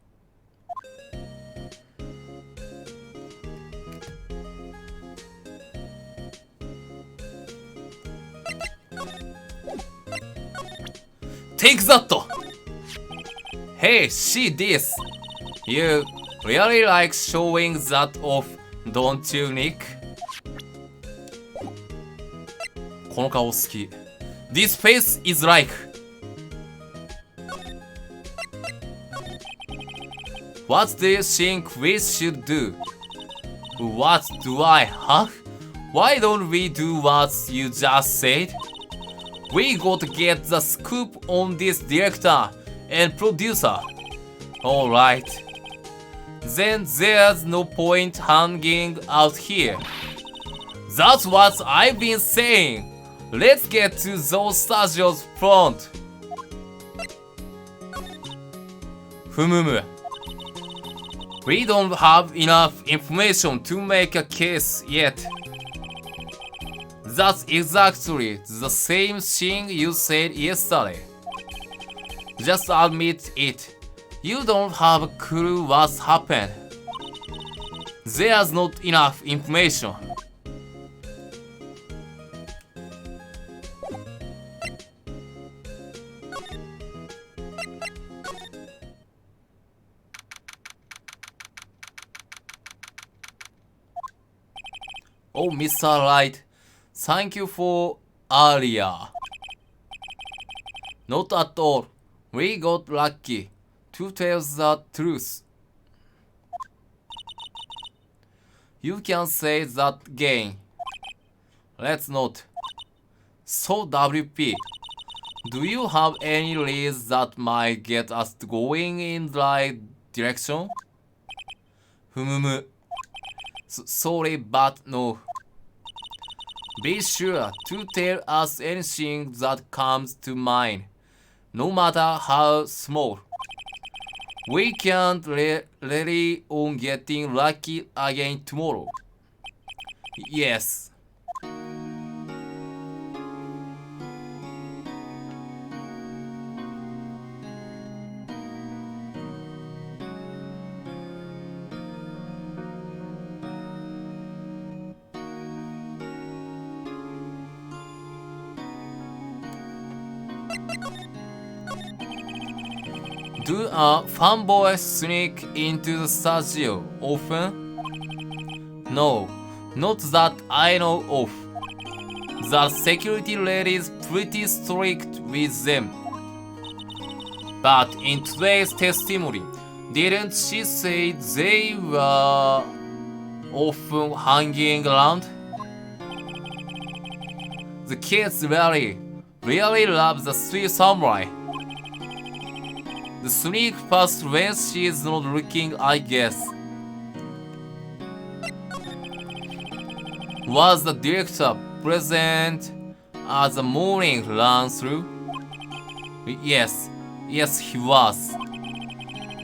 Take that! Hey, see this! You really like showing that off, don't you, Nick? この顔好き。This face is like. What do you think we should do? What do I have? Why don't we do what you just said? We gotta get the scoop on this director and producer. Alright. Then there's no point hanging out here. That's what I've been saying. Let's get to those studios front. ふむむ。We don't have enough information to make a case yet. That's exactly the same thing you said yesterday. Just admit it. You don't have a clue what's happened. There's not enough information. Oh, Mr. Light, thank you for earlier. Not at all. We got lucky. To tell the truth. You can say that again. Let's not. So, WP, do you have any leads that might get us going in the right direction? Sorry, but no. Be sure to tell us anything that comes to mind, no matter how small. We can't rely on getting lucky again tomorrow. Yes. Do a fanboy sneak into the studio often? No, not that I know of. The security lady's pretty strict with them. But in today's testimony, didn't she say they were often hanging around? The kids really love the Sweet Samurai. The sneak past when she is not looking, I guess. Was the director present as the morning ran through? Yes, he was.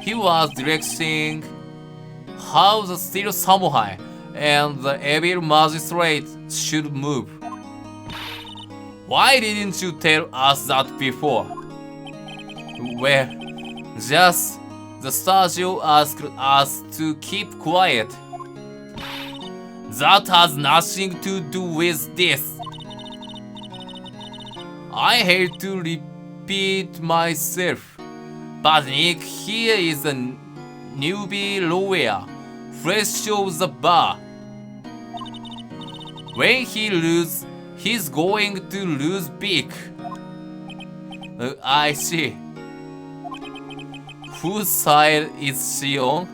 He was directing how the steel samurai and the evil magistrate should move. Why didn't you tell us that before? Well, just the studio asked us to keep quiet. That has nothing to do with this. I hate to repeat myself, but Nick here is a newbie lawyer, fresh off the bar. When he loses, he's going to lose big. I see. Whose side is she on?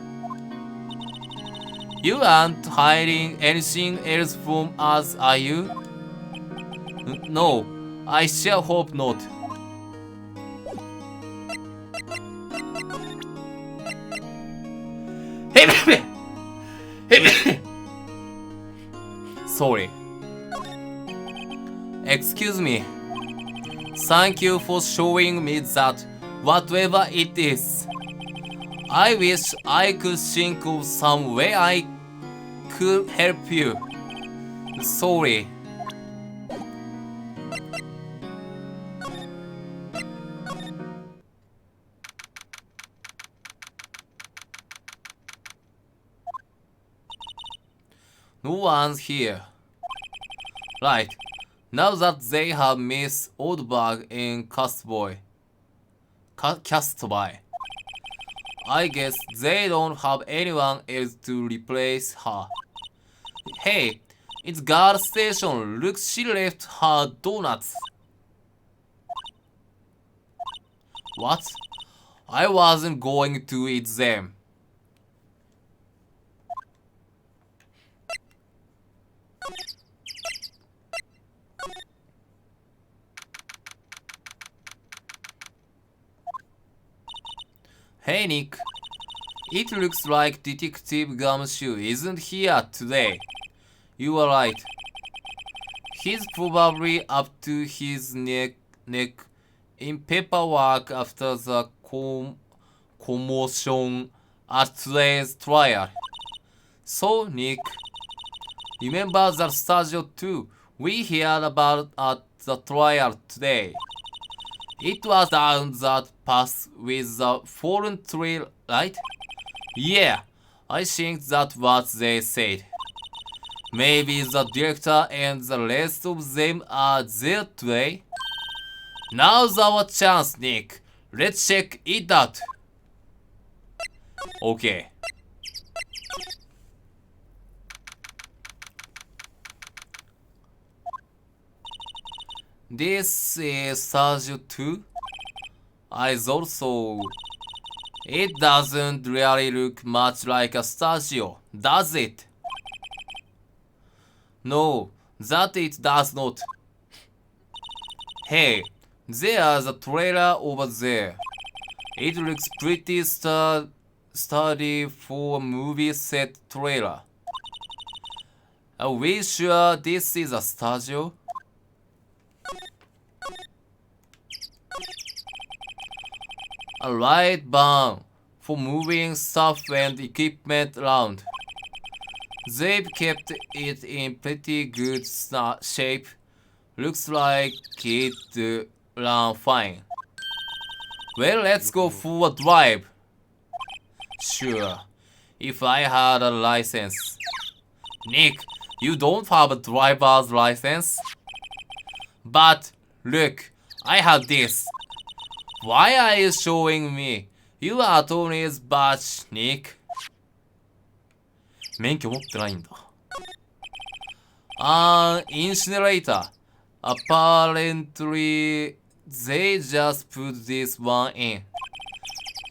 You aren't hiding anything else from us, are you? No, I sure hope not. Sorry. Excuse me. Thank you for showing me that, whatever it is. I wish I could think of some way I could help you. Sorry. No one's here. Right. Now that they have Miss Oldberg in Castboy, I guess they don't have anyone else to replace her. Hey, it's guard station. Look, she left her donuts. What? I wasn't going to eat them. Hey Nick, it looks like Detective Gumshoe isn't here today. You are right. He's probably up to his neck in paperwork after the commotion at today's trial. So Nick, remember that studio too we heard about at the trial today. It was down that path with the fallen tree, right? Yeah, I think that's what they said. Maybe the director and the rest of them are there today? Now's our chance, Nick. Let's check it out. Okay. This is Sergio 2? I thought so. It doesn't really look much like a Stagio, does it? No, that it does not. Hey, there's a trailer over there. It looks pretty sturdy for a movie set trailer. Are we sure this is a Stagio? A right barn for moving stuff and equipment around. They've kept it in pretty good shape. Looks like it ran fine. Well, let's go for a drive. Sure, if I had a license. Nick, you don't have a driver's license? But look, I have this. Why are you showing me? You are Tony's badge, Nick. 免許持ってないんだ。Incinerator. Apparently, they just put this one in.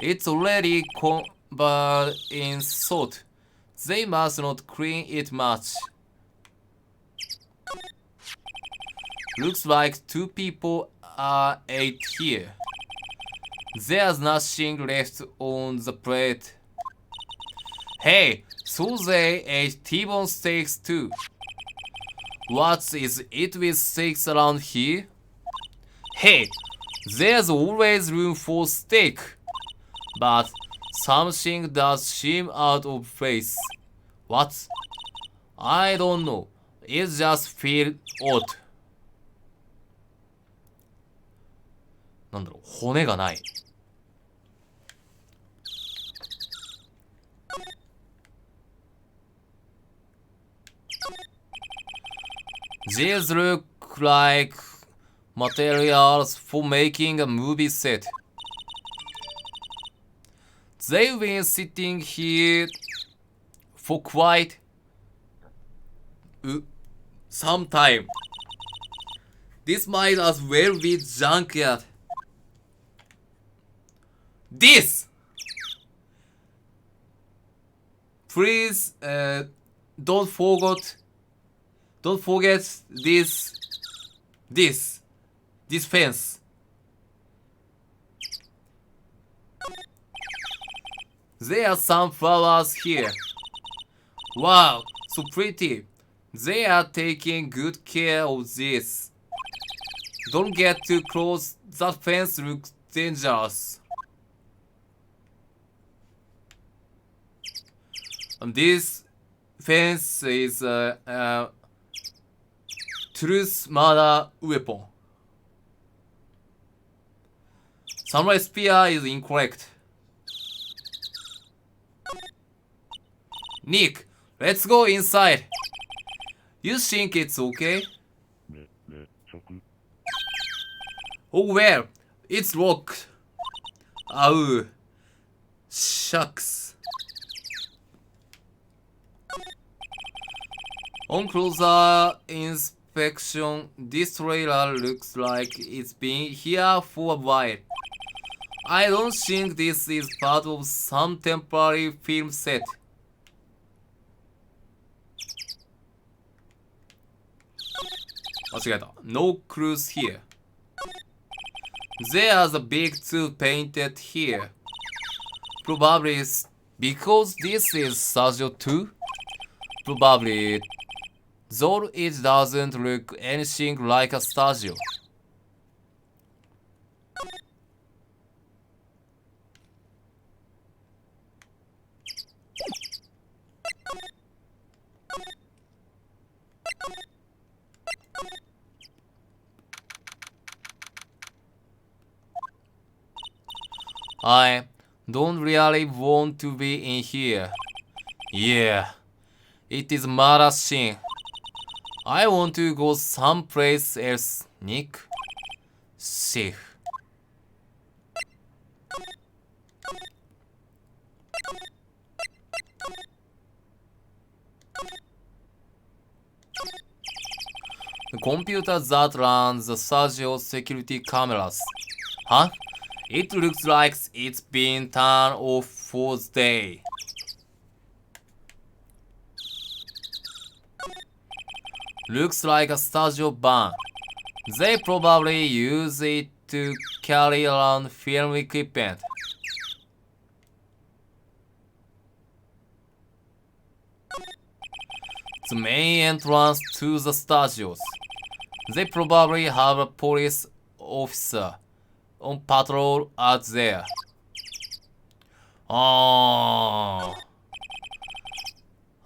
It's already covered in salt. They must not clean it much. Looks like 2 people are ate here. There's nothing left on the plate. Hey, so they ate T-bone steaks too. What is it with steaks around here? Hey, there's always room for steak. But something does seem out of place. What? I don't know. It just feels odd. なんだろう、骨がない。These look like materials for making a movie set. They've been sitting here for quite some time. This might as well be junkyard. This! Please don't forget this fence. There are some flowers here. Wow, so pretty. They are taking good care of this. Don't get too close. That fence looks dangerous. And this fence is a truth murder weapon. Samurai spear is incorrect. Nick, let's go inside. You think it's okay? Oh well, it's locked. Oh, shucks. On closer inspection, this trailer looks like it's been here for a while. I don't think this is part of some temporary film set. No clues here. There's a big 2 painted here. Probably because this is Sergio 2. Probably. Though it doesn't look anything like a Stagio. I don't really want to be in here. Yeah, it is murder scene. I want to go someplace else, Nick. Safe. The computer that runs the studio security cameras. Huh? It looks like it's been turned off for the day. Looks like a studio van. They probably use it to carry around film equipment. The main entrance to the studios. They probably have a police officer on patrol out there. An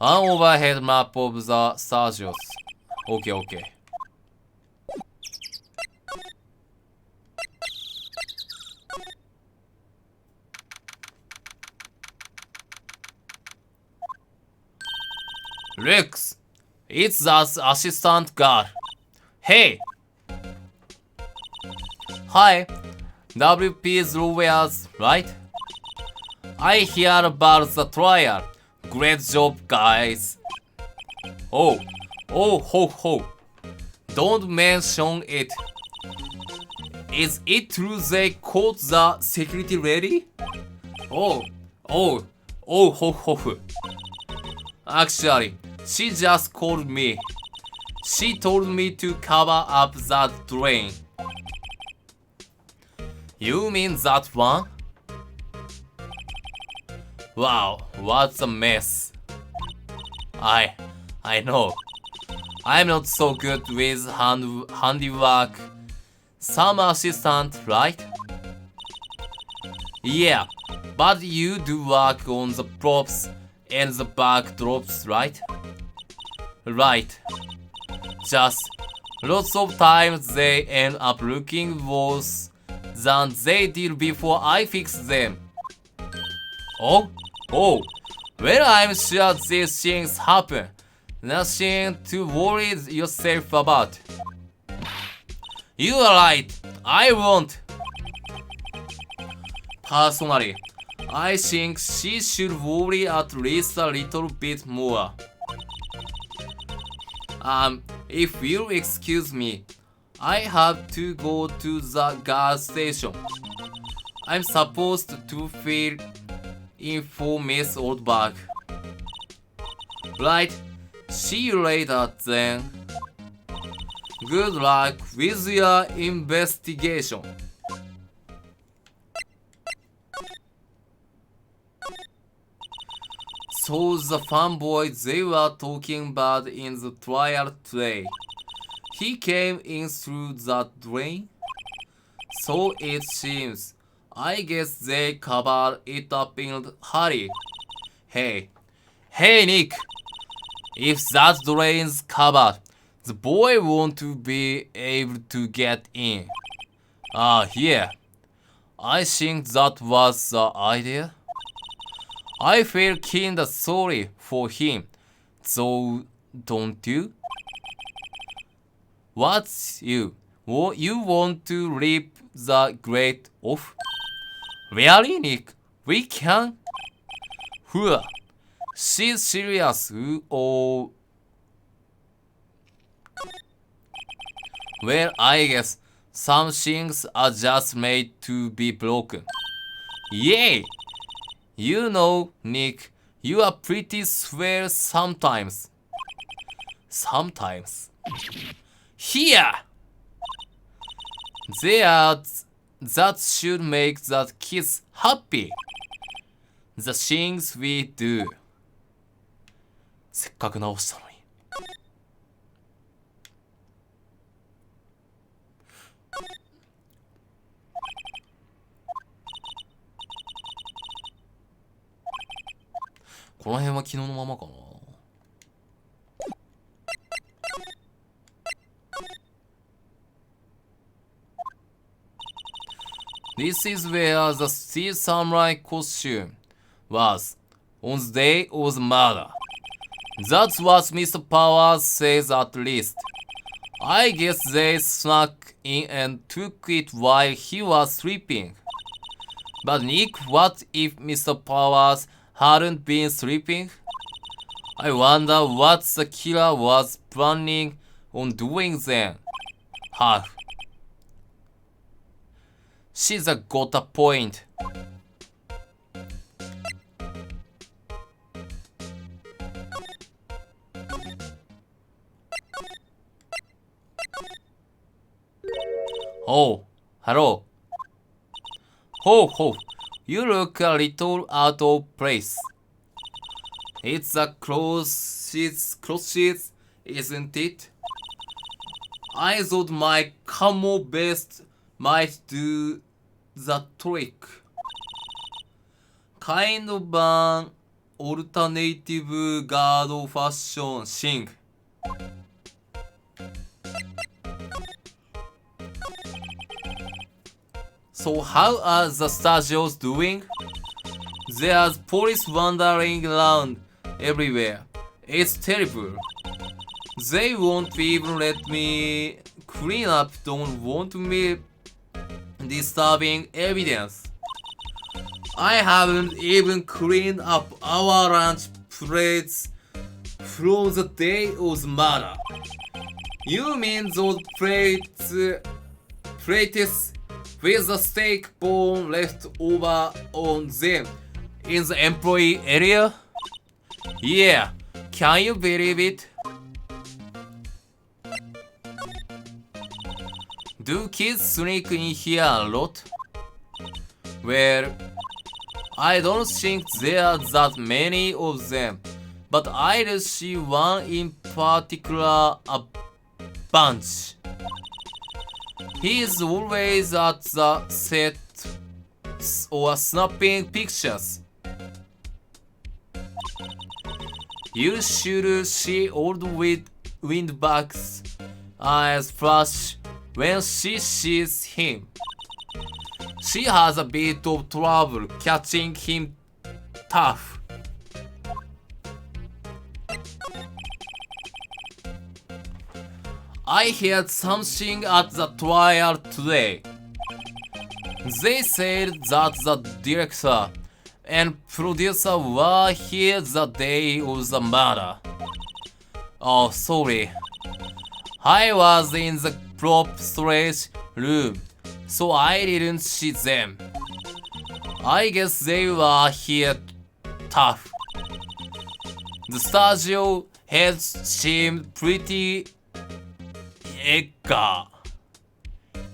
overhead map of the studios. Okay. Rex, it's that assistant guard. Hey! Hi, WP's lawyers, right? I hear about the trial. Great job, guys. Oh, ho. Don't mention it. Is it true they caught the security lady? Oh, ho. Actually, she just called me. She told me to cover up that drain. You mean that one? Wow, what a mess. I know. I'm not so good with handiwork. Some assistant, right? Yeah, but you do work on the props and the backdrops, right? Right. Just lots of times they end up looking worse than they did before I fixed them. Oh, well, I'm sure these things happen. Nothing to worry yourself about. You are right. I won't. Personally, I think she should worry at least a little bit more. If you'll excuse me, I have to go to the gas station. I'm supposed to fill in for Miss Oldberg. Right, see you later then. Good luck with your investigation. So the fanboy they were talking about in the trial today, he came in through that drain? So it seems. I guess they covered it up in a hurry. Hey Nick! If that drain's covered, the boy won't be able to get in. Yeah. I think that was the idea. I feel kinda sorry for him, so don't you? What's you? You want to rip the grate off? Really, Nick? We can? Whew. She's serious. Oh. Well, I guess some things are just made to be broken. Yay! You know, Nick, you are pretty swell sometimes. Sometimes. Here! That should make that kids happy. The things we do. せっかく直したのに。この辺は昨日のままかな。This is where the steel samurai costume was on the day of the murder. That's what Mr. Powers says at least. I guess they snuck in and took it while he was sleeping. But Nick, what if Mr. Powers hadn't been sleeping? I wonder what the killer was planning on doing then. Huh. She's got a point. Oh, hello. Ho, you look a little out of place. It's a clothes, isn't it? I thought my camo vest might do the trick. Kind of an alternative guard fashion thing. So how are the studios doing? There's police wandering around everywhere. It's terrible. They won't even let me clean up, don't want me disturbing evidence. I haven't even cleaned up our lunch plates from the day of the murder. You mean those plates with the steak bone left over on them in the employee area? Yeah, can you believe it? Do kids sneak in here a lot? Well, I don't think there are that many of them, but I do see one in particular, a bunch. He's always at the set or snapping pictures. You should see old Windbag's eyes flash when she sees him. She has a bit of trouble catching him tough. I heard something at the trial today. They said that the director and producer were here the day of the murder. Oh, sorry. I was in the prop storage room, so I didn't see them. I guess they were here tough. The studio heads seemed pretty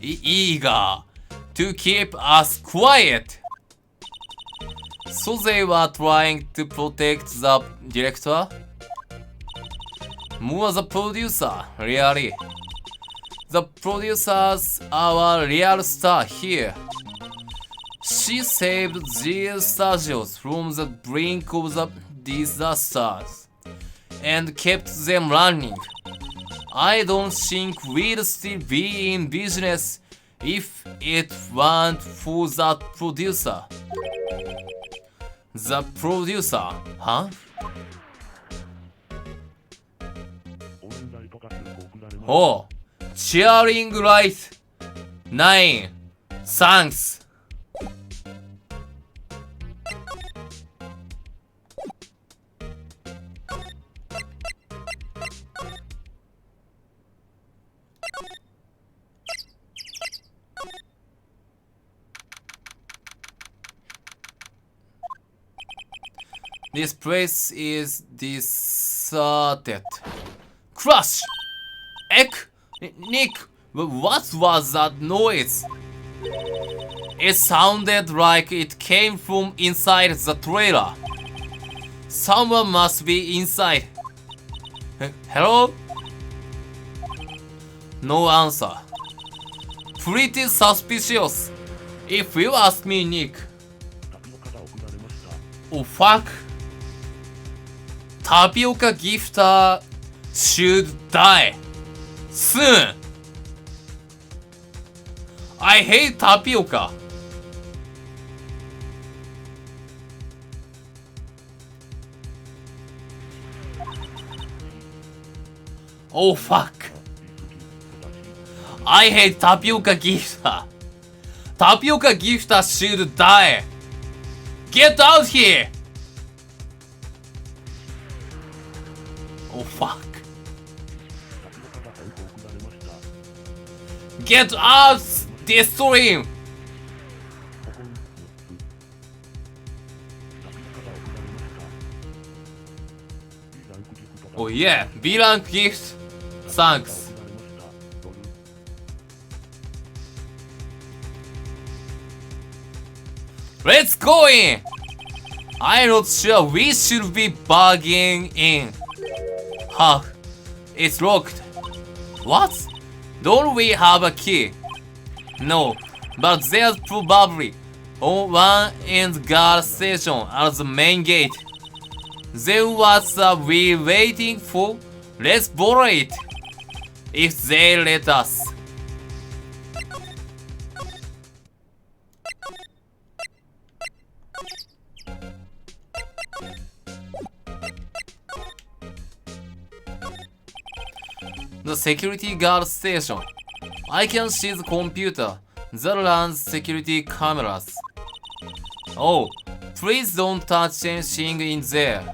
eager to keep us quiet. So they were trying to protect the director? More the producer, really. The producers are a real star here. She saved these studios from the brink of the disasters and kept them running. I don't think we'd still be in business if it weren't for that producer. The producer, huh? Oh, cheering light 9. Thanks. This place is deserted. Crush! Nick, what was that noise? It sounded like it came from inside the trailer. Someone must be inside. Hello? No answer. Pretty suspicious, if you ask me, Nick. Oh fuck. Tapioca gifter should die soon. I hate tapioca. Oh fuck. I hate tapioca gifter. Tapioca gifter should die. Get out here. Oh fuck. Get out this stream. Oh yeah, B rank gift. Thanks. Let's go in. I'm not sure we should be bargaining in. Huh? It's locked. What? Don't we have a key? No, but there's probably one in the guard station at the main gate. Then what are we waiting for? Let's borrow it. If they let us. The security guard station. I can see the computer that runs security cameras. Oh, please don't touch anything in there.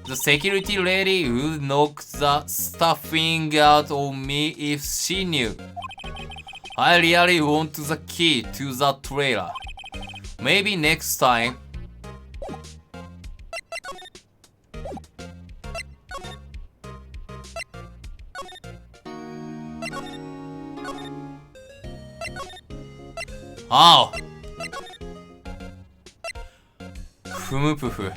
The security lady would knock the stuffing out of me if she knew. I really want the key to the trailer. Maybe next time. Oh. ふむぷふ。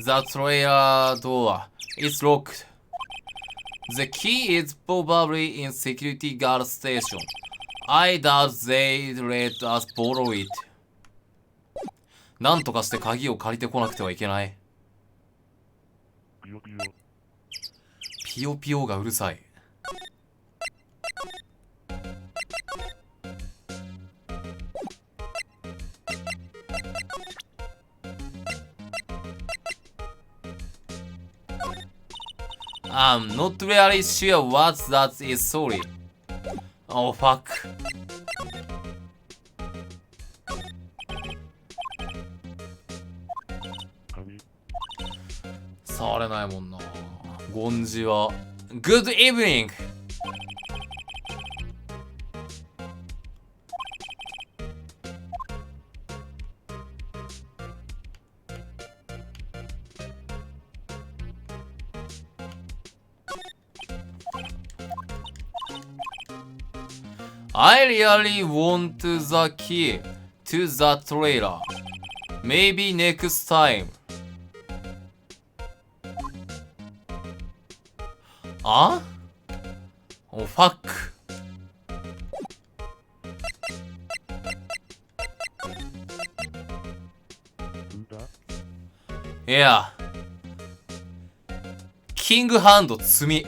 The trailer door is locked. The key is probably in security guard station. I doubt they let us borrow it. なんとかして鍵を借りてこなくてはいけない。ピヨピヨ。ピヨピヨがうるさい。I'm not really sure what that is, sorry. Oh fuck. 触れないもんな。ゴンジは。Good evening! I really want the key to the trailer. Maybe next time. あ？ Oh fuck. Yeah. キングハンド積み。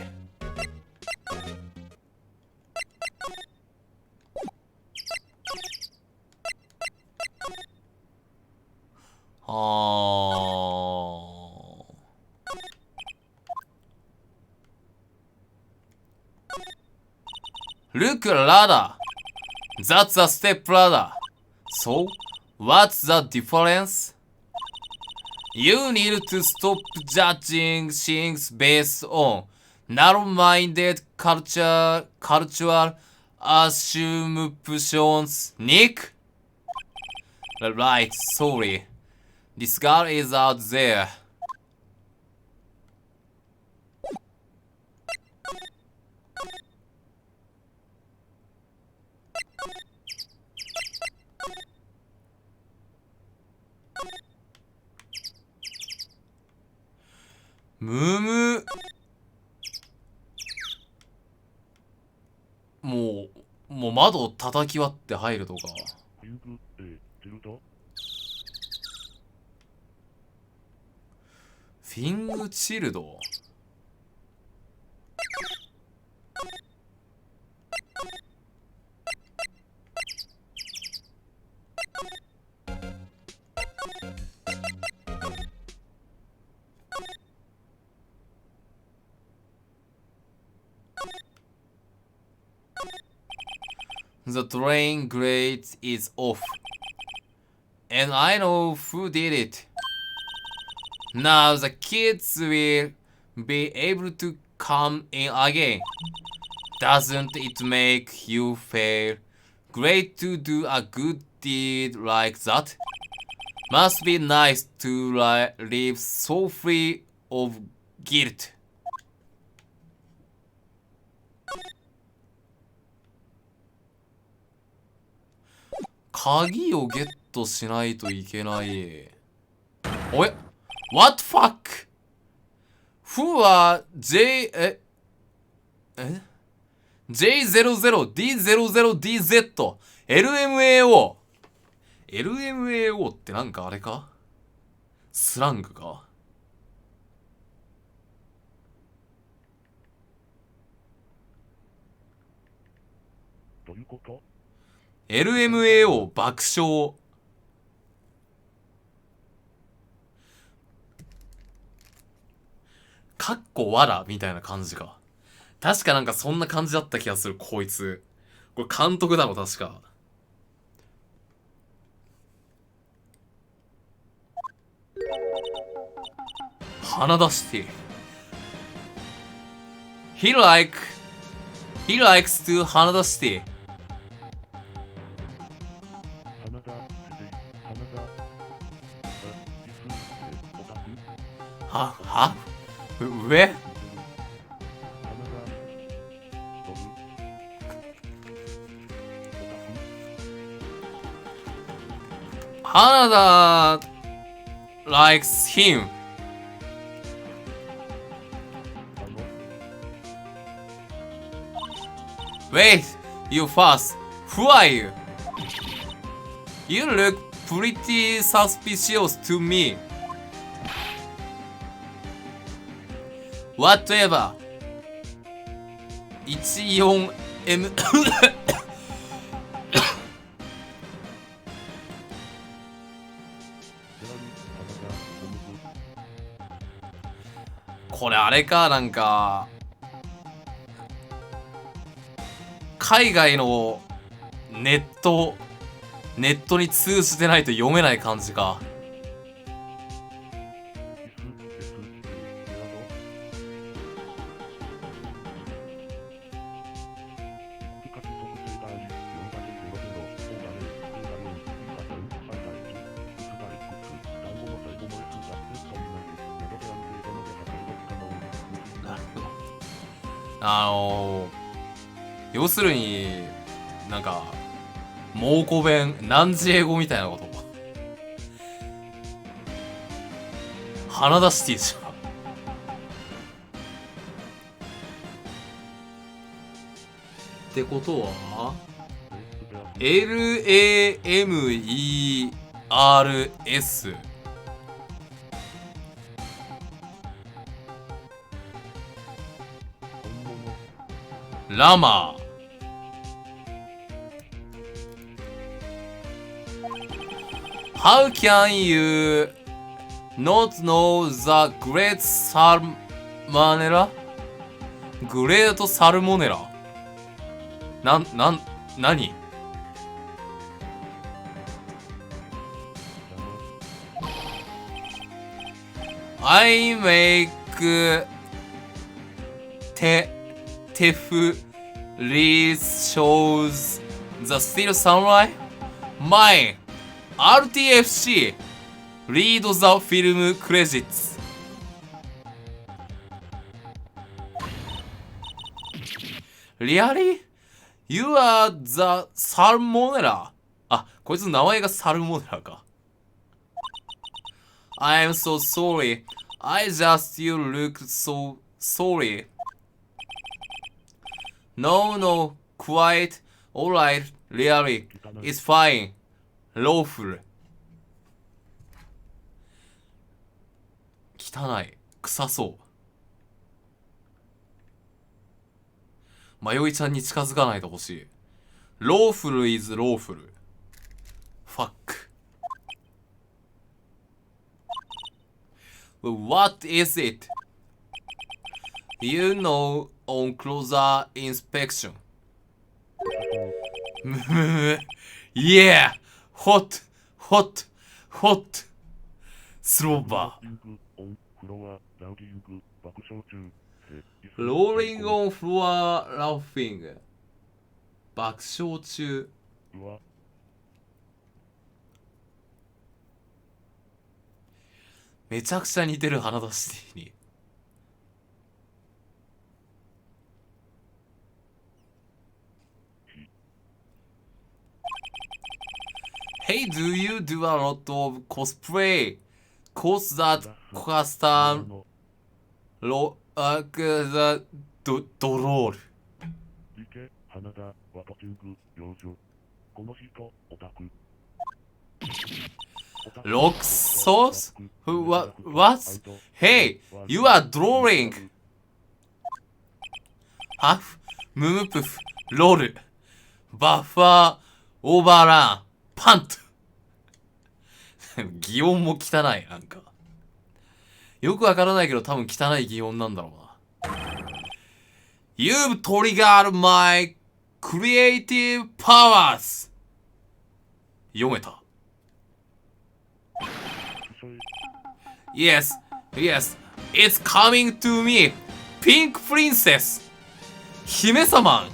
Look ladder. That's a step ladder. So, what's the difference? You need to stop judging things based on narrow-minded cultural assumptions. Nick? Right, sorry. This girl is out there.もう窓を叩き割って入るとか。ピンク、チルド。フィングチルド。The train grate is off. And I know who did it. Now the kids will be able to come in again. Doesn't it make you feel great to do a good deed like that? Must be nice to live so free of guilt. 鍵をゲットしないといけない。おい What fuck? Who are J00D00DZ LMAO LMAO ってなんかあれかスラングかどういうこと？ LMAO 爆笑かっこわらみたいな感じか。確かなんかそんな感じだった気がする、こいつ。これ監督だろ、確か。鼻出して。He likes to 鼻出して。は上花田 likes him. Wait, you first. Who are you? You look pretty suspicious to me. Whatever. 14M これあれかなんか海外のネットに通じてないと読めない感じか。要するになんか蒙古弁南次英語みたいなこと。鼻出していいじゃん。ってことは LAMERS ラマーHow can you not know the great salmonella? グレートサルモネラ何I make TEF release shows the still sunlight? My RTFC read the film credits. Really? You are the Salmonella? あ、こいつの名前がサルモネラか。I'm so sorry. I just you look so sorry. No, quite alright, really. It's fine. ローフル。汚い。臭そう。迷いちゃんに近づかないでほしい。ローフル is ローフル。ファック。What is it? You know on closer inspection. Yeah! Hot! Hot! Hot! スローバー。ローリングオンフロアラフィング。爆笑中。めちゃくちゃ似てる花田シティに。Hey, do you do a lot of cosplay? Cause that customドロール。花田ワトチング幼女。この人オタク。Rock sauce? What? Hey, you are drawing. Huff, ムムプフ、ロール、バッファー、オーバーラン、パント。擬音も汚い、なんか。よくわからないけど多分汚い擬音なんだろうな。You've triggered my creative powers. 読めた。Yes, yes, it's coming to me. Pink Princess. 姫様。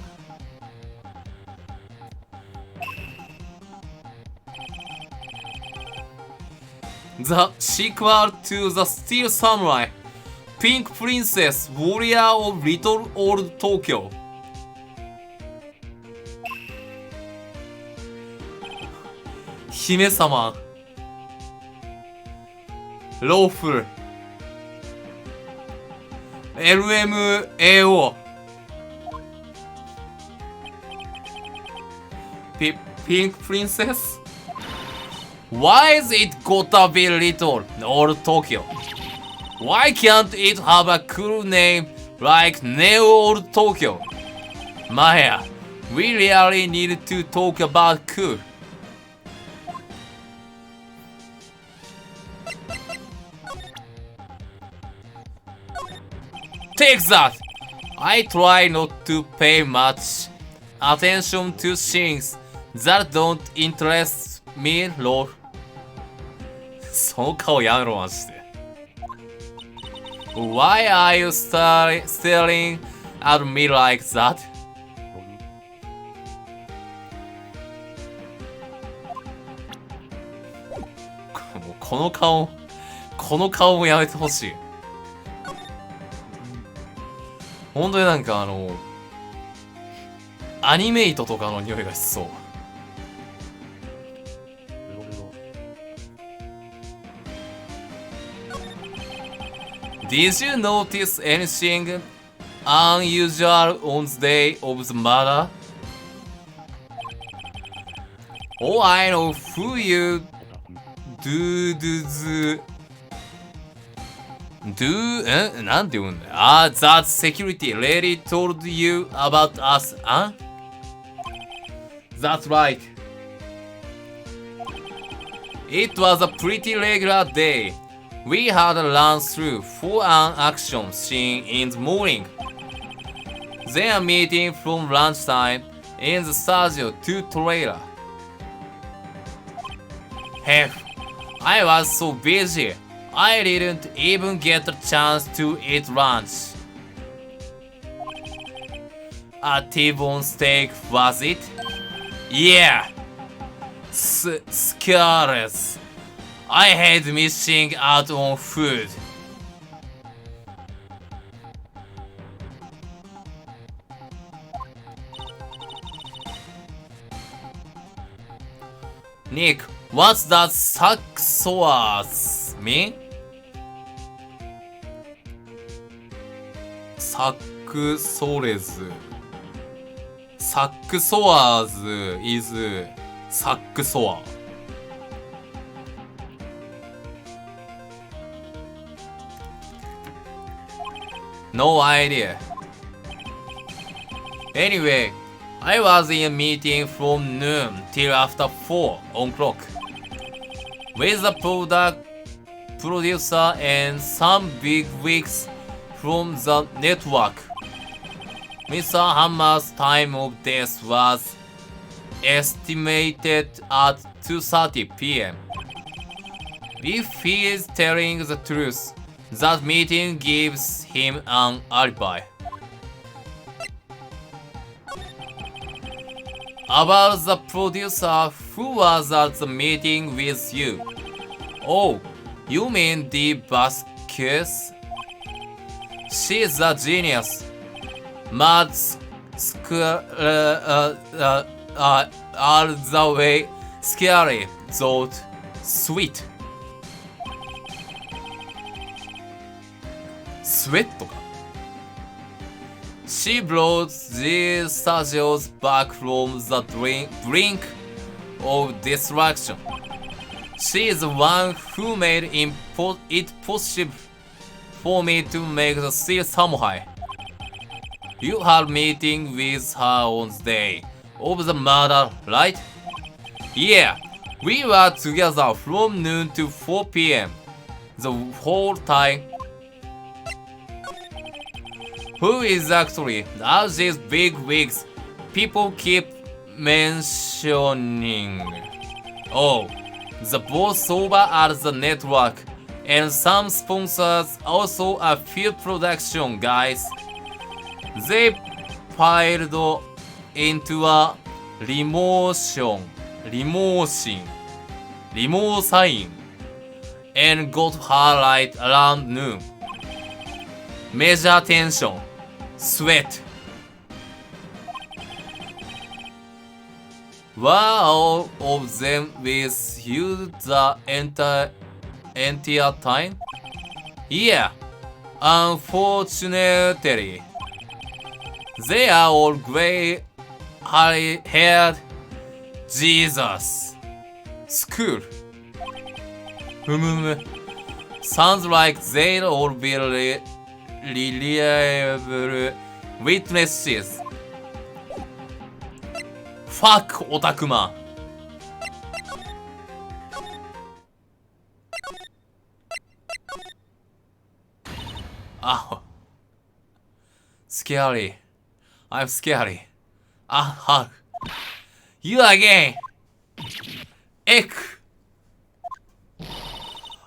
The sequel to the Steel Samurai. Pink Princess, Warrior of Little Old Tokyo. 姫様。ローフル LMAO Pink Princess? Why is it gotta be little old Tokyo? Why can't it have a cool name like Neo Old Tokyo? Maya, we really need to talk about cool. Take that! I try not to pay much attention to things that don't interest me, lol. その顔やめろ、マジで。Why are you staring at me like that? もうこの顔もやめてほしい。本当になんかアニメイトとかの匂いがしそう。Did you notice anything unusual on the day of the murder? Oh, I know who youなんて言うんだよ。that security lady told you about us, huh? That's right. It was a pretty regular day. We had a run through for an action scene in the morning. Then a meeting from lunchtime in the studio 2 trailer. Heck, I was so busy. I didn't even get a chance to eat lunch. A T-bone steak, was it? Yeah. Scarlett. I hate missing out on food. Nick, what's that saxoas mean? Saxores. Saxoas is saxoa. No idea. Anyway, I was in a meeting from noon till after 4 o'clock with the producer and some big wigs from the network. Mr. Hammer's time of death was estimated at 2:30 p.m. If he is telling the truth, that meeting gives him an alibi. About the producer who was at the meeting with you. Oh, you mean the Vasquez? She's a genius. Mad all the way scary, though sweet. Sweat とか She brought these studios back from the brink of destruction. She is the one who made it possible for me to make the Steel Samurai. You had a meeting with her on the day of the murder, right? Yeah, we were together from noon to 4 p.m. the whole time. Who is actually all these big wigs people keep mentioning? Oh, the boss over at the network and some sponsors, also a few production guys. They piled into a limousine and got her right around noon. Major tension, sweat. Were all of them with you the entire time? Yeah, unfortunately. They are all gray-haired. Jesus. School. Sounds like they'll all be reliable witnesses. Fuck, Otakuma. Oh. Scary. I'm scary. Ah, you again. Eck.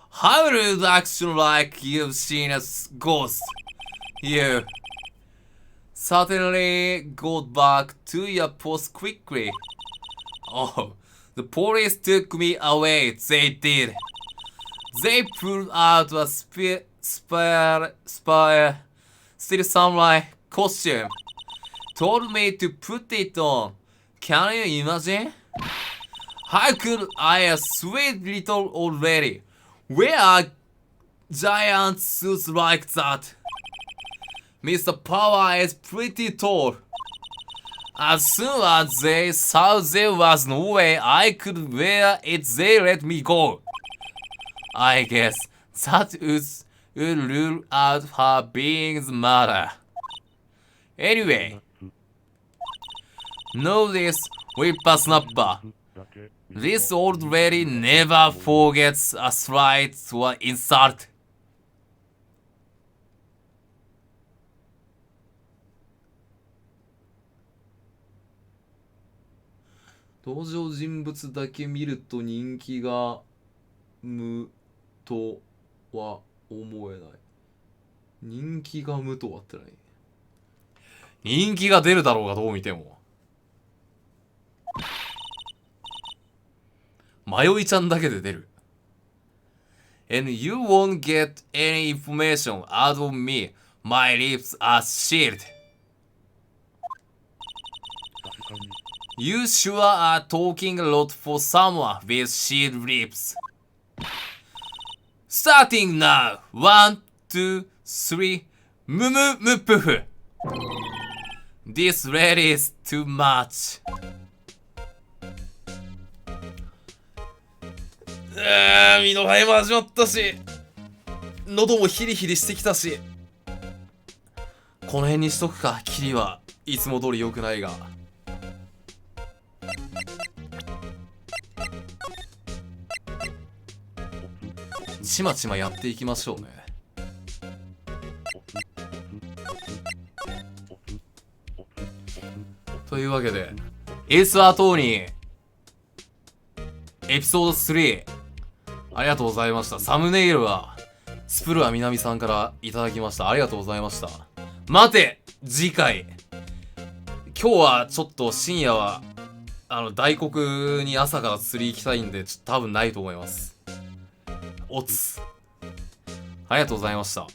How rude action like you've seen a ghost. You certainly got back to your post quickly. Oh, the police took me away. They did. They pulled out a Steel Samurai costume. Told me to put it on. Can you imagine? How could I, a sweet little old lady, wear giant suits like that? Mr. Power is pretty tall. As soon as they saw there was no way I could wear it, they let me go. I guess that would rule out her being the murderer. Anyway, know this, whippersnapper. This old lady never forgets a slight or insult. 登場人物だけ見ると人気が無とは思えない。人気が無とはってない。人気が出るだろうがどう見ても。迷いちゃんだけで出る。And you won't get any information out of me. My lips are sealed. You sure are talking a lot for someone with sealed lips. Starting now. 1, 2, 3. Mupufu. This lady is too much. ミノハイも始まったし、喉もヒリヒリしてきたし。この辺にしとくか。キリはいつも通り良くないが。ちまちまやっていきましょうね。というわけで、エースアートーニーエピソード3、ありがとうございました。サムネイルはスプルアみなみさんからいただきました。ありがとうございました。待て、次回。今日はちょっと深夜は大黒に朝から釣り行きたいんで、ちょっと多分ないと思います。おつ。ありがとうございました。